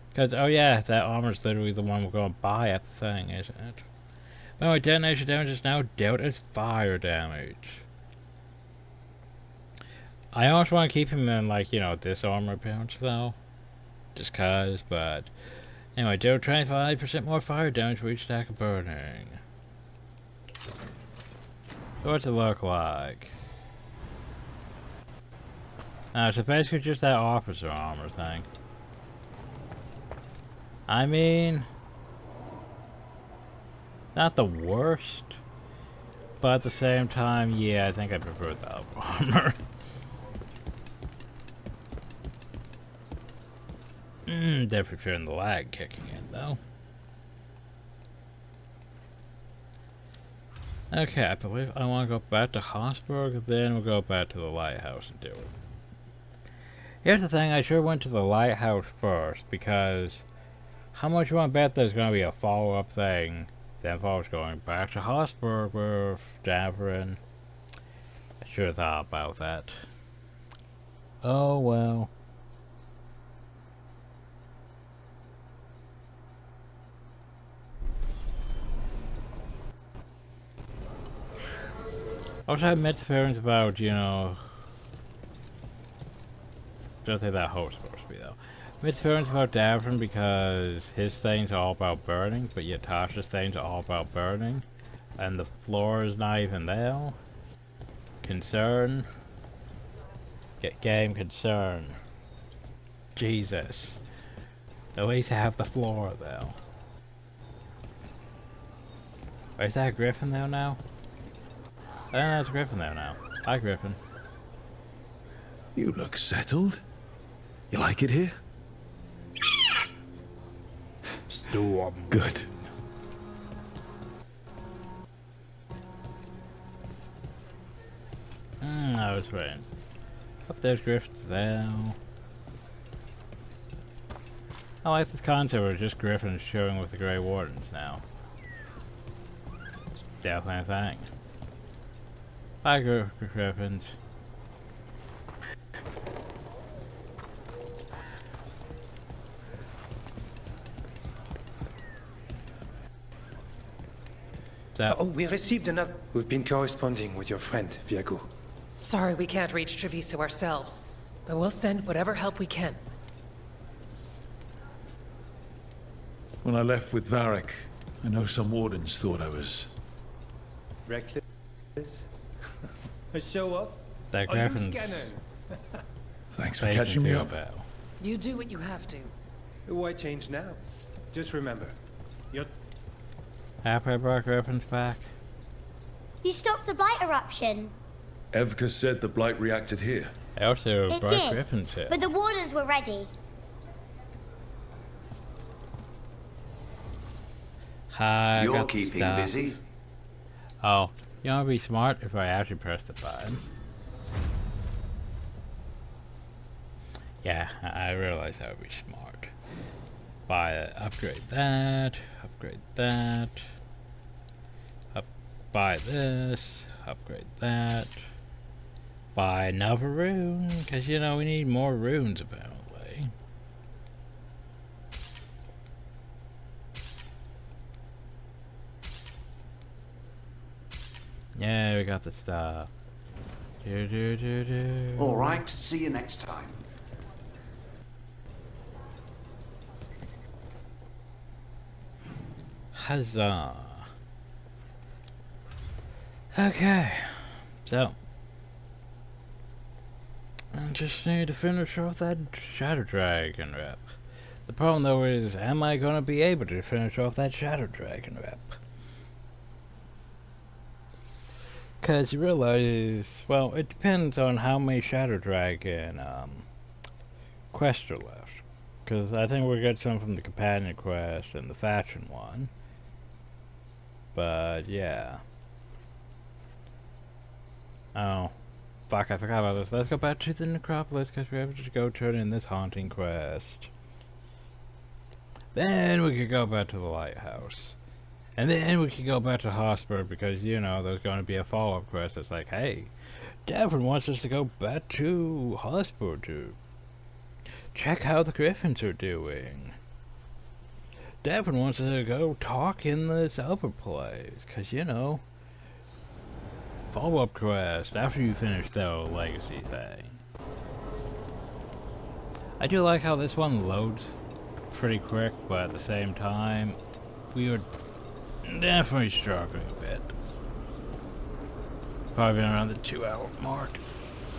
Because, oh yeah, that armor's literally the one we're going to buy at the thing, isn't it? By the way, detonation damage is now dealt as fire damage. I almost want to keep him in, like, you know, this armor pouch, though. Just cause, but... Anyway, deal 25% more fire damage for each stack of burning. So what's it look like? So basically just that officer armor thing. I mean... not the worst. But at the same time, yeah, I think I prefer the armor. Definitely feeling the lag kicking in, though. Okay, I believe I want to go back to Hotsburg, then we'll go back to the lighthouse and do it. Here's the thing, I sure went to the lighthouse first, because how much you want to bet there's going to be a follow-up thing, then folks going back to Hotsburg with Davrin. I should have thought about that. Oh well. Also had Metzferens about, you know... don't think that hope's supposed to be though. Metzferens about Davrin because his things are all about burning, but yet Tasha's things are all about burning. And the floor is not even there. Concern. Get game concern. Jesus. At least have the floor though. Wait, is that a griffin though now? I don't know, it's a griffin though now. Hi Griffin. You look settled. You like it here? Storm. Good. No, it's friends. Up there's griffins now. I like this concept of just griffins showing with the Grey Wardens now. It's definitely a thing. Bye, griffins. Oh, we received another. We've been corresponding with your friend, Viago. Sorry we can't reach Treviso ourselves, but we'll send whatever help we can. When I left with Varric, I know some wardens thought I was... reckless? A show-off? That A loose griffin's... cannon. Thanks for catching me up. You do what you have to. Why change now? Just remember, you're... Happy I brought griffins back. You stopped the blight eruption. Evka said the blight reacted here. I also It brought did, griffins here. but the wardens were ready. Hi, You're got keeping stuff. busy? Oh, you know, it'd be smart if I actually press the button. Yeah, I realize that would be smart. Upgrade that, upgrade that. Buy this, upgrade that. Buy another rune, because you know we need more runes apparently. Yeah, we got the stuff. All right, see you next time. Huzzah. Okay, so I just need to finish off that Shadow Dragon rep. The problem though is, am I going to be able to finish off that Shadow Dragon rep? Because you realize, well, it depends on how many Shadow Dragon quests are left. Because I think we'll get some from the companion quest and the faction one. But yeah. Oh, fuck, I forgot about this. Let's go back to the necropolis because we have to go turn in this haunting quest. Then we could go back to the lighthouse. And then we could go back to Hosper because, you know, there's going to be a follow-up quest that's like, hey, Davin wants us to go back to Hosper to check how the Griffins are doing. Davin wants us to go talk in this other place because, you know, follow-up quest after you finish the legacy thing. I do like how this one loads pretty quick, but at the same time, we are definitely struggling a bit. Probably been around the 2-hour mark.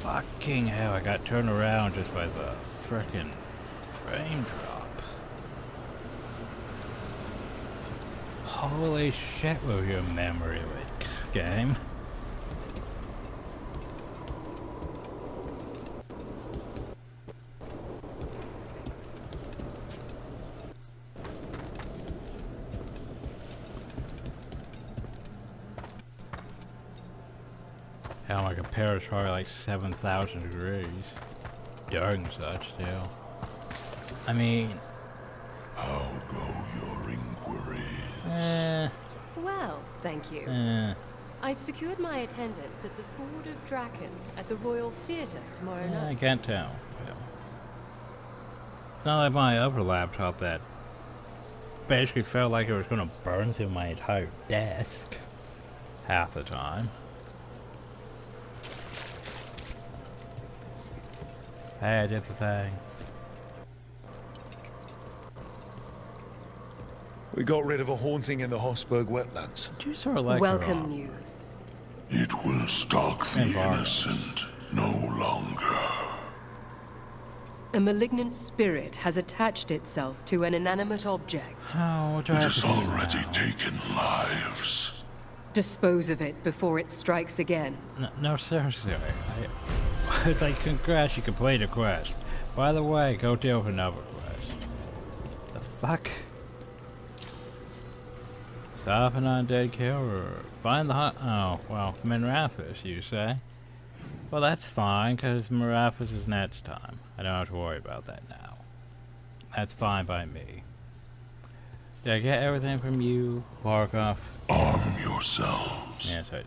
Fucking hell, I got turned around just by the frickin' frame drop. Holy shit with your memory leaks, game. Hell, my computer is probably like 7,000 degrees. During such, still. I mean... How go your inquiries? Well, thank you. I've secured my attendance at the Sword of Draken at the Royal Theatre tomorrow night. I can't tell. Yeah. It's not like my other laptop that basically felt like it was going to burn through my entire desk half the time. Hey, I did the thing. We got rid of a haunting in the Hossberg wetlands. You sort of like welcome news. It will stalk the innocent no longer. A malignant spirit has attached itself to an inanimate object. Oh, what do I It have has to do already now? taken lives. Dispose of it before it strikes again. No, seriously. It's like, congrats, you completed a quest. By the way, go deal with another quest. The fuck? Stop an undead killer. Find the hot. Oh, well, Minrathus, you say? Well, that's fine, because Minrathus is next time. I don't have to worry about that now. That's fine by me. Did I get everything from you, Barkov? Arm yourselves. Yes, I did.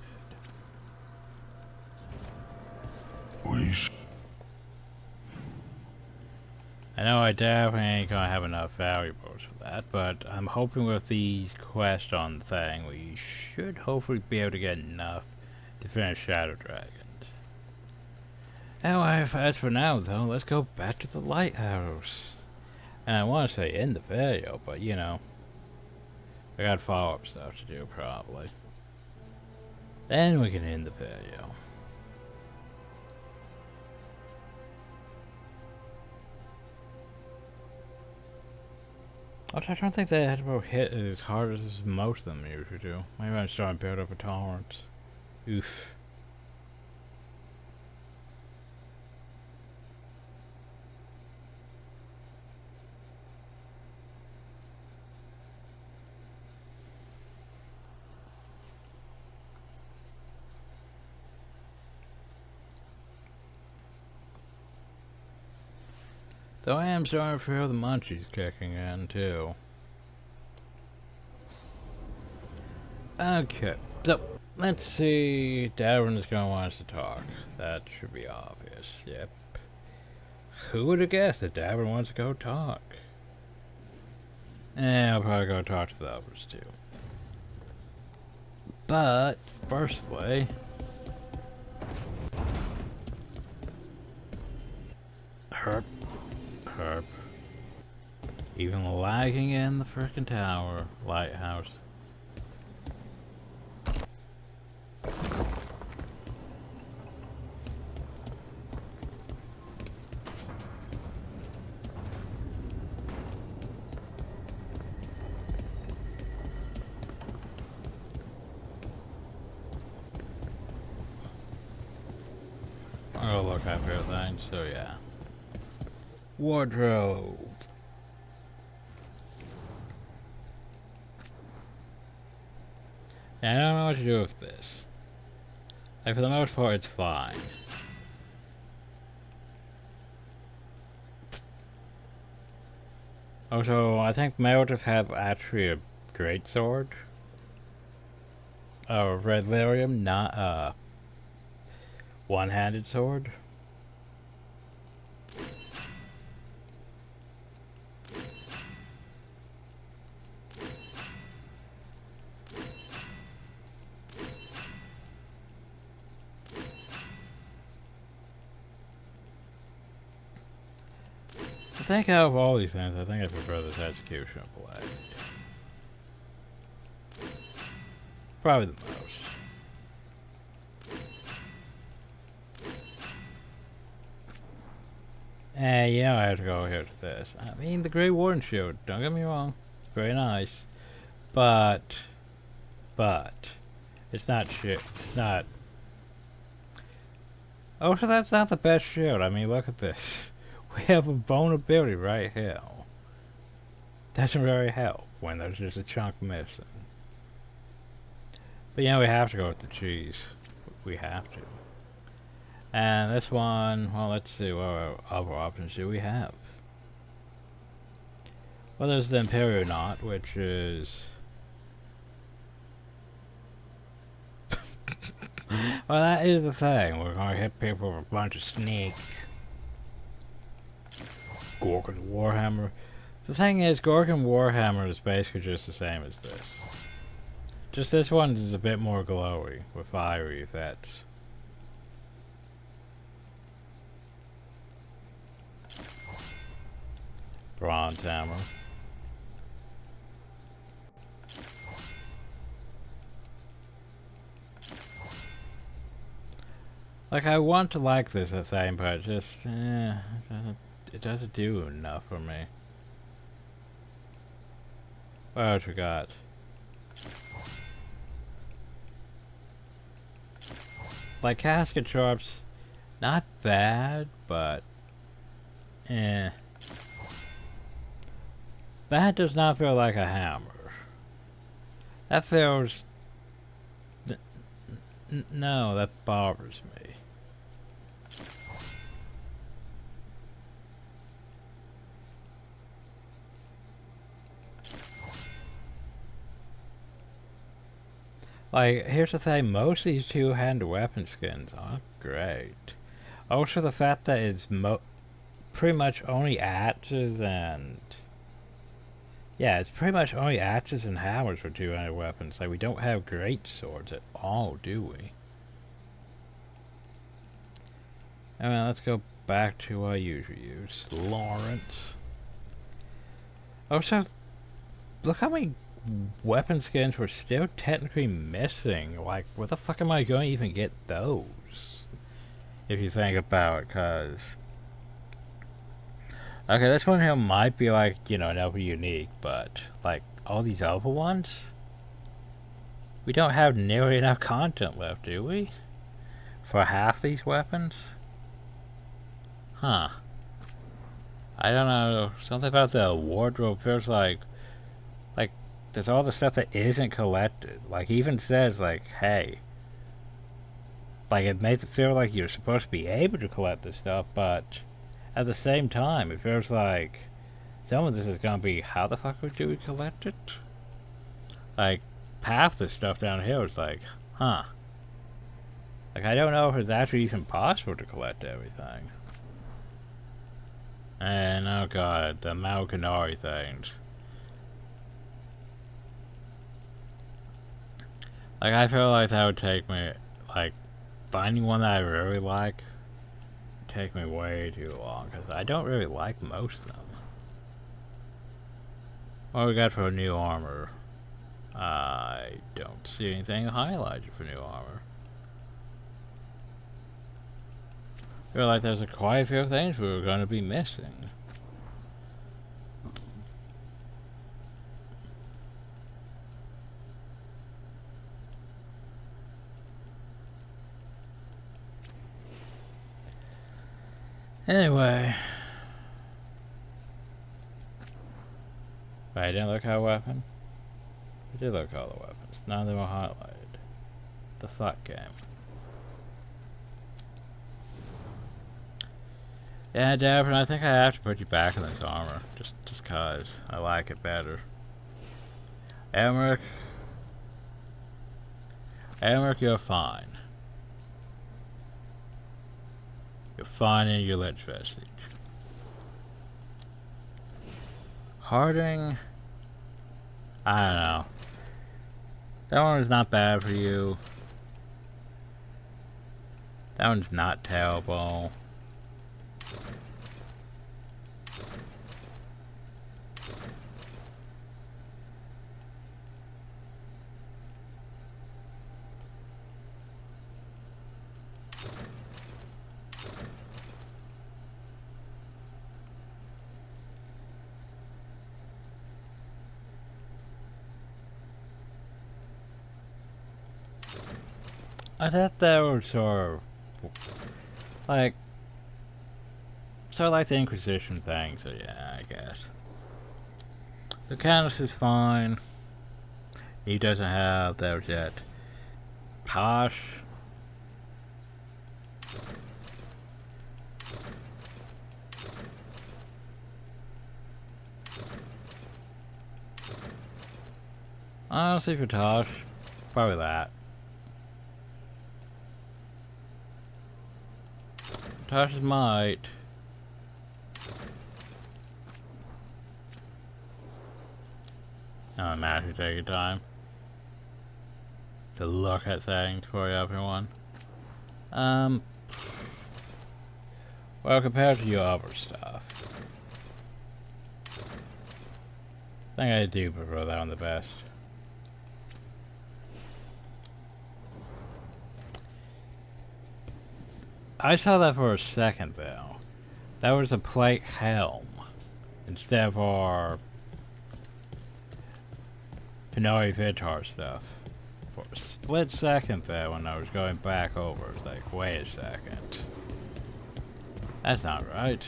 I know I definitely ain't gonna have enough valuables for that, but I'm hoping with these quests on the thing, we should hopefully be able to get enough to finish Shadow Dragons. Anyway, as for now though, let's go back to the lighthouse. And I want to say end the video, but you know, I got follow-up stuff to do probably. Then we can end the video. I don't think they had to hit it as hard as most of them usually do. Maybe I'm starting to build up a tolerance. Oof. Though I am starting to feel the munchies kicking in too. Okay, so let's see. Davin is gonna want us to talk. That should be obvious. Yep. Who would have guessed that Davin wants to go talk? I'll probably go talk to the others too. But firstly, herp. Even lagging in the frickin' tower lighthouse. I'll go look after everything, so yeah. Wardrobe. I don't know what to do with this. Like, for the most part, it's fine. Also, I think Meredith had actually a great sword. Red Lyrium, not a one-handed sword. I think out of all these things, I think I prefer this Execution Blade. Probably the most. You know I have to go here to this. I mean, the Grey Warden Shield, don't get me wrong, very nice. But, it's not shit, it's not... Oh, so that's not the best shield. I mean, look at this. We have a vulnerability right here. Doesn't really help when there's just a chunk missing. But yeah, we have to go with the cheese. We have to. And this one, well, let's see what other options do we have. Well, there's the Imperial Knot, which is... Well, that is the thing. We're gonna hit people with a bunch of sneak. Gorgon Warhammer. The thing is, Gorgon Warhammer is basically just the same as this. Just this one is a bit more glowy with fiery effects. Bronze hammer. Like, I want to like this thing, but just, it doesn't do enough for me. What else we got? Like casket sharps, not bad, but eh. That does not feel like a hammer. That feels... no, that bothers me. Like, here's the thing, most of these two-handed weapon skins aren't great. Also, the fact that it's pretty much only axes and... yeah, it's pretty much only axes and hammers for two-handed weapons. Like, we don't have great swords at all, do we? I mean, let's go back to what I usually use. Lawrence. Also, look how many weapon skins we're still technically missing. Like, where the fuck am I going to even get those? If you think about it, cause... okay, this one here might be like, you know, never unique, but like all these other ones, we don't have nearly enough content left, do we? For half these weapons? Huh. I don't know, something about the wardrobe feels like there's all the stuff that isn't collected. Like, even says like, hey, like it makes it feel like you're supposed to be able to collect this stuff, but at the same time, it feels like some of this is gonna be, how the fuck do we collect it? Like, half the stuff down here is like, huh. Like, I don't know if it's actually even possible to collect everything. And, oh god, the Malkanari things. Like, I feel like that would take me, like, finding one that I really like take me way too long, because I don't really like most of them. What do we got for new armor? I don't see anything highlighted for new armor. I feel like there's quite a few things we were going to be missing. Anyway. But I didn't look at a weapon. I did look at all the weapons. None of them were highlighted. The fuck game. Yeah, Davin, I think I have to put you back in this armor. Just cause I like it better. Emmerich, you're fine. You're fine in your Lich Vestige. Harding, I don't know. That one is not bad for you. That one's not terrible. I thought that was sort of like the Inquisition thing, so yeah, I guess. The Canis is fine. He doesn't have those yet. Tosh. Honestly, for Tosh, probably that. Tosh's might. No matter, take your time to look at things for you, everyone. Well, compared to your other stuff, I think I do prefer that one the best. I saw that for a second though. That was a plate helm instead of our Pinoi Vitar stuff. For a split second there, when I was going back over, I was like, wait a second. That's not right.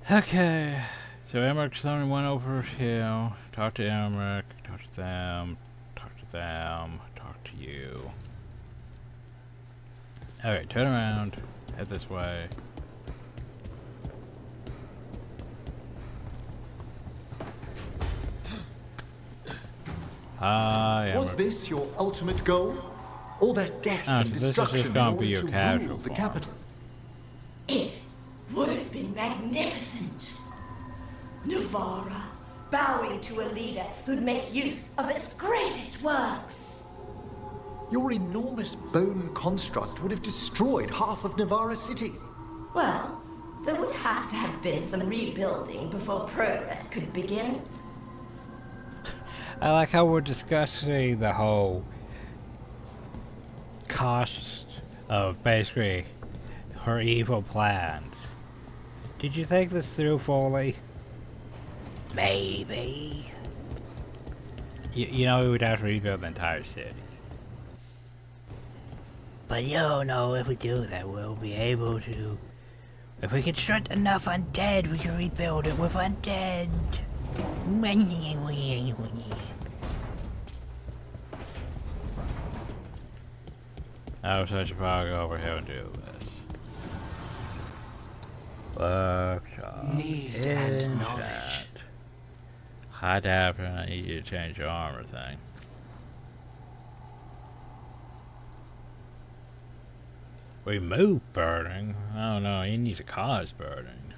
Okay, so Emmerich suddenly went over here, talked to Emmerich, talked to them, talked to them, talked to you. Alright, turn around, head this way. Hi, Was this your ultimate goal? All that death and destruction in order to rule the capital? It would have been magnificent. Nuvara, bowing to a leader who'd make use of its greatest works. Your enormous bone construct would have destroyed half of Navara City. Well, there would have to have been some rebuilding before progress could begin. I like how we're discussing the whole cost of basically her evil plans. Did you think this through fully? Maybe. You know, we would have to rebuild the entire city. But you don't know if we do that, we'll be able to. If we construct enough undead, we can rebuild it with undead. Oh, so I should probably go over here and do this. Workshop. Need and knowledge. High adapter, I need you to change your armor thing. Remove burning? I don't know, he needs to cause burning.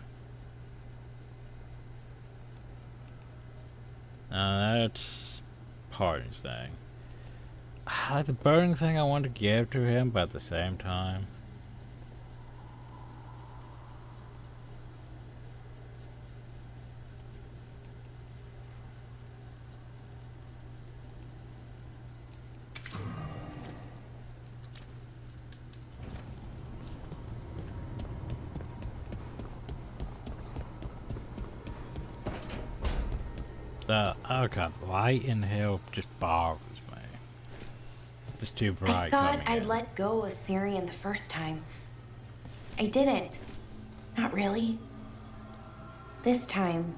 That's Pardon's thing. Like the burning thing I want to give to him, but at the same time. So, okay, light in here just bothers me. It's too bright. I thought I'd let go of Syrian the first time. I didn't. Not really. This time,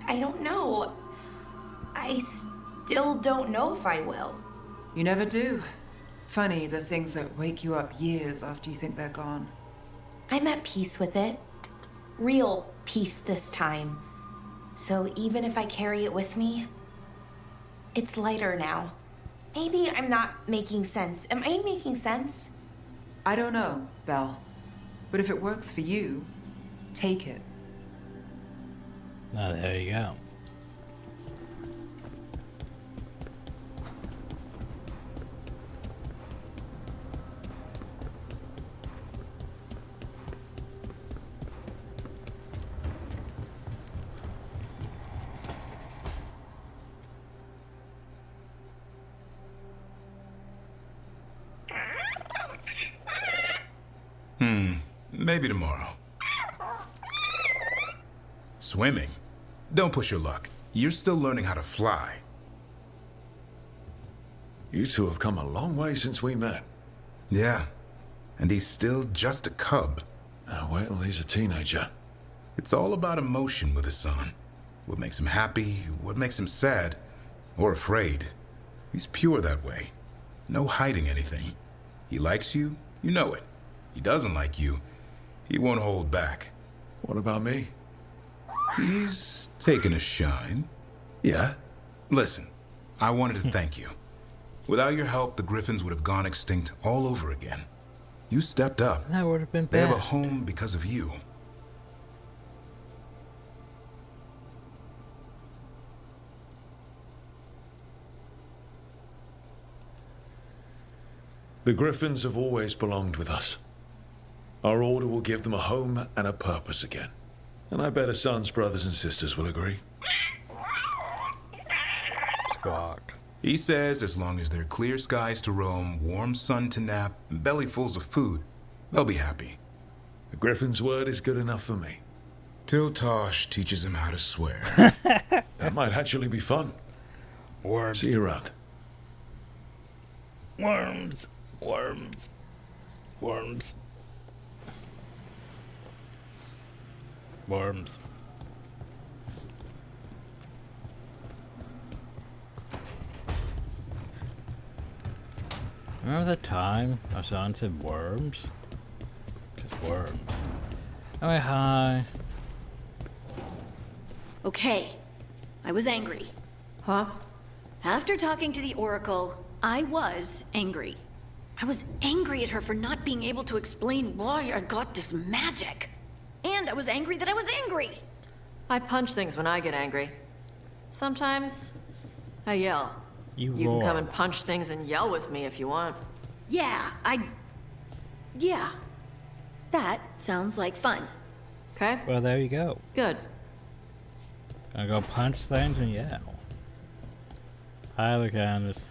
I don't know. I still don't know if I will. You never do. Funny, the things that wake you up years after you think they're gone. I'm at peace with it. Real peace this time. So even if I carry it with me, it's lighter now. Maybe I'm not making sense. Am I making sense? I don't know, Belle. But if it works for you, take it. Oh, there you go. Maybe tomorrow. Swimming? Don't push your luck. You're still learning how to fly. You two have come a long way since we met. Yeah. And he's still just a cub. Wait till he's a teenager. It's all about emotion with his son. What makes him happy, what makes him sad, or afraid. He's pure that way. No hiding anything. He likes you, you know it. He doesn't like you, he won't hold back. What about me? He's taken a shine. Yeah? Listen, I wanted to thank you. Without your help, the Griffins would have gone extinct all over again. You stepped up. That would have been bad. They have a home because of you. The Griffins have always belonged with us. Our order will give them a home and a purpose again. And I bet Hassan's brothers and sisters will agree. Squawk. He says as long as there are clear skies to roam, warm sun to nap, and bellyfuls of food, they'll be happy. A griffin's word is good enough for me. Till Tosh teaches him how to swear. That might actually be fun. Worms. See you around. Worms. Worms. Worms. Worms. Remember the time our son said worms? Just worms. Oh, hi. Okay. I was angry. Huh? After talking to the Oracle, I was angry. I was angry at her for not being able to explain why I got this magic. And I was angry that I was angry. I punch things when I get angry. Sometimes I yell. You roar. can come and punch things and yell with me if you want. Yeah, Yeah. That sounds like fun. Okay? Well, there you go. Good. Gonna go punch things and yell. Hi, Candace.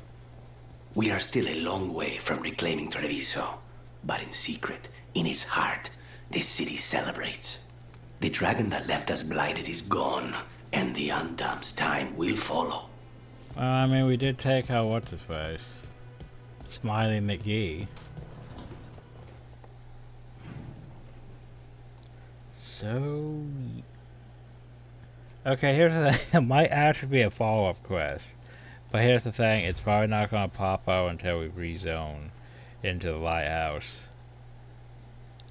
We are still a long way from reclaiming Treviso, but in secret, in its heart, this city celebrates. The dragon that left us blighted is gone, and the Undamp's time will follow. Well, I mean, we did take out what's-his-face. Smiley McGee. So... Okay, here's the thing. It might actually be a follow-up quest. But here's the thing. It's probably not going to pop out until we rezone into the lighthouse.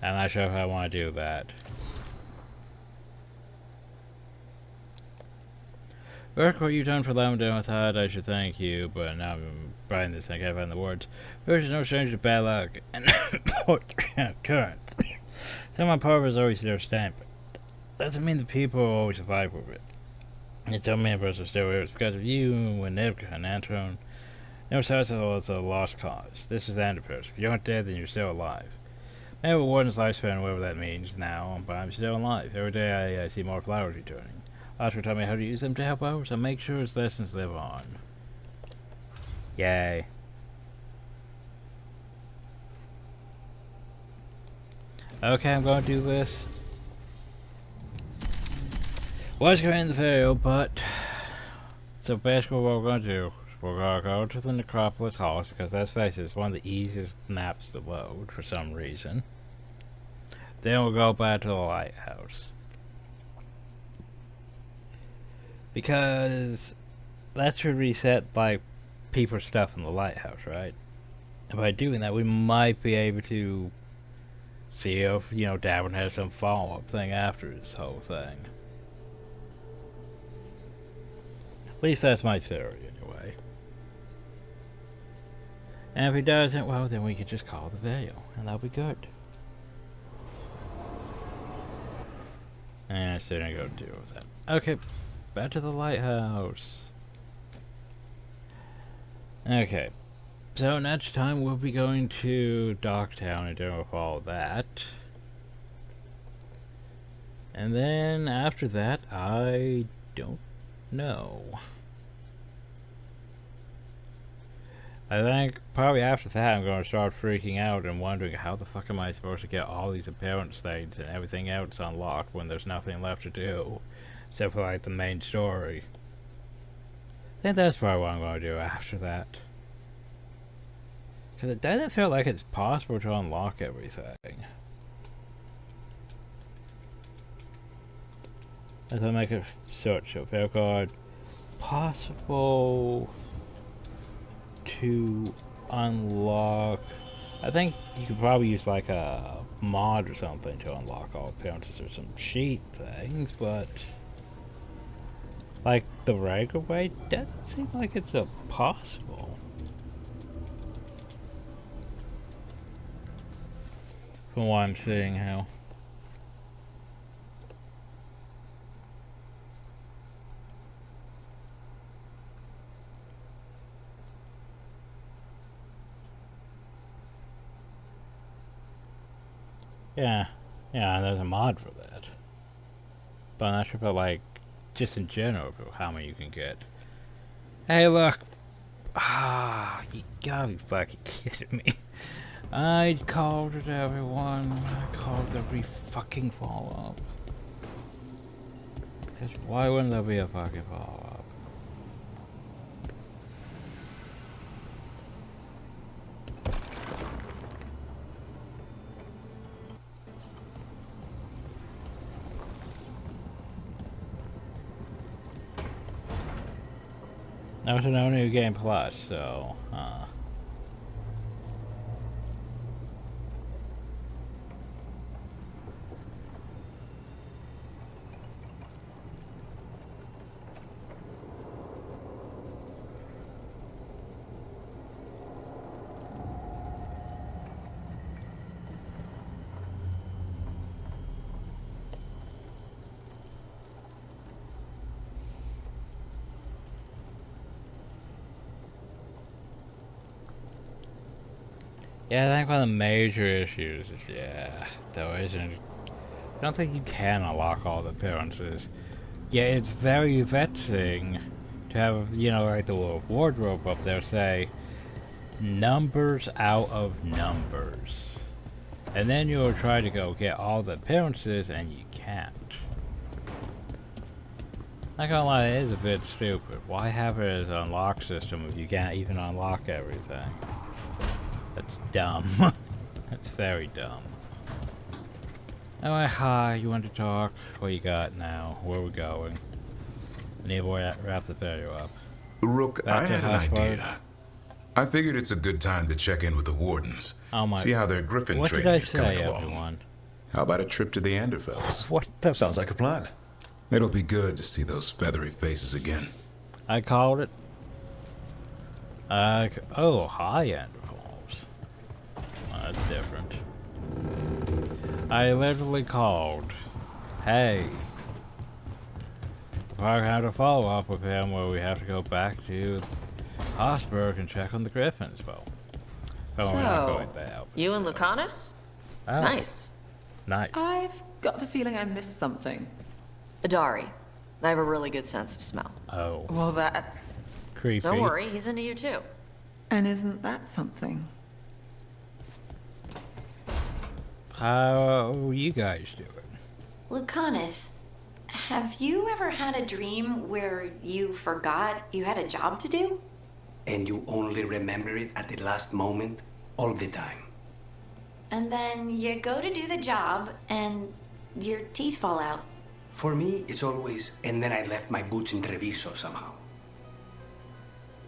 I'm not sure if I want to do that. Work what you've done for Lamondale with that, I should thank you, but now I'm writing this thing, I can't find the words. There's no stranger to bad luck and currents. Someone power is always their stamp. Doesn't mean the people will always survive with it. It's so many of us are still here. It's because of you and Nivka and Antron. No such as a lost cause. This is Antipas. If you aren't dead, then you're still alive. Maybe Warden's lifespan, whatever that means now, but I'm still alive. Every day I see more flowers returning. Oscar taught me how to use them to help others, so make sure his lessons live on. Yay. Okay, I'm gonna do this. Was going in the video, but... So basically what we're gonna do, we're gonna go to the Necropolis Halls, because let's face it, it's one of the easiest maps to load, for some reason. Then we'll go back to the lighthouse. Because that should reset like people's stuff in the lighthouse, right? And by doing that, we might be able to see if, you know, Davin has some follow-up thing after this whole thing. At least that's my theory, anyway. And if he doesn't, well, then we could just call the video, and that'll be good. And I still didn't go deal with that. Okay. Back to the lighthouse. Okay. So next time we'll be going to Docktown and doing all that. And then after that, I don't know. I think probably after that I'm going to start freaking out and wondering how the fuck am I supposed to get all these appearance things and everything else unlocked when there's nothing left to do. Except for like the main story. I think that's probably what I'm going to do after that. Because it doesn't feel like it's possible to unlock everything. As I make a search of Veilguard, possible to unlock. I think you could probably use like a mod or something to unlock all appearances or some cheat things, but like the regular way doesn't seem like it's possible. From what I'm seeing how. Yeah, there's a mod for that. But I'm not sure about like, just in general, how many you can get. Hey look! Ah, you gotta be fucking kidding me. I called it, everyone. I called every fucking follow-up. Why wouldn't there be a fucking follow-up? Now it's no new game plus, so yeah, I think one of the major issues is, there isn't. I don't think you can unlock all the appearances. Yeah, it's very vexing to have, you know, like the little wardrobe up there say, numbers out of numbers. And then you'll try to go get all the appearances and you can't. Not gonna lie, it is a bit stupid. Why have it as an unlock system if you can't even unlock everything? That's dumb. That's very dumb. Anyway, hi, you want to talk? What you got now? Where are we going? I need to wrap the video up. Rook, I had an idea. I figured it's a good time to check in with the wardens. Oh my. See how their griffin What training did I is coming say, along. everyone? How about a trip to the Anderfells? What the? Sounds like a plan. It'll be good to see those feathery faces again. I called it. Oh, hi, Anderfells. That's different. I literally called. Hey. If I had a follow up with him where we have to go back to Osberg and check on the griffins. Well, we're not going there. You and Lucanus? Oh. Nice. Nice. I've got the feeling I missed something. Adari. I have a really good sense of smell. Oh. Well, that's creepy. Don't worry, he's into you too. And isn't that something? How are you guys doing? Lucanus, have you ever had a dream where you forgot you had a job to do? And you only remember it at the last moment, all the time. And then you go to do the job and your teeth fall out. For me, it's always, and then I left my boots in Treviso somehow.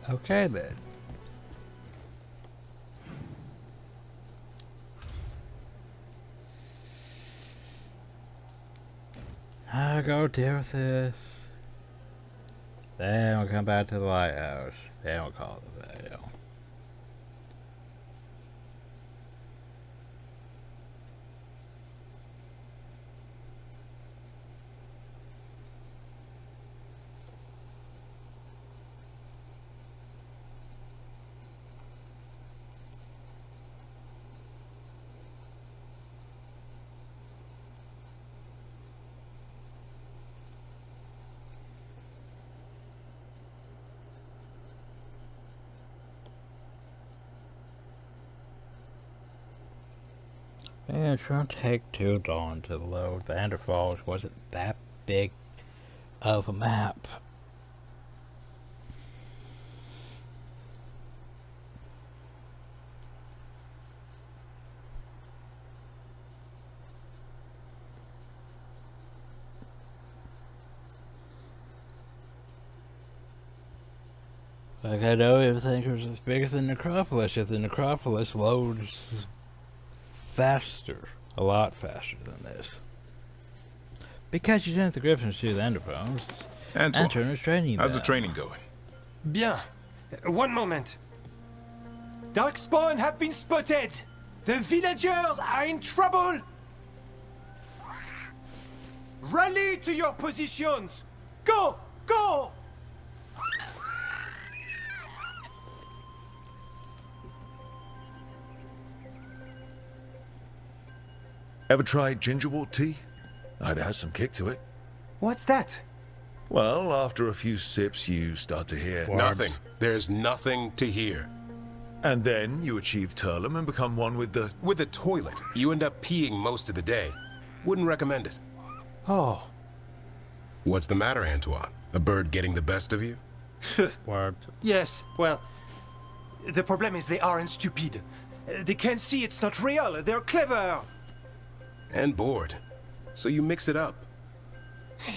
Okay then. I'll go deal with this. Then we'll come back to the lighthouse. Then we'll call it a video. Yeah, it shouldn't take too long to load. The Anderfalls wasn't that big of a map. Like, I know everything was as big as the Necropolis. If the Necropolis loads faster, a lot faster than this. Because you sent the Griffins to the Enderbones. Antoine is training how's them. the training going? Bien. One moment. Darkspawn have been spotted. The villagers are in trouble. Rally to your positions. Go! Go! Ever tried gingerwort tea? It has some kick to it. What's that? Well, after a few sips, you start to hear... Nothing. There's nothing to hear. And then you achieve Turlum and become one with the... With the toilet. You end up peeing most of the day. Wouldn't recommend it. Oh. What's the matter, Antoine? A bird getting the best of you? Word. Yes, well, the problem is they aren't stupid. They can't see it's not real. They're clever. And bored. So you mix it up.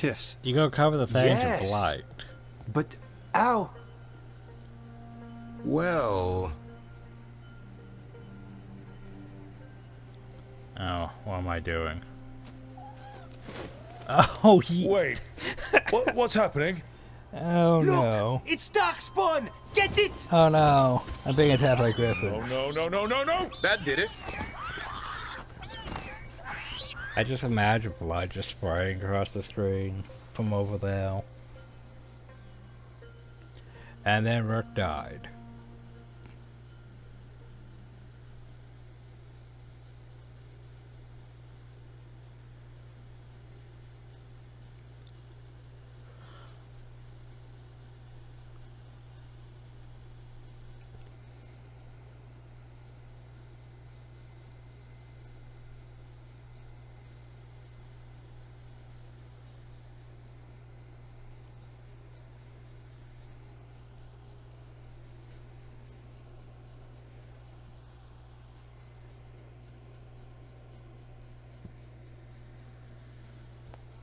Yes. You go cover the fangs Yes. of blight. But how? Well... Oh, what am I doing? Oh, Wait. What's happening? Oh no. It's Darkspawn! Get it! Oh no. I'm being attacked by Griffin. Oh, no, no, no, no, no! That did it. I just imagine blood just spraying across the screen from over there. And then Rook died.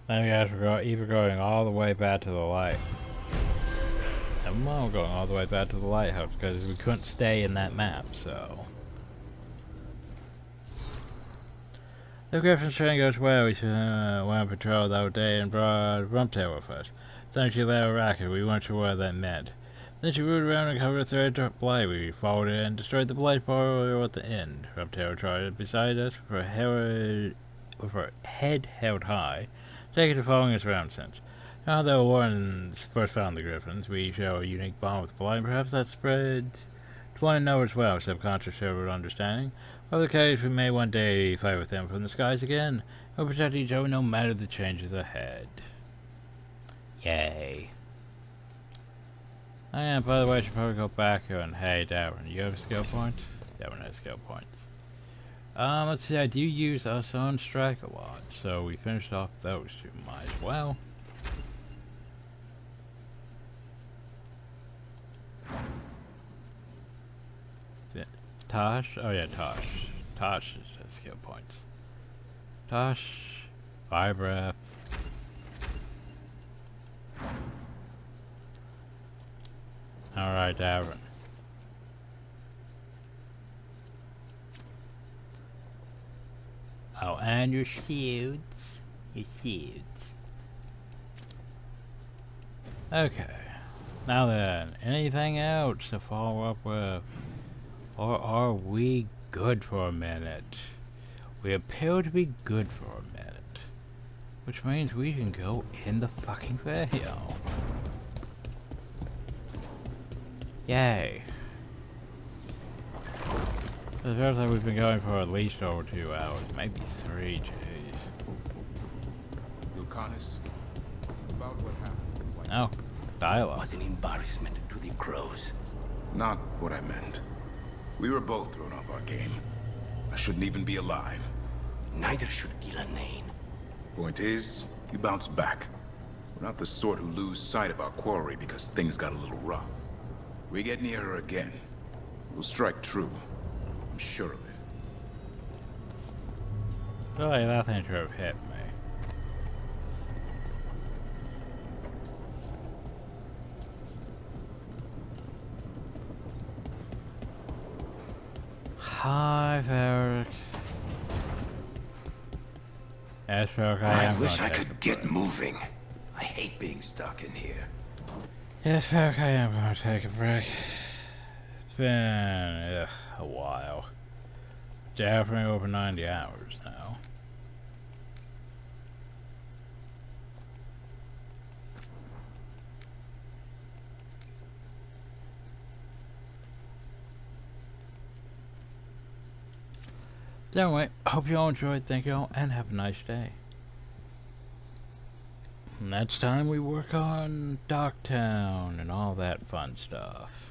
Now you guys are either going all the way back to the light. And we're going all the way back to the lighthouse because we couldn't stay in that map, so. The Griffin's train goes well. We went on patrol that day and brought Rumptail with us. Then she let a racket. We weren't sure what that meant. Then she rode around and covered a thread of blight. We followed it and destroyed the blight portal at the end. Rumptail trotted beside us with her head held high, taking the following us around since. Now that Warrens first found the Griffins, we share a unique bond with the blight. Perhaps that spreads to one another as well. Subconscious shared understanding. Other case, we may one day fight with them from the skies again. We'll protect each other no matter the changes ahead. Yay. Oh yeah, by the way, I should probably go back here and hey, Darren, you have skill points? Darren has skill points. Let's see, I do use us on strike a lot, so we finished off those two, might as well. Tosh? Oh yeah, Tosh. Tosh has skill points. Tosh, Fire Breath. Alright, Darren. Oh, and your shields. Your shields. Okay. Now then, anything else to follow up with? Or are we good for a minute? We appear to be good for a minute. Which means we can go in the fucking video. Yay. It feels like we've been going for at least over 2 hours, maybe 3, jeez. Lucanus, about what happened. Oh, dialogue. Was an embarrassment to the crows. Not what I meant. We were both thrown off our game. I shouldn't even be alive. Neither should Gillanane. Point is, you bounced back. We're not the sort who lose sight of our quarry because things got a little rough. We get near her again. We'll strike true. I'm sure of it. Really, nothing should have hit me. Hi, Varric. Yes, Varric, I wish I could get moving. I hate being stuck in here. Yes, Varric, I am going to take a break. It's been a while. Definitely over 90 hours now. Anyway, I hope you all enjoyed. Thank you all, and have a nice day. Next time we work on Docktown and all that fun stuff.